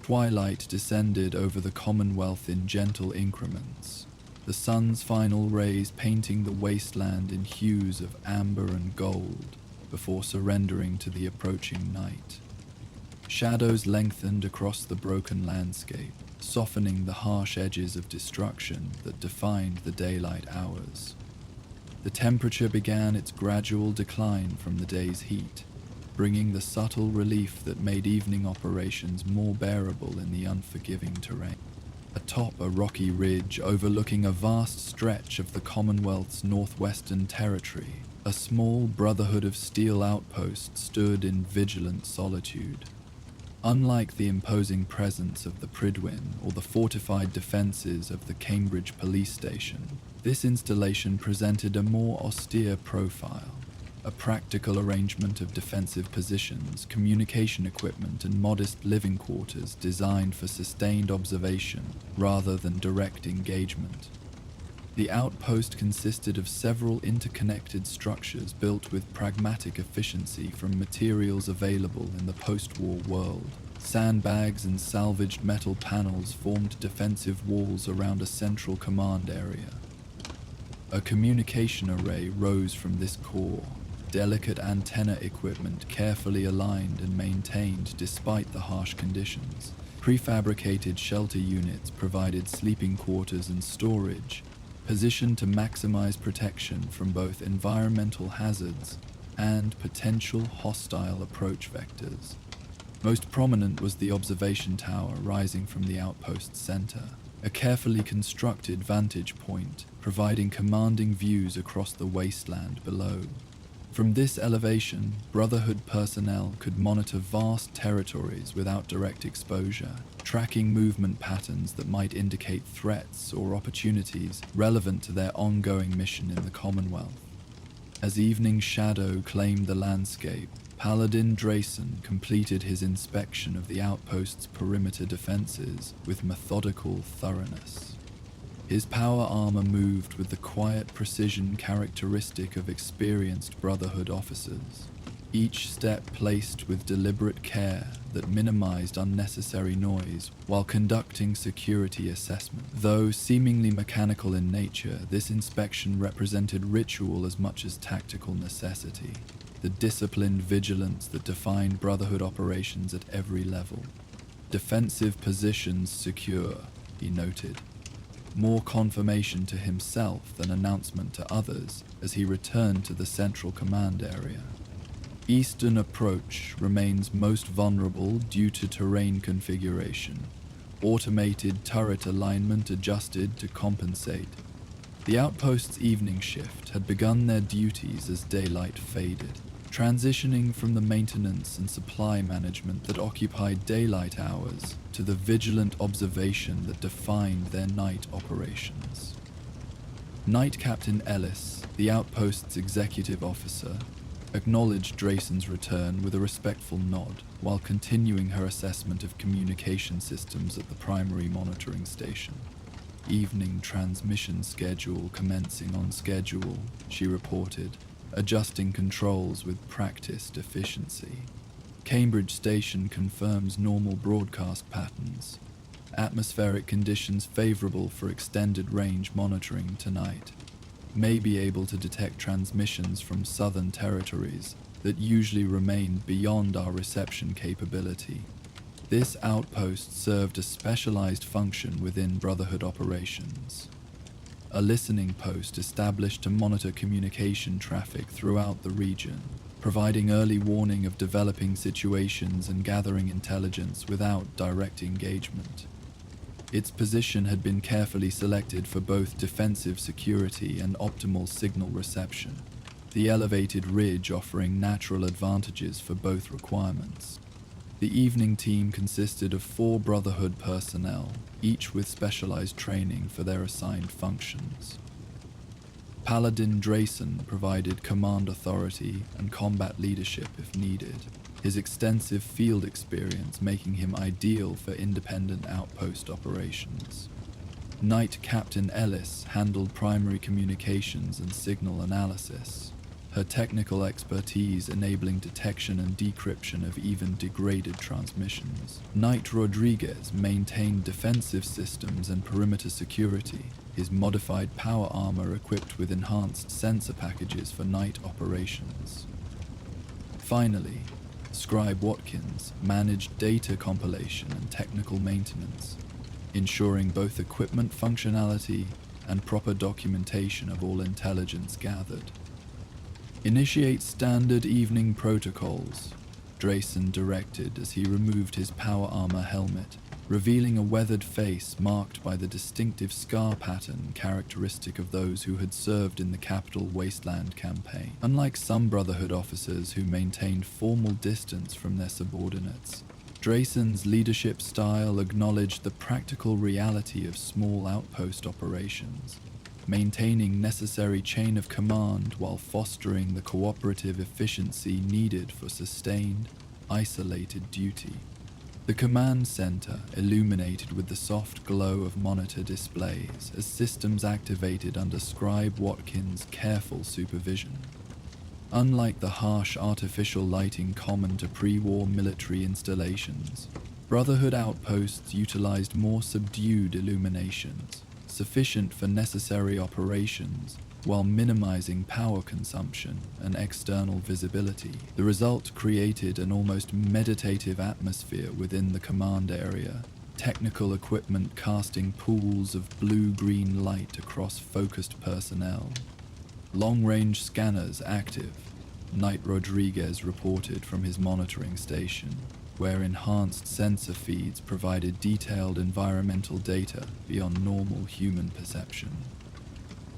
Twilight descended over the Commonwealth in gentle increments, the sun's final rays painting the wasteland in hues of amber and gold before surrendering to the approaching night. Shadows lengthened across the broken landscape, softening the harsh edges of destruction that defined the daylight hours. The temperature began its gradual decline from the day's heat, bringing the subtle relief that made evening operations more bearable in the unforgiving terrain. Atop a rocky ridge overlooking a vast stretch of the Commonwealth's northwestern territory, a small Brotherhood of Steel outpost stood in vigilant solitude. Unlike the imposing presence of the Prydwen or the fortified defenses of the Cambridge police station, this installation presented a more austere profile, a practical arrangement of defensive positions, communication equipment, and modest living quarters designed for sustained observation rather than direct engagement. The outpost consisted of several interconnected structures built with pragmatic efficiency from materials available in the post-war world. Sandbags and salvaged metal panels formed defensive walls around a central command area. A communication array rose from this core, delicate antenna equipment carefully aligned and maintained despite the harsh conditions. Prefabricated shelter units provided sleeping quarters and storage, positioned to maximize protection from both environmental hazards and potential hostile approach vectors. Most prominent was the observation tower rising from the outpost's center, a carefully constructed vantage point providing commanding views across the wasteland below. From this elevation, Brotherhood personnel could monitor vast territories without direct exposure, tracking movement patterns that might indicate threats or opportunities relevant to their ongoing mission in the Commonwealth. As evening shadow claimed the landscape, Paladin Drayson completed his inspection of the outpost's perimeter defenses with methodical thoroughness. His power armor moved with the quiet precision characteristic of experienced Brotherhood officers, each step placed with deliberate care that minimized unnecessary noise while conducting security assessment. Though seemingly mechanical in nature, this inspection represented ritual as much as tactical necessity, the disciplined vigilance that defined Brotherhood operations at every level. Defensive positions secure, he noted. More confirmation to himself than announcement to others as he returned to the central command area. Eastern approach remains most vulnerable due to terrain configuration. Automated turret alignment adjusted to compensate. The outpost's evening shift had begun their duties as daylight faded, transitioning from the maintenance and supply management that occupied daylight hours to the vigilant observation that defined their night operations. Night Captain Ellis, the outpost's executive officer, acknowledged Drayson's return with a respectful nod while continuing her assessment of communication systems at the primary monitoring station. Evening transmission schedule commencing on schedule, she reported, adjusting controls with practiced efficiency. Cambridge Station confirms normal broadcast patterns. Atmospheric conditions favorable for extended range monitoring tonight. May be able to detect transmissions from southern territories that usually remain beyond our reception capability. This outpost served a specialized function within Brotherhood operations. A listening post established to monitor communication traffic throughout the region, providing early warning of developing situations and gathering intelligence without direct engagement. Its position had been carefully selected for both defensive security and optimal signal reception, the elevated ridge offering natural advantages for both requirements. The evening team consisted of 4 Brotherhood personnel, each with specialized training for their assigned functions. Paladin Drayson provided command authority and combat leadership if needed, his extensive field experience making him ideal for independent outpost operations. Knight Captain Ellis handled primary communications and signal analysis, her technical expertise enabling detection and decryption of even degraded transmissions. Knight Rodriguez maintained defensive systems and perimeter security, his modified power armor equipped with enhanced sensor packages for night operations. Finally, Scribe Watkins managed data compilation and technical maintenance, ensuring both equipment functionality and proper documentation of all intelligence gathered. Initiate standard evening protocols, Drayson directed as he removed his power armor helmet, revealing a weathered face marked by the distinctive scar pattern characteristic of those who had served in the Capital Wasteland campaign. Unlike some Brotherhood officers who maintained formal distance from their subordinates, Drayson's leadership style acknowledged the practical reality of small outpost operations, maintaining necessary chain of command while fostering the cooperative efficiency needed for sustained, isolated duty. The command center illuminated with the soft glow of monitor displays as systems activated under Scribe Watkins' careful supervision. Unlike the harsh artificial lighting common to pre-war military installations, Brotherhood outposts utilized more subdued illuminations, sufficient for necessary operations while minimizing power consumption and external visibility. The result created an almost meditative atmosphere within the command area, technical equipment casting pools of blue-green light across focused personnel. Long-range scanners active, Knight Rodriguez reported from his monitoring station, where enhanced sensor feeds provided detailed environmental data beyond normal human perception.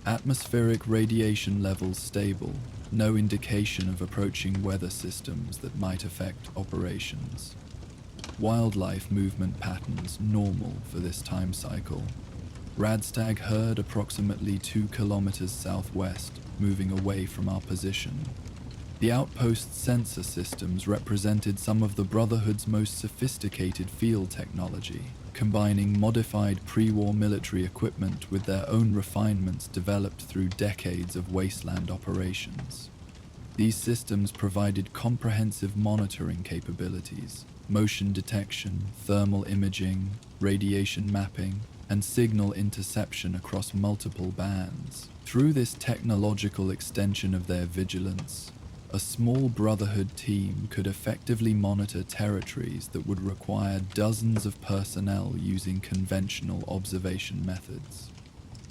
Atmospheric radiation levels stable, no indication of approaching weather systems that might affect operations. Wildlife movement patterns normal for this time cycle. Radstag herd approximately 2 kilometers southwest, moving away from our position. The outpost sensor systems represented some of the Brotherhood's most sophisticated field technology, combining modified pre-war military equipment with their own refinements developed through decades of wasteland operations. These systems provided comprehensive monitoring capabilities, motion detection, thermal imaging, radiation mapping, and signal interception across multiple bands. Through this technological extension of their vigilance, a small Brotherhood team could effectively monitor territories that would require dozens of personnel using conventional observation methods.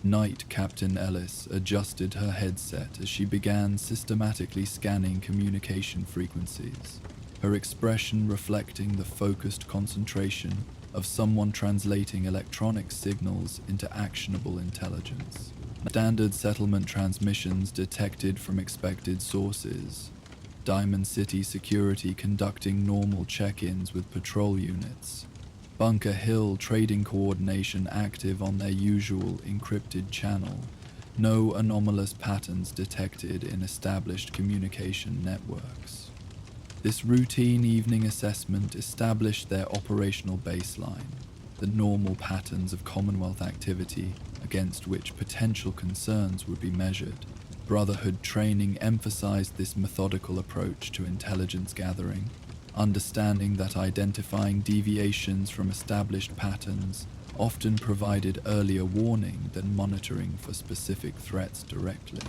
Knight Captain Ellis adjusted her headset as she began systematically scanning communication frequencies, her expression reflecting the focused concentration of someone translating electronic signals into actionable intelligence. Standard settlement transmissions detected from expected sources. Diamond City security conducting normal check-ins with patrol units. Bunker Hill trading coordination active on their usual encrypted channel. No anomalous patterns detected in established communication networks. This routine evening assessment established their operational baseline, the normal patterns of Commonwealth activity against which potential concerns would be measured. Brotherhood training emphasized this methodical approach to intelligence gathering, understanding that identifying deviations from established patterns often provided earlier warning than monitoring for specific threats directly.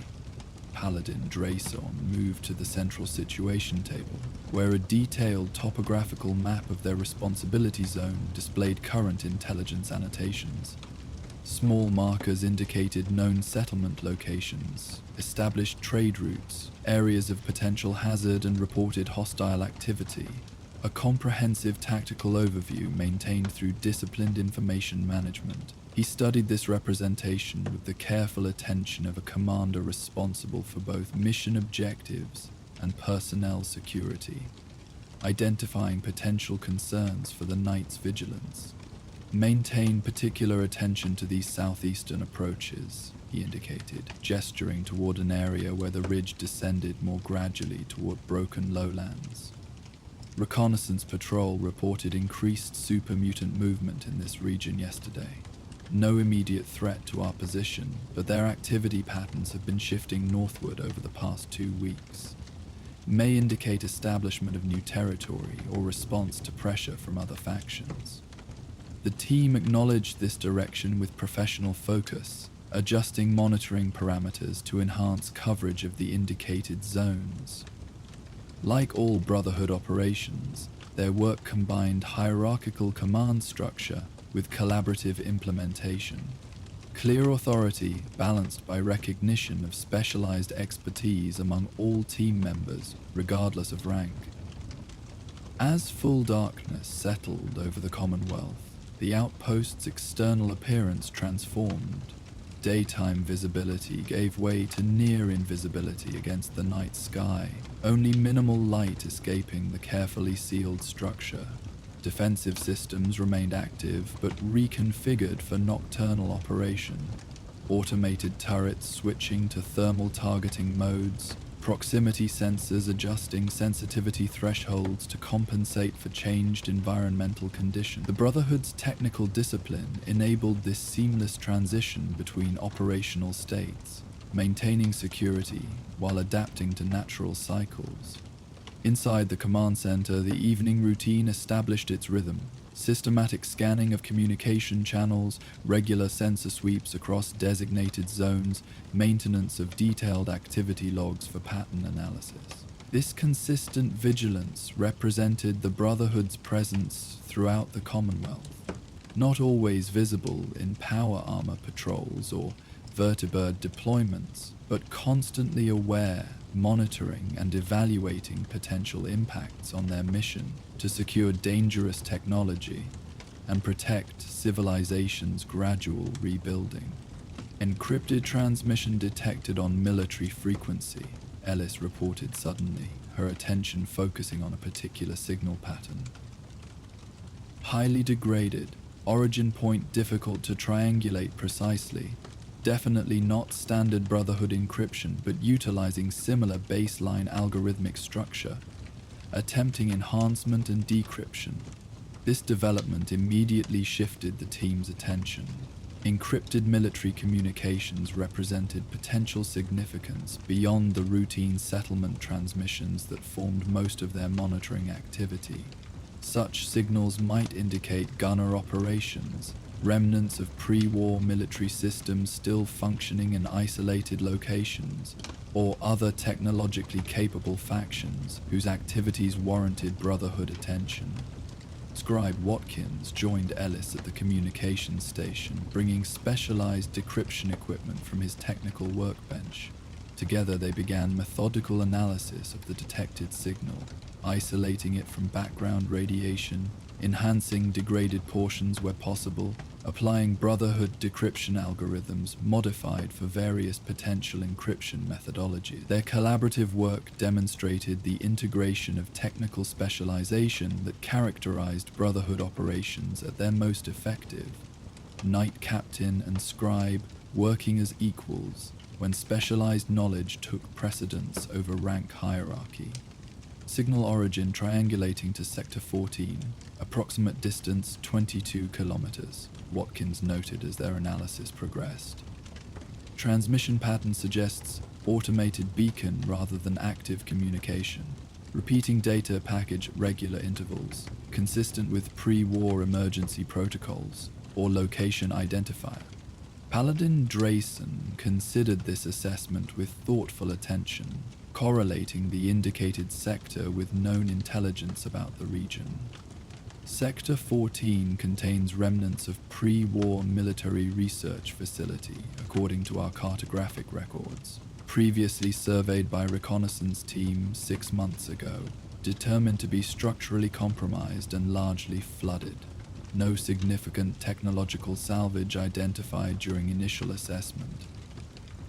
Paladin Drayson moved to the central situation table, where a detailed topographical map of their responsibility zone displayed current intelligence annotations. Small markers indicated known settlement locations, established trade routes, areas of potential hazard and reported hostile activity. A comprehensive tactical overview maintained through disciplined information management. He studied this representation with the careful attention of a commander responsible for both mission objectives and personnel security, identifying potential concerns for the Knight's vigilance. Maintain particular attention to these southeastern approaches, he indicated, gesturing toward an area where the ridge descended more gradually toward broken lowlands. Reconnaissance Patrol reported increased super mutant movement in this region yesterday. No immediate threat to our position, but their activity patterns have been shifting northward over the past 2 weeks. May indicate establishment of new territory or response to pressure from other factions. The team acknowledged this direction with professional focus, adjusting monitoring parameters to enhance coverage of the indicated zones. Like all Brotherhood operations, their work combined hierarchical command structure with collaborative implementation. Clear authority balanced by recognition of specialized expertise among all team members, regardless of rank. As full darkness settled over the Commonwealth, the outpost's external appearance transformed. Daytime visibility gave way to near invisibility against the night sky, only minimal light escaping the carefully sealed structure. Defensive systems remained active but reconfigured for nocturnal operation. Automated turrets switching to thermal targeting modes, proximity sensors adjusting sensitivity thresholds to compensate for changed environmental conditions. The Brotherhood's technical discipline enabled this seamless transition between operational states, maintaining security while adapting to natural cycles. Inside the command center, the evening routine established its rhythm. Systematic scanning of communication channels, regular sensor sweeps across designated zones, maintenance of detailed activity logs for pattern analysis. This consistent vigilance represented the Brotherhood's presence throughout the Commonwealth, not always visible in power armor patrols or vertibird deployments, but constantly aware, monitoring and evaluating potential impacts on their mission to secure dangerous technology and protect civilization's gradual rebuilding. Encrypted transmission detected on military frequency, Ellis reported suddenly, her attention focusing on a particular signal pattern. Highly degraded, origin point difficult to triangulate precisely. Definitely not standard Brotherhood encryption, but utilizing similar baseline algorithmic structure, attempting enhancement and decryption. This development immediately shifted the team's attention. Encrypted military communications represented potential significance beyond the routine settlement transmissions that formed most of their monitoring activity. Such signals might indicate gunner operations, remnants of pre-war military systems still functioning in isolated locations, or other technologically capable factions whose activities warranted Brotherhood attention. Scribe Watkins joined Ellis at the communications station, bringing specialized decryption equipment from his technical workbench. Together they began methodical analysis of the detected signal, isolating it from background radiation, enhancing degraded portions where possible, applying Brotherhood decryption algorithms modified for various potential encryption methodologies. Their collaborative work demonstrated the integration of technical specialization that characterized Brotherhood operations at their most effective. Knight Captain and Scribe working as equals when specialized knowledge took precedence over rank hierarchy. Signal origin triangulating to Sector 14, approximate distance 22 kilometers, Watkins noted as their analysis progressed. Transmission pattern suggests automated beacon rather than active communication, repeating data package at regular intervals, consistent with pre-war emergency protocols or location identifier. Paladin Drayson considered this assessment with thoughtful attention, correlating the indicated sector with known intelligence about the region. Sector 14 contains remnants of pre-war military research facility, according to our cartographic records, previously surveyed by reconnaissance team 6 months ago, determined to be structurally compromised and largely flooded. No significant technological salvage identified during initial assessment.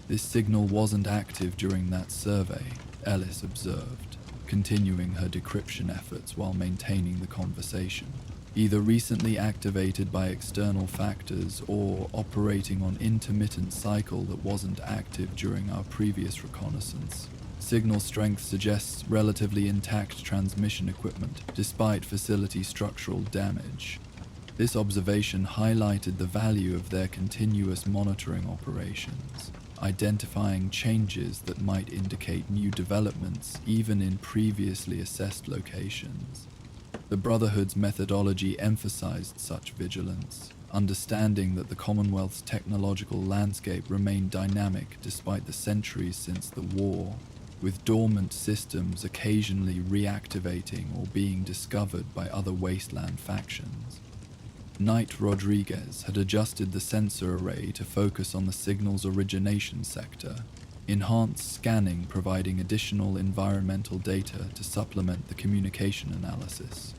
This signal wasn't active during that survey, Ellis observed, continuing her decryption efforts while maintaining the conversation. Either recently activated by external factors or operating on intermittent cycle that wasn't active during our previous reconnaissance. Signal strength suggests relatively intact transmission equipment, despite facility structural damage. This observation highlighted the value of their continuous monitoring operations, identifying changes that might indicate new developments even in previously assessed locations. The Brotherhood's methodology emphasized such vigilance, understanding that the Commonwealth's technological landscape remained dynamic despite the centuries since the war, with dormant systems occasionally reactivating or being discovered by other wasteland factions. Knight Rodriguez had adjusted the sensor array to focus on the signal's origination sector, enhanced scanning providing additional environmental data to supplement the communication analysis.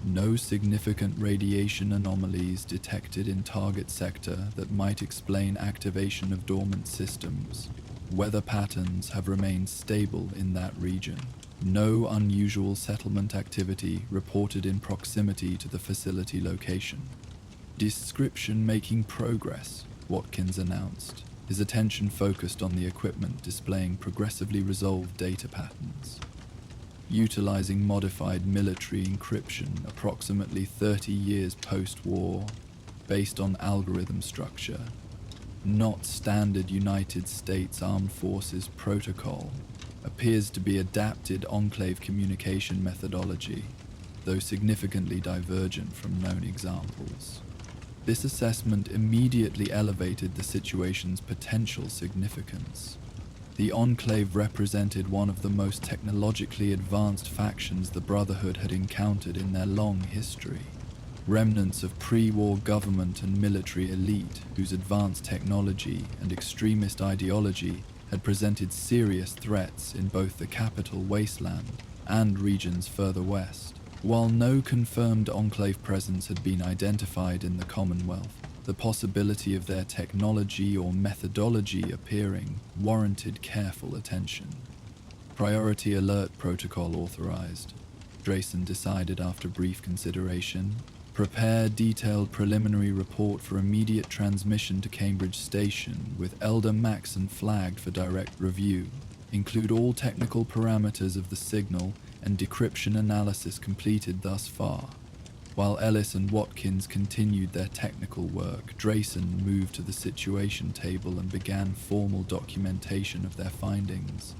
No significant radiation anomalies detected in target sector that might explain activation of dormant systems. Weather patterns have remained stable in that region. No unusual settlement activity reported in proximity to the facility location. Description making progress, Watkins announced, his attention focused on the equipment displaying progressively resolved data patterns. Utilizing modified military encryption approximately 30 years post-war, based on algorithm structure, not standard United States Armed Forces protocol, appears to be adapted Enclave communication methodology, though significantly divergent from known examples. This assessment immediately elevated the situation's potential significance. The Enclave represented one of the most technologically advanced factions the Brotherhood had encountered in their long history. Remnants of pre-war government and military elite whose advanced technology and extremist ideology had presented serious threats in both the capital wasteland and regions further west. While no confirmed Enclave presence had been identified in the Commonwealth, the possibility of their technology or methodology appearing warranted careful attention. Priority Alert Protocol authorized, Drayson decided after brief consideration. Prepare detailed preliminary report for immediate transmission to Cambridge Station with Elder Maxon flagged for direct review. Include all technical parameters of the signal and decryption analysis completed thus far. While Ellis and Watkins continued their technical work, Drayson moved to the situation table and began formal documentation of their findings.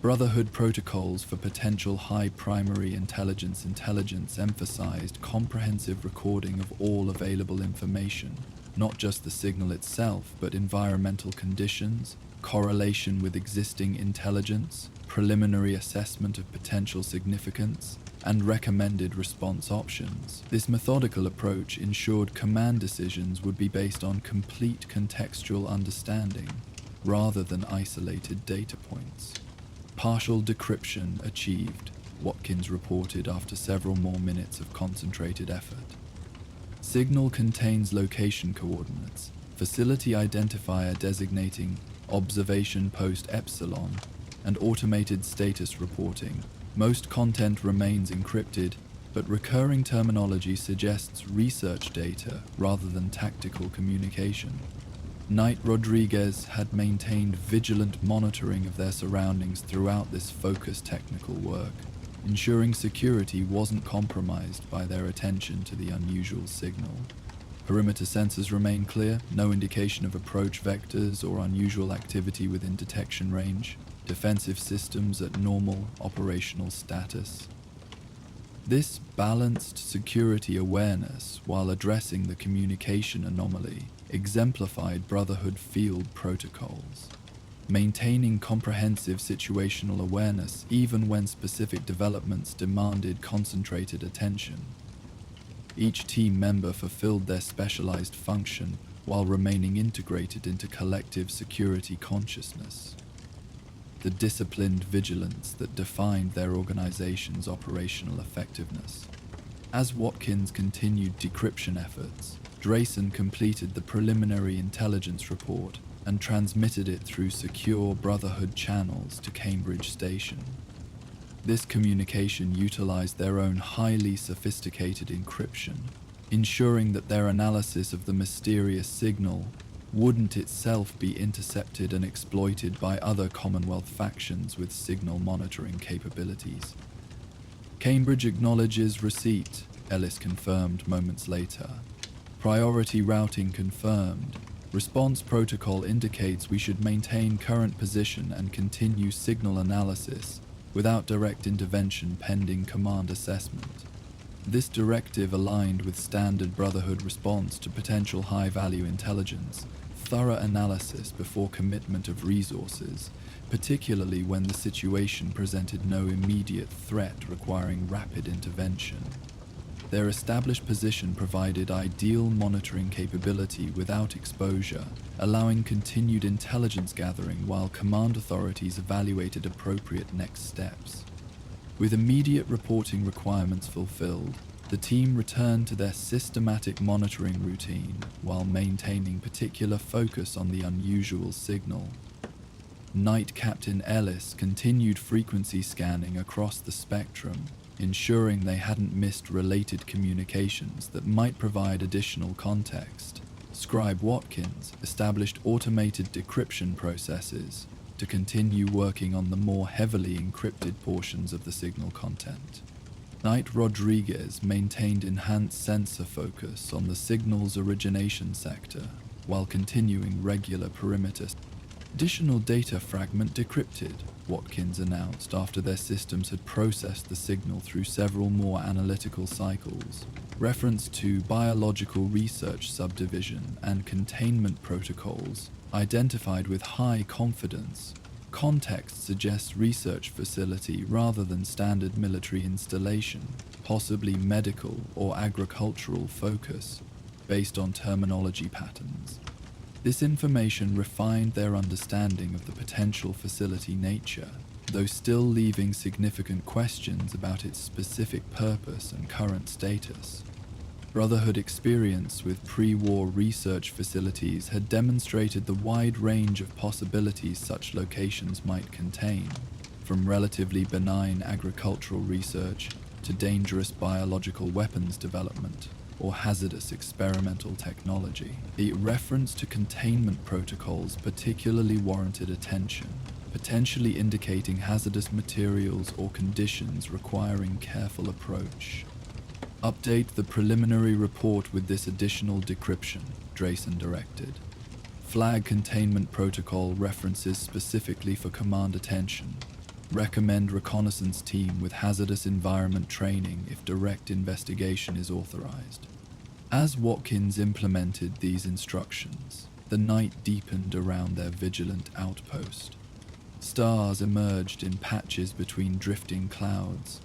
Brotherhood protocols for potential high primary intelligence emphasized comprehensive recording of all available information, not just the signal itself, but environmental conditions, correlation with existing intelligence, preliminary assessment of potential significance, and recommended response options. This methodical approach ensured command decisions would be based on complete contextual understanding, rather than isolated data points. Partial decryption achieved, Watkins reported after several more minutes of concentrated effort. Signal contains location coordinates, facility identifier designating observation post epsilon, and automated status reporting. Most content remains encrypted, but recurring terminology suggests research data rather than tactical communication. Knight Rodriguez had maintained vigilant monitoring of their surroundings throughout this focused technical work, ensuring security wasn't compromised by their attention to the unusual signal. Perimeter sensors remained clear, no indication of approach vectors or unusual activity within detection range. Defensive systems at normal operational status. This balanced security awareness while addressing the communication anomaly exemplified Brotherhood field protocols, maintaining comprehensive situational awareness even when specific developments demanded concentrated attention. Each team member fulfilled their specialized function while remaining integrated into collective security consciousness. The disciplined vigilance that defined their organization's operational effectiveness. As Watkins continued decryption efforts, Drayson completed the preliminary intelligence report and transmitted it through secure Brotherhood channels to Cambridge Station. This communication utilized their own highly sophisticated encryption, ensuring that their analysis of the mysterious signal wouldn't itself be intercepted and exploited by other Commonwealth factions with signal monitoring capabilities. Cambridge acknowledges receipt, Ellis confirmed moments later. Priority routing confirmed. Response protocol indicates we should maintain current position and continue signal analysis without direct intervention pending command assessment. This directive aligned with standard Brotherhood response to potential high-value intelligence, thorough analysis before commitment of resources, particularly when the situation presented no immediate threat requiring rapid intervention. Their established position provided ideal monitoring capability without exposure, allowing continued intelligence gathering while command authorities evaluated appropriate next steps. With immediate reporting requirements fulfilled, the team returned to their systematic monitoring routine while maintaining particular focus on the unusual signal. Night Captain Ellis continued frequency scanning across the spectrum, ensuring they hadn't missed related communications that might provide additional context. Scribe Watkins established automated decryption processes to continue working on the more heavily encrypted portions of the signal content. Knight Rodriguez maintained enhanced sensor focus on the signal's origination sector while continuing regular perimeter. Additional data fragment decrypted, Watkins announced after their systems had processed the signal through several more analytical cycles. Reference to biological research subdivision and containment protocols identified with high confidence. Context suggests research facility rather than standard military installation, possibly medical or agricultural focus, based on terminology patterns. This information refined their understanding of the potential facility nature, though still leaving significant questions about its specific purpose and current status. Brotherhood experience with pre-war research facilities had demonstrated the wide range of possibilities such locations might contain, from relatively benign agricultural research to dangerous biological weapons development or hazardous experimental technology. The reference to containment protocols particularly warranted attention, potentially indicating hazardous materials or conditions requiring careful approach. Update the preliminary report with this additional decryption, Drayson directed. Flag containment protocol references specifically for command attention. Recommend reconnaissance team with hazardous environment training if direct investigation is authorized. As Watkins implemented these instructions, the night deepened around their vigilant outpost. Stars emerged in patches between drifting clouds,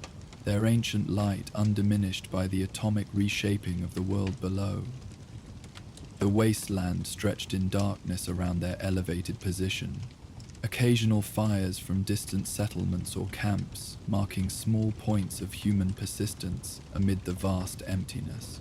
their ancient light undiminished by the atomic reshaping of the world below. The wasteland stretched in darkness around their elevated position, occasional fires from distant settlements or camps marking small points of human persistence amid the vast emptiness.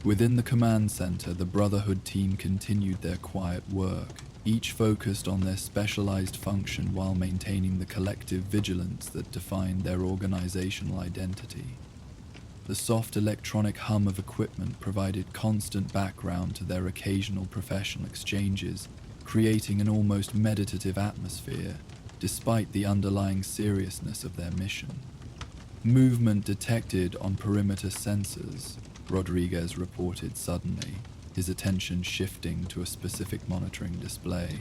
Within the command center, the Brotherhood team continued their quiet work, each focused on their specialized function while maintaining the collective vigilance that defined their organizational identity. The soft electronic hum of equipment provided constant background to their occasional professional exchanges, creating an almost meditative atmosphere, despite the underlying seriousness of their mission. Movement detected on perimeter sensors, Rodriguez reported suddenly, his attention shifting to a specific monitoring display.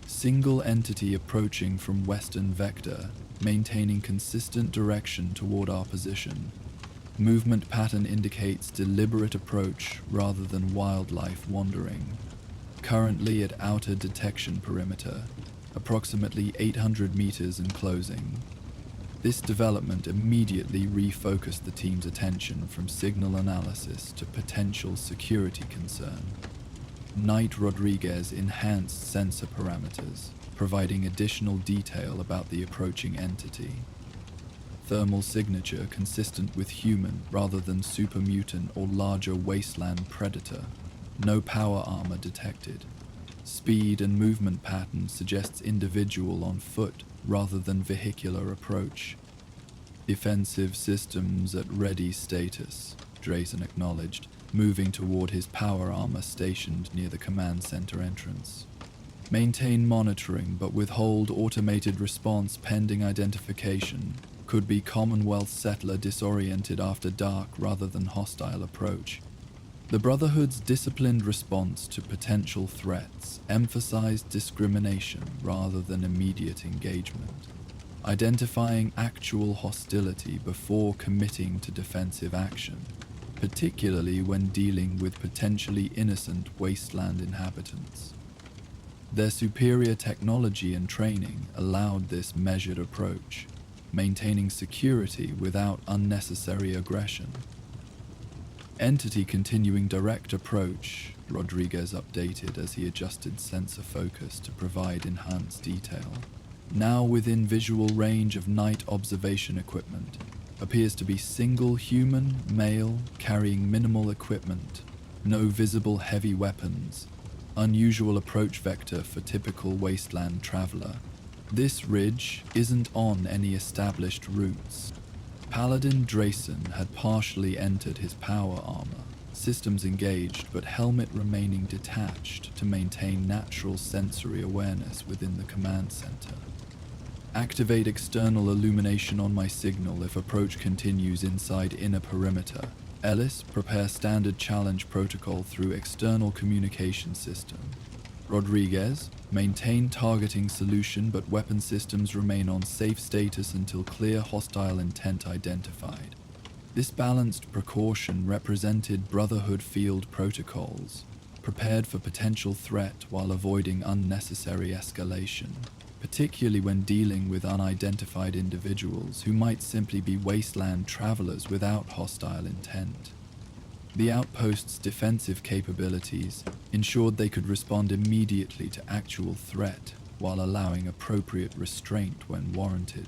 Single entity approaching from western vector, maintaining consistent direction toward our position. Movement pattern indicates deliberate approach rather than wildlife wandering. Currently at outer detection perimeter, approximately 800 meters and closing. This development immediately refocused the team's attention from signal analysis to potential security concern. Knight Rodriguez enhanced sensor parameters, providing additional detail about the approaching entity. Thermal signature consistent with human rather than supermutant or larger wasteland predator. No power armor detected. Speed and movement pattern suggests individual on foot rather than vehicular approach. Defensive systems at ready status, Drayson acknowledged, moving toward his power armor stationed near the command center entrance. Maintain monitoring but withhold automated response pending identification. Could be Commonwealth settler disoriented after dark rather than hostile approach. The Brotherhood's disciplined response to potential threats emphasized discrimination rather than immediate engagement, identifying actual hostility before committing to defensive action, particularly when dealing with potentially innocent wasteland inhabitants. Their superior technology and training allowed this measured approach, maintaining security without unnecessary aggression. Entity continuing direct approach, Rodriguez updated as he adjusted sensor focus to provide enhanced detail. Now within visual range of night observation equipment, appears to be single human, male, carrying minimal equipment, no visible heavy weapons, unusual approach vector for typical wasteland traveler. This ridge isn't on any established routes. Paladin Drayson had partially entered his power armor, systems engaged but helmet remaining detached to maintain natural sensory awareness within the command center. Activate external illumination on my signal if approach continues inside inner perimeter. Ellis, prepare standard challenge protocol through external communication system. Rodriguez, maintain targeting solution but weapon systems remain on safe status until clear hostile intent identified. This balanced precaution represented Brotherhood field protocols, prepared for potential threat while avoiding unnecessary escalation, particularly when dealing with unidentified individuals who might simply be wasteland travelers without hostile intent. The outpost's defensive capabilities ensured they could respond immediately to actual threat while allowing appropriate restraint when warranted.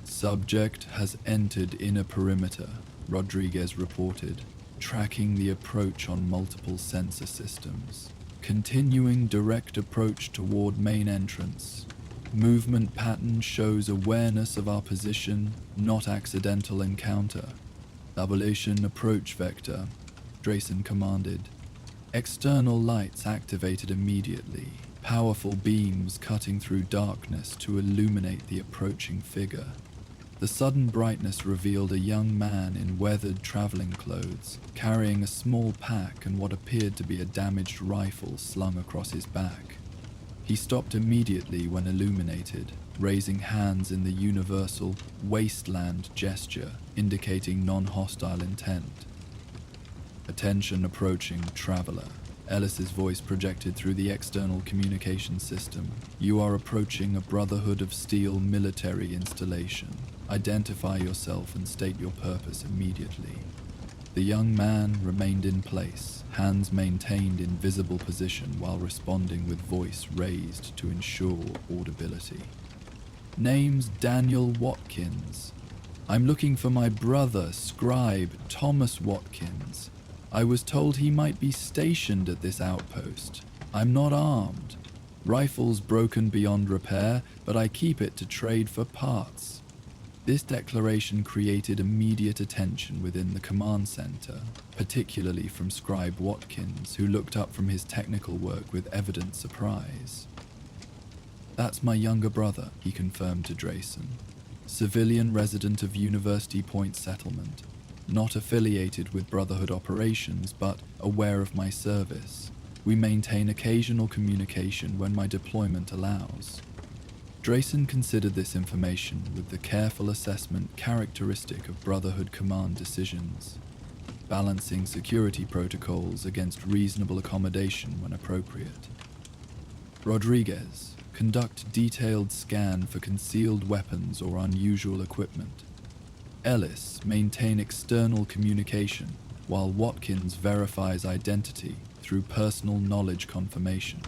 Subject has entered inner perimeter, Rodriguez reported, tracking the approach on multiple sensor systems. Continuing direct approach toward main entrance. Movement pattern shows awareness of our position, not accidental encounter. Double-ation approach vector, Drayson commanded. External lights activated immediately, powerful beams cutting through darkness to illuminate the approaching figure. The sudden brightness revealed a young man in weathered traveling clothes, carrying a small pack and what appeared to be a damaged rifle slung across his back. He stopped immediately when illuminated, raising hands in the universal wasteland gesture, indicating non-hostile intent. Attention approaching traveler. Ellis's voice projected through the external communication system. You are approaching a Brotherhood of Steel military installation. Identify yourself and state your purpose immediately. The young man remained in place, hands maintained in visible position while responding with voice raised to ensure audibility. Name's Daniel Watkins. I'm looking for my brother, Scribe Thomas Watkins. I was told he might be stationed at this outpost. I'm not armed. Rifle's broken beyond repair, but I keep it to trade for parts. This declaration created immediate attention within the command center, particularly from Scribe Watkins, who looked up from his technical work with evident surprise. That's my younger brother, he confirmed to Drayson. Civilian resident of University Point Settlement. Not affiliated with Brotherhood operations, but aware of my service. We maintain occasional communication when my deployment allows. Drayson considered this information with the careful assessment characteristic of Brotherhood command decisions, balancing security protocols against reasonable accommodation when appropriate. Rodriguez, conduct detailed scan for concealed weapons or unusual equipment. Ellis, maintain external communication, while Watkins verifies identity through personal knowledge confirmation.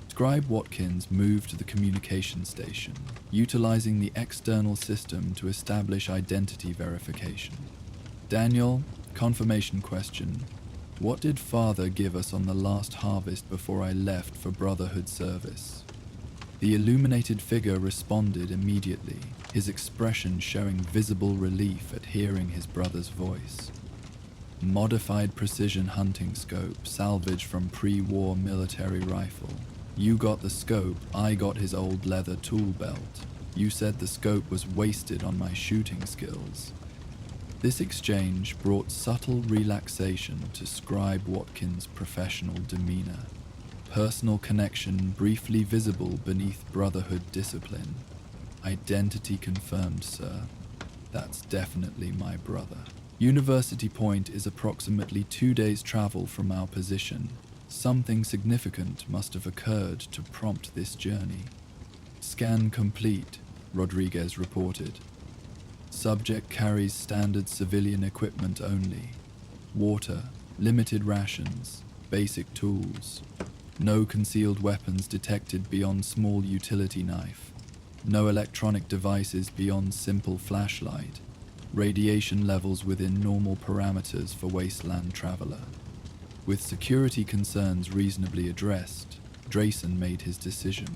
Scribe Watkins moved to the communication station, utilizing the external system to establish identity verification. Daniel, confirmation question. What did Father give us on the last harvest before I left for Brotherhood service? The illuminated figure responded immediately, his expression showing visible relief at hearing his brother's voice. Modified precision hunting scope salvaged from pre-war military rifle. You got the scope, I got his old leather tool belt. You said the scope was wasted on my shooting skills. This exchange brought subtle relaxation to Scribe Watkins' professional demeanor. Personal connection briefly visible beneath Brotherhood discipline. Identity confirmed, sir. That's definitely my brother. University Point is approximately 2 days' travel from our position. Something significant must have occurred to prompt this journey. Scan complete, Rodriguez reported. Subject carries standard civilian equipment only. Water, limited rations, basic tools. No concealed weapons detected beyond small utility knife. No electronic devices beyond simple flashlight. Radiation levels within normal parameters for wasteland traveler. With security concerns reasonably addressed, Drayson made his decision.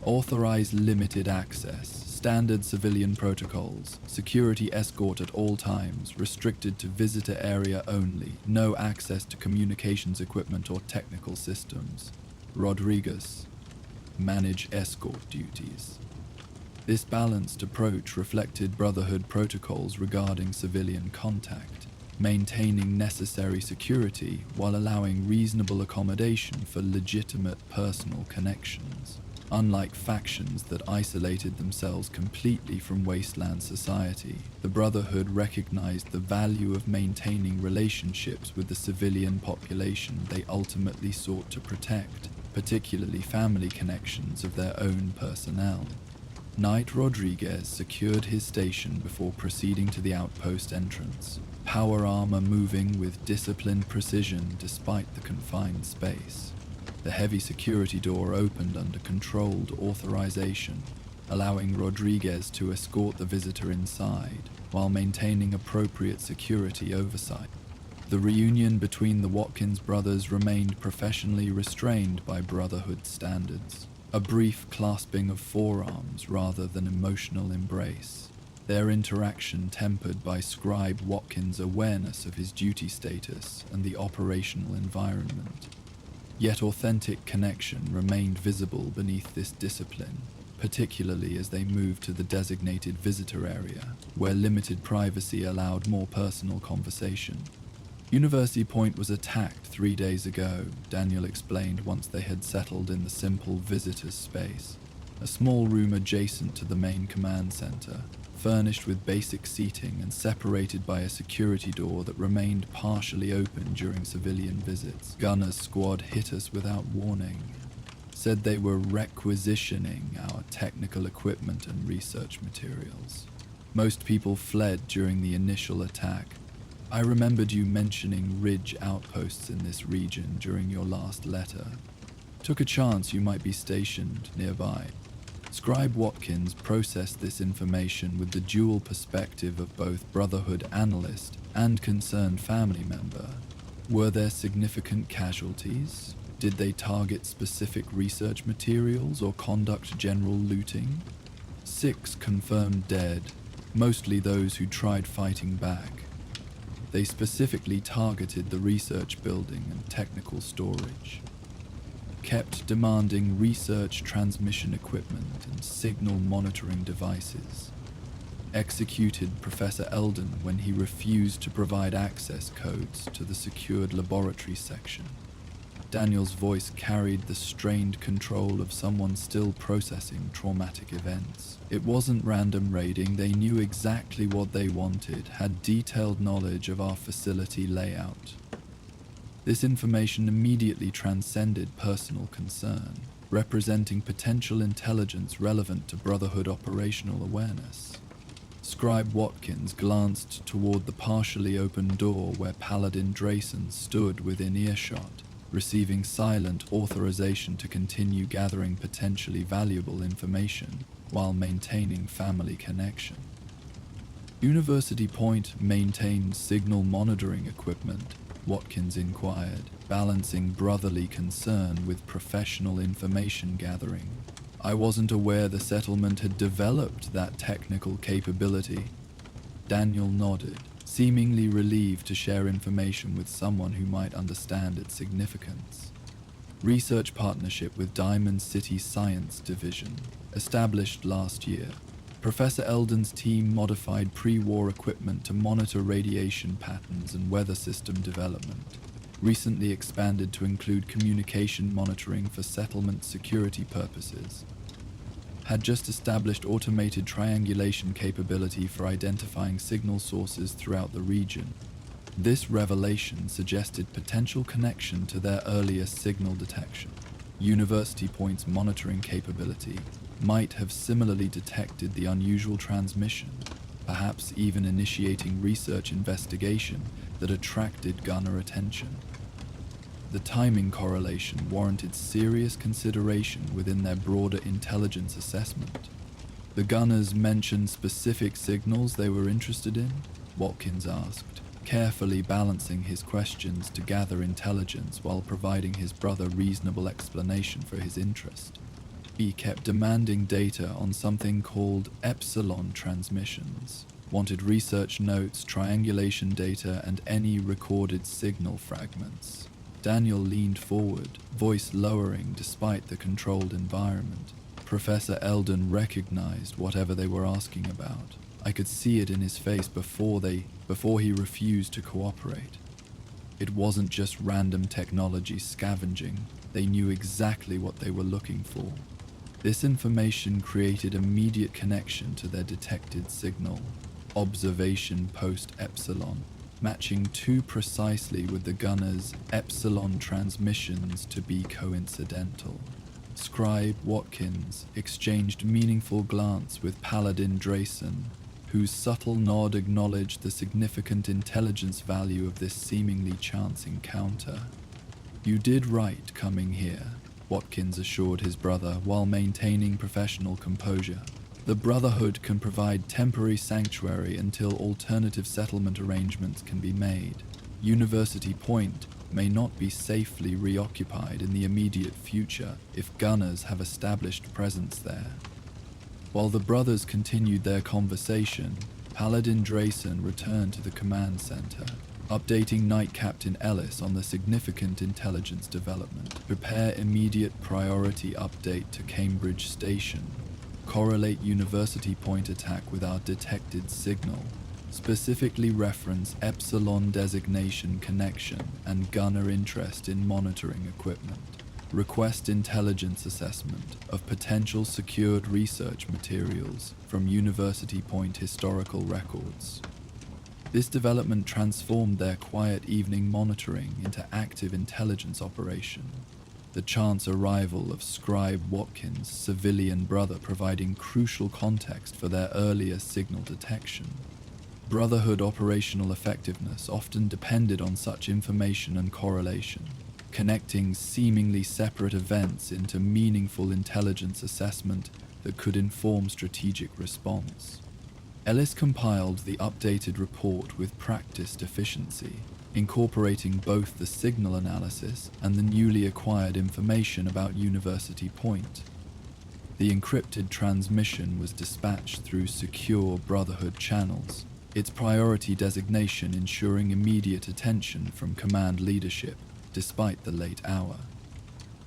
Authorize limited access, standard civilian protocols, security escort at all times, restricted to visitor area only, no access to communications equipment or technical systems. Rodriguez, manage escort duties. This balanced approach reflected Brotherhood protocols regarding civilian contact, maintaining necessary security while allowing reasonable accommodation for legitimate personal connections. Unlike factions that isolated themselves completely from wasteland society, the Brotherhood recognized the value of maintaining relationships with the civilian population they ultimately sought to protect, particularly family connections of their own personnel. Knight Rodriguez secured his station before proceeding to the outpost entrance, power armor moving with disciplined precision despite the confined space. The heavy security door opened under controlled authorization, allowing Rodriguez to escort the visitor inside while maintaining appropriate security oversight. The reunion between the Watkins brothers remained professionally restrained by Brotherhood standards, a brief clasping of forearms rather than emotional embrace, their interaction tempered by Scribe Watkins' awareness of his duty status and the operational environment. Yet authentic connection remained visible beneath this discipline, particularly as they moved to the designated visitor area, where limited privacy allowed more personal conversation. University Point was attacked 3 days ago, Daniel explained once they had settled in the simple visitor's space, a small room adjacent to the main command center, furnished with basic seating and separated by a security door that remained partially open during civilian visits. Gunner's squad hit us without warning. Said they were requisitioning our technical equipment and research materials. Most people fled during the initial attack. I remembered you mentioning ridge outposts in this region during your last letter. Took a chance you might be stationed nearby. Scribe Watkins processed this information with the dual perspective of both Brotherhood analyst and concerned family member. Were there significant casualties? Did they target specific research materials or conduct general looting? 6 confirmed dead, mostly those who tried fighting back. They specifically targeted the research building and technical storage. Kept demanding research transmission equipment and signal monitoring devices. Executed Professor Eldon when he refused to provide access codes to the secured laboratory section. Daniel's voice carried the strained control of someone still processing traumatic events. It wasn't random raiding, they knew exactly what they wanted, had detailed knowledge of our facility layout. This information immediately transcended personal concern, representing potential intelligence relevant to Brotherhood operational awareness. Scribe Watkins glanced toward the partially open door where Paladin Drayson stood within earshot, receiving silent authorization to continue gathering potentially valuable information while maintaining family connection. University Point maintained signal monitoring equipment, Watkins inquired, balancing brotherly concern with professional information gathering. I wasn't aware the settlement had developed that technical capability. Daniel nodded, seemingly relieved to share information with someone who might understand its significance. Research partnership with Diamond City Science Division, established last year. Professor Eldon's team modified pre-war equipment to monitor radiation patterns and weather system development. Recently expanded to include communication monitoring for settlement security purposes. Had just established automated triangulation capability for identifying signal sources throughout the region. This revelation suggested potential connection to their earlier signal detection. University Point's monitoring capability might have similarly detected the unusual transmission, perhaps even initiating research investigation that attracted gunner attention. The timing correlation warranted serious consideration within their broader intelligence assessment. The gunners mentioned specific signals they were interested in, Watkins asked, carefully balancing his questions to gather intelligence while providing his brother reasonable explanation for his interest. He kept demanding data on something called epsilon transmissions, wanted research notes, triangulation data, and any recorded signal fragments. Daniel leaned forward, voice lowering despite the controlled environment. Professor Eldon recognized whatever they were asking about. I could see it in his face before he refused to cooperate. It wasn't just random technology scavenging. They knew exactly what they were looking for. This information created immediate connection to their detected signal, observation post-epsilon, matching too precisely with the gunner's epsilon transmissions to be coincidental. Scribe Watkins exchanged meaningful glance with Paladin Drayson, whose subtle nod acknowledged the significant intelligence value of this seemingly chance encounter. You did right coming here, Watkins assured his brother while maintaining professional composure. The Brotherhood can provide temporary sanctuary until alternative settlement arrangements can be made. University Point may not be safely reoccupied in the immediate future if gunners have established presence there. While the brothers continued their conversation, Paladin Drayson returned to the command center, updating Knight Captain Ellis on the significant intelligence development. Prepare immediate priority update to Cambridge Station. Correlate University Point attack with our detected signal. Specifically reference Epsilon designation connection and gunner interest in monitoring equipment. Request intelligence assessment of potential secured research materials from University Point historical records. This development transformed their quiet evening monitoring into active intelligence operation. The chance arrival of Scribe Watkins' civilian brother providing crucial context for their earlier signal detection. Brotherhood operational effectiveness often depended on such information and correlation, connecting seemingly separate events into meaningful intelligence assessment that could inform strategic response. Ellis compiled the updated report with practiced efficiency, incorporating both the signal analysis and the newly acquired information about University Point. The encrypted transmission was dispatched through secure Brotherhood channels, its priority designation ensuring immediate attention from command leadership despite the late hour.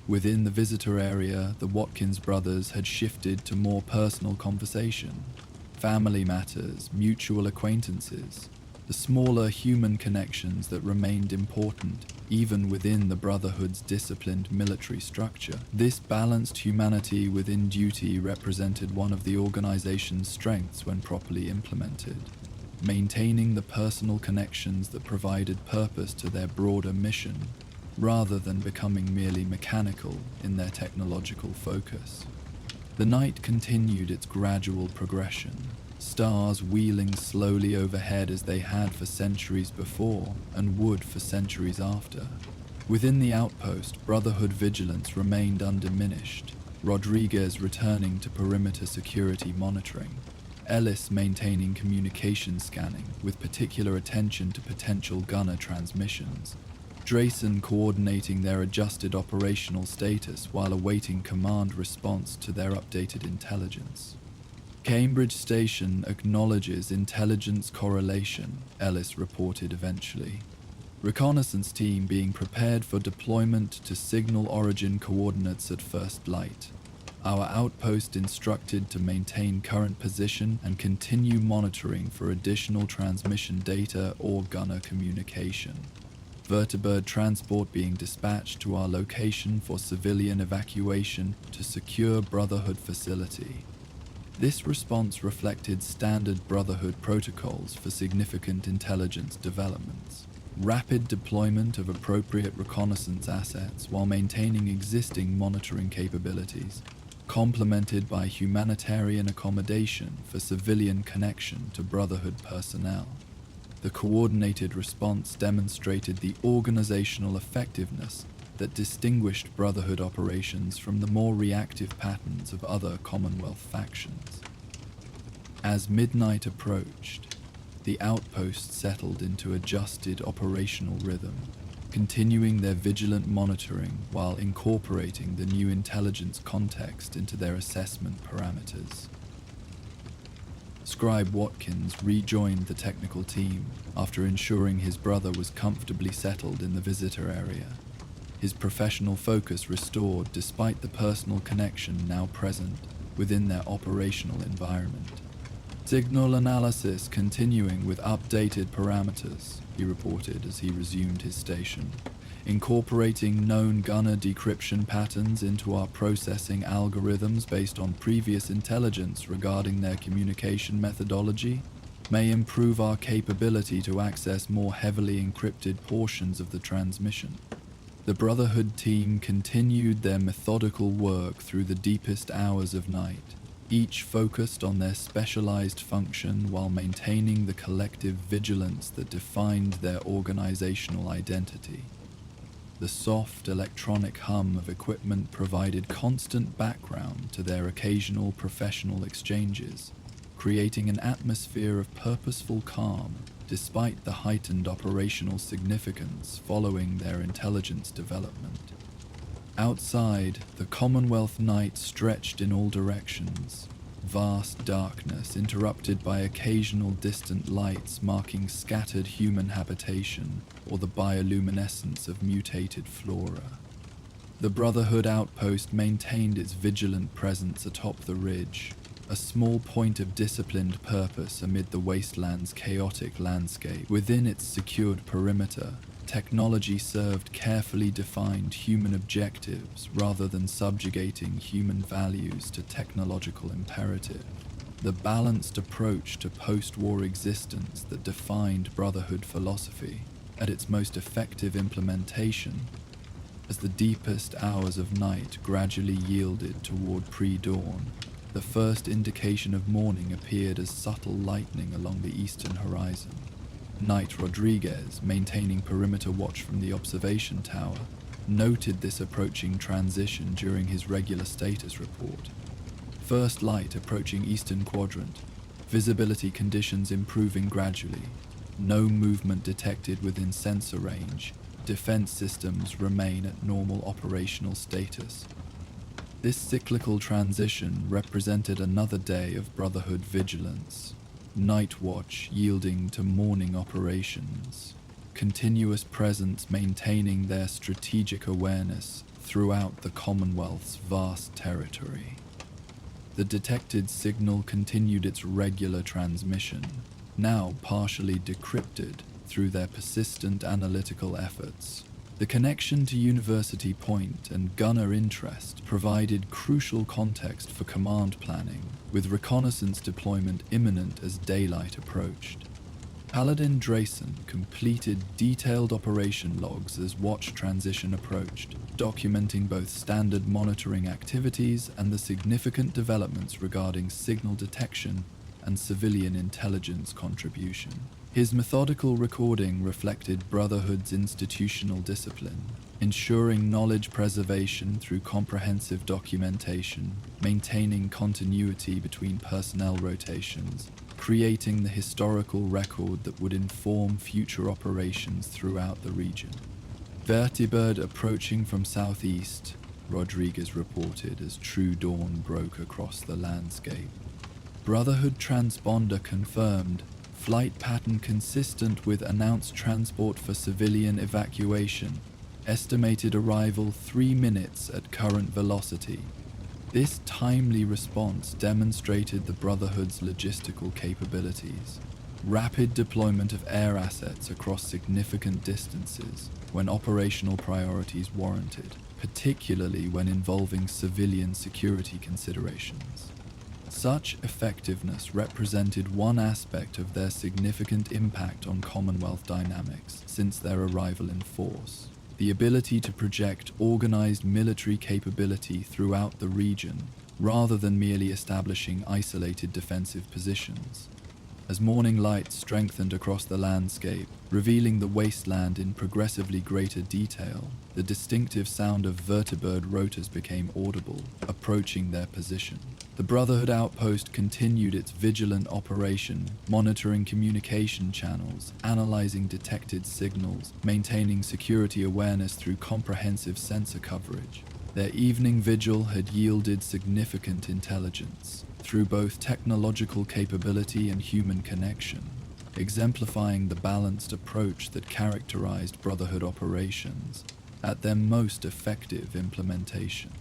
Within the visitor area, the Watkins brothers had shifted to more personal conversation, family matters, mutual acquaintances. the smaller human connections that remained important even within the Brotherhood's disciplined military structure. This balanced humanity within duty represented one of the organization's strengths when properly implemented, maintaining the personal connections that provided purpose to their broader mission, rather than becoming merely mechanical in their technological focus. The night continued its gradual progression, stars wheeling slowly overhead as they had for centuries before and would for centuries after. Within the outpost, Brotherhood vigilance remained undiminished, Rodriguez returning to perimeter security monitoring, Ellis maintaining communication scanning with particular attention to potential gunner transmissions, Drayson coordinating their adjusted operational status while awaiting command response to their updated intelligence. Cambridge Station acknowledges intelligence correlation, Ellis reported eventually. Reconnaissance team being prepared for deployment to signal origin coordinates at first light. Our outpost instructed to maintain current position and continue monitoring for additional transmission data or gunner communication. Vertibird transport being dispatched to our location for civilian evacuation to secure Brotherhood facility. This response reflected standard Brotherhood protocols for significant intelligence developments. Rapid deployment of appropriate reconnaissance assets while maintaining existing monitoring capabilities, complemented by humanitarian accommodation for civilian connection to Brotherhood personnel. The coordinated response demonstrated the organizational effectiveness that distinguished Brotherhood operations from the more reactive patterns of other Commonwealth factions. As midnight approached, the outpost settled into adjusted operational rhythm, continuing their vigilant monitoring while incorporating the new intelligence context into their assessment parameters. Scribe Watkins rejoined the technical team after ensuring his brother was comfortably settled in the visitor area, his professional focus restored despite the personal connection now present within their operational environment. Signal analysis continuing with updated parameters, he reported as he resumed his station, incorporating known gunner decryption patterns into our processing algorithms based on previous intelligence regarding their communication methodology, may improve our capability to access more heavily encrypted portions of the transmission. The Brotherhood team continued their methodical work through the deepest hours of night, each focused on their specialized function while maintaining the collective vigilance that defined their organizational identity. The soft electronic hum of equipment provided constant background to their occasional professional exchanges, creating an atmosphere of purposeful calm despite the heightened operational significance following their intelligence development. Outside, the Commonwealth night stretched in all directions, vast darkness interrupted by occasional distant lights marking scattered human habitation or the bioluminescence of mutated flora. The Brotherhood outpost maintained its vigilant presence atop the ridge, a small point of disciplined purpose amid the wasteland's chaotic landscape. Within its secured perimeter, technology served carefully defined human objectives rather than subjugating human values to technological imperative. The balanced approach to post-war existence that defined Brotherhood philosophy at its most effective implementation, as the deepest hours of night gradually yielded toward pre-dawn, the first indication of morning appeared as subtle lightning along the eastern horizon. Knight Rodriguez, maintaining perimeter watch from the observation tower, noted this approaching transition during his regular status report. First light approaching eastern quadrant, visibility conditions improving gradually, no movement detected within sensor range, defense systems remain at normal operational status. This cyclical transition represented another day of Brotherhood vigilance, night watch yielding to morning operations, continuous presence maintaining their strategic awareness throughout the Commonwealth's vast territory. The detected signal continued its regular transmission, now partially decrypted through their persistent analytical efforts. The connection to University Point and gunner interest provided crucial context for command planning, with reconnaissance deployment imminent as daylight approached. Paladin Drayson completed detailed operation logs as watch transition approached, documenting both standard monitoring activities and the significant developments regarding signal detection and civilian intelligence contribution. His methodical recording reflected Brotherhood's institutional discipline, ensuring knowledge preservation through comprehensive documentation, maintaining continuity between personnel rotations, creating the historical record that would inform future operations throughout the region. Vertibird approaching from southeast, Rodriguez reported as true dawn broke across the landscape. Brotherhood transponder confirmed, flight pattern consistent with announced transport for civilian evacuation, estimated arrival 3 minutes at current velocity. This timely response demonstrated the Brotherhood's logistical capabilities. Rapid deployment of air assets across significant distances when operational priorities warranted, particularly when involving civilian security considerations. Such effectiveness represented one aspect of their significant impact on Commonwealth dynamics since their arrival in force: the ability to project organized military capability throughout the region, rather than merely establishing isolated defensive positions. As morning light strengthened across the landscape, revealing the wasteland in progressively greater detail, the distinctive sound of vertibird rotors became audible, approaching their position. The Brotherhood outpost continued its vigilant operation, monitoring communication channels, analyzing detected signals, maintaining security awareness through comprehensive sensor coverage. Their evening vigil had yielded significant intelligence, through both technological capability and human connection, exemplifying the balanced approach that characterized Brotherhood operations at their most effective implementation.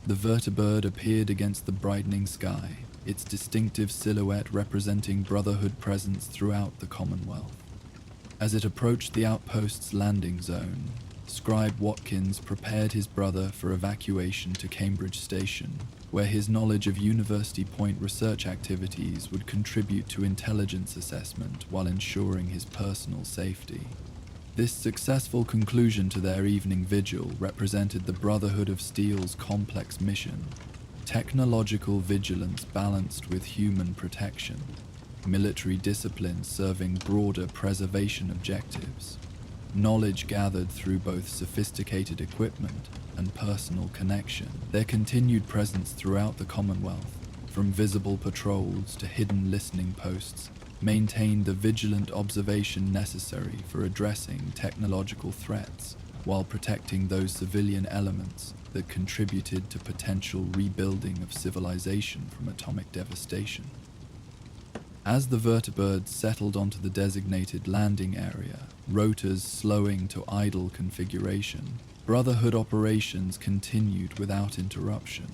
The vertibird appeared against the brightening sky, its distinctive silhouette representing Brotherhood presence throughout the Commonwealth. As it approached the outpost's landing zone, Scribe Watkins prepared his brother for evacuation to Cambridge Station, where his knowledge of University Point research activities would contribute to intelligence assessment while ensuring his personal safety. This successful conclusion to their evening vigil represented the Brotherhood of Steel's complex mission: technological vigilance balanced with human protection, military discipline serving broader preservation objectives, knowledge gathered through both sophisticated equipment and personal connection. Their continued presence throughout the Commonwealth, from visible patrols to hidden listening posts, maintained the vigilant observation necessary for addressing technological threats while protecting those civilian elements that contributed to potential rebuilding of civilization from atomic devastation. As the vertibirds settled onto the designated landing area, rotors slowing to idle configuration, Brotherhood operations continued without interruption.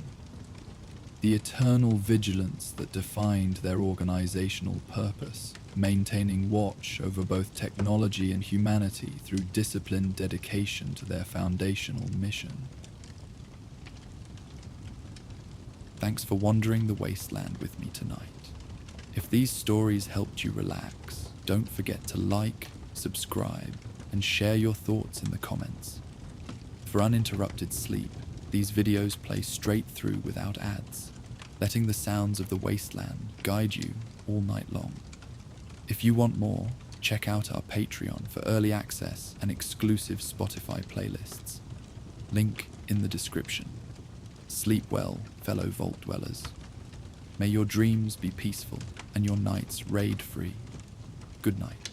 The eternal vigilance that defined their organizational purpose, maintaining watch over both technology and humanity through disciplined dedication to their foundational mission. Thanks for wandering the wasteland with me tonight. If these stories helped you relax, don't forget to like, subscribe, and share your thoughts in the comments. For uninterrupted sleep, these videos play straight through without ads, letting the sounds of the wasteland guide you all night long. If you want more, check out our Patreon for early access and exclusive Spotify playlists. Link in the description. Sleep well, fellow Vault dwellers. May your dreams be peaceful and your nights raid-free. Good night.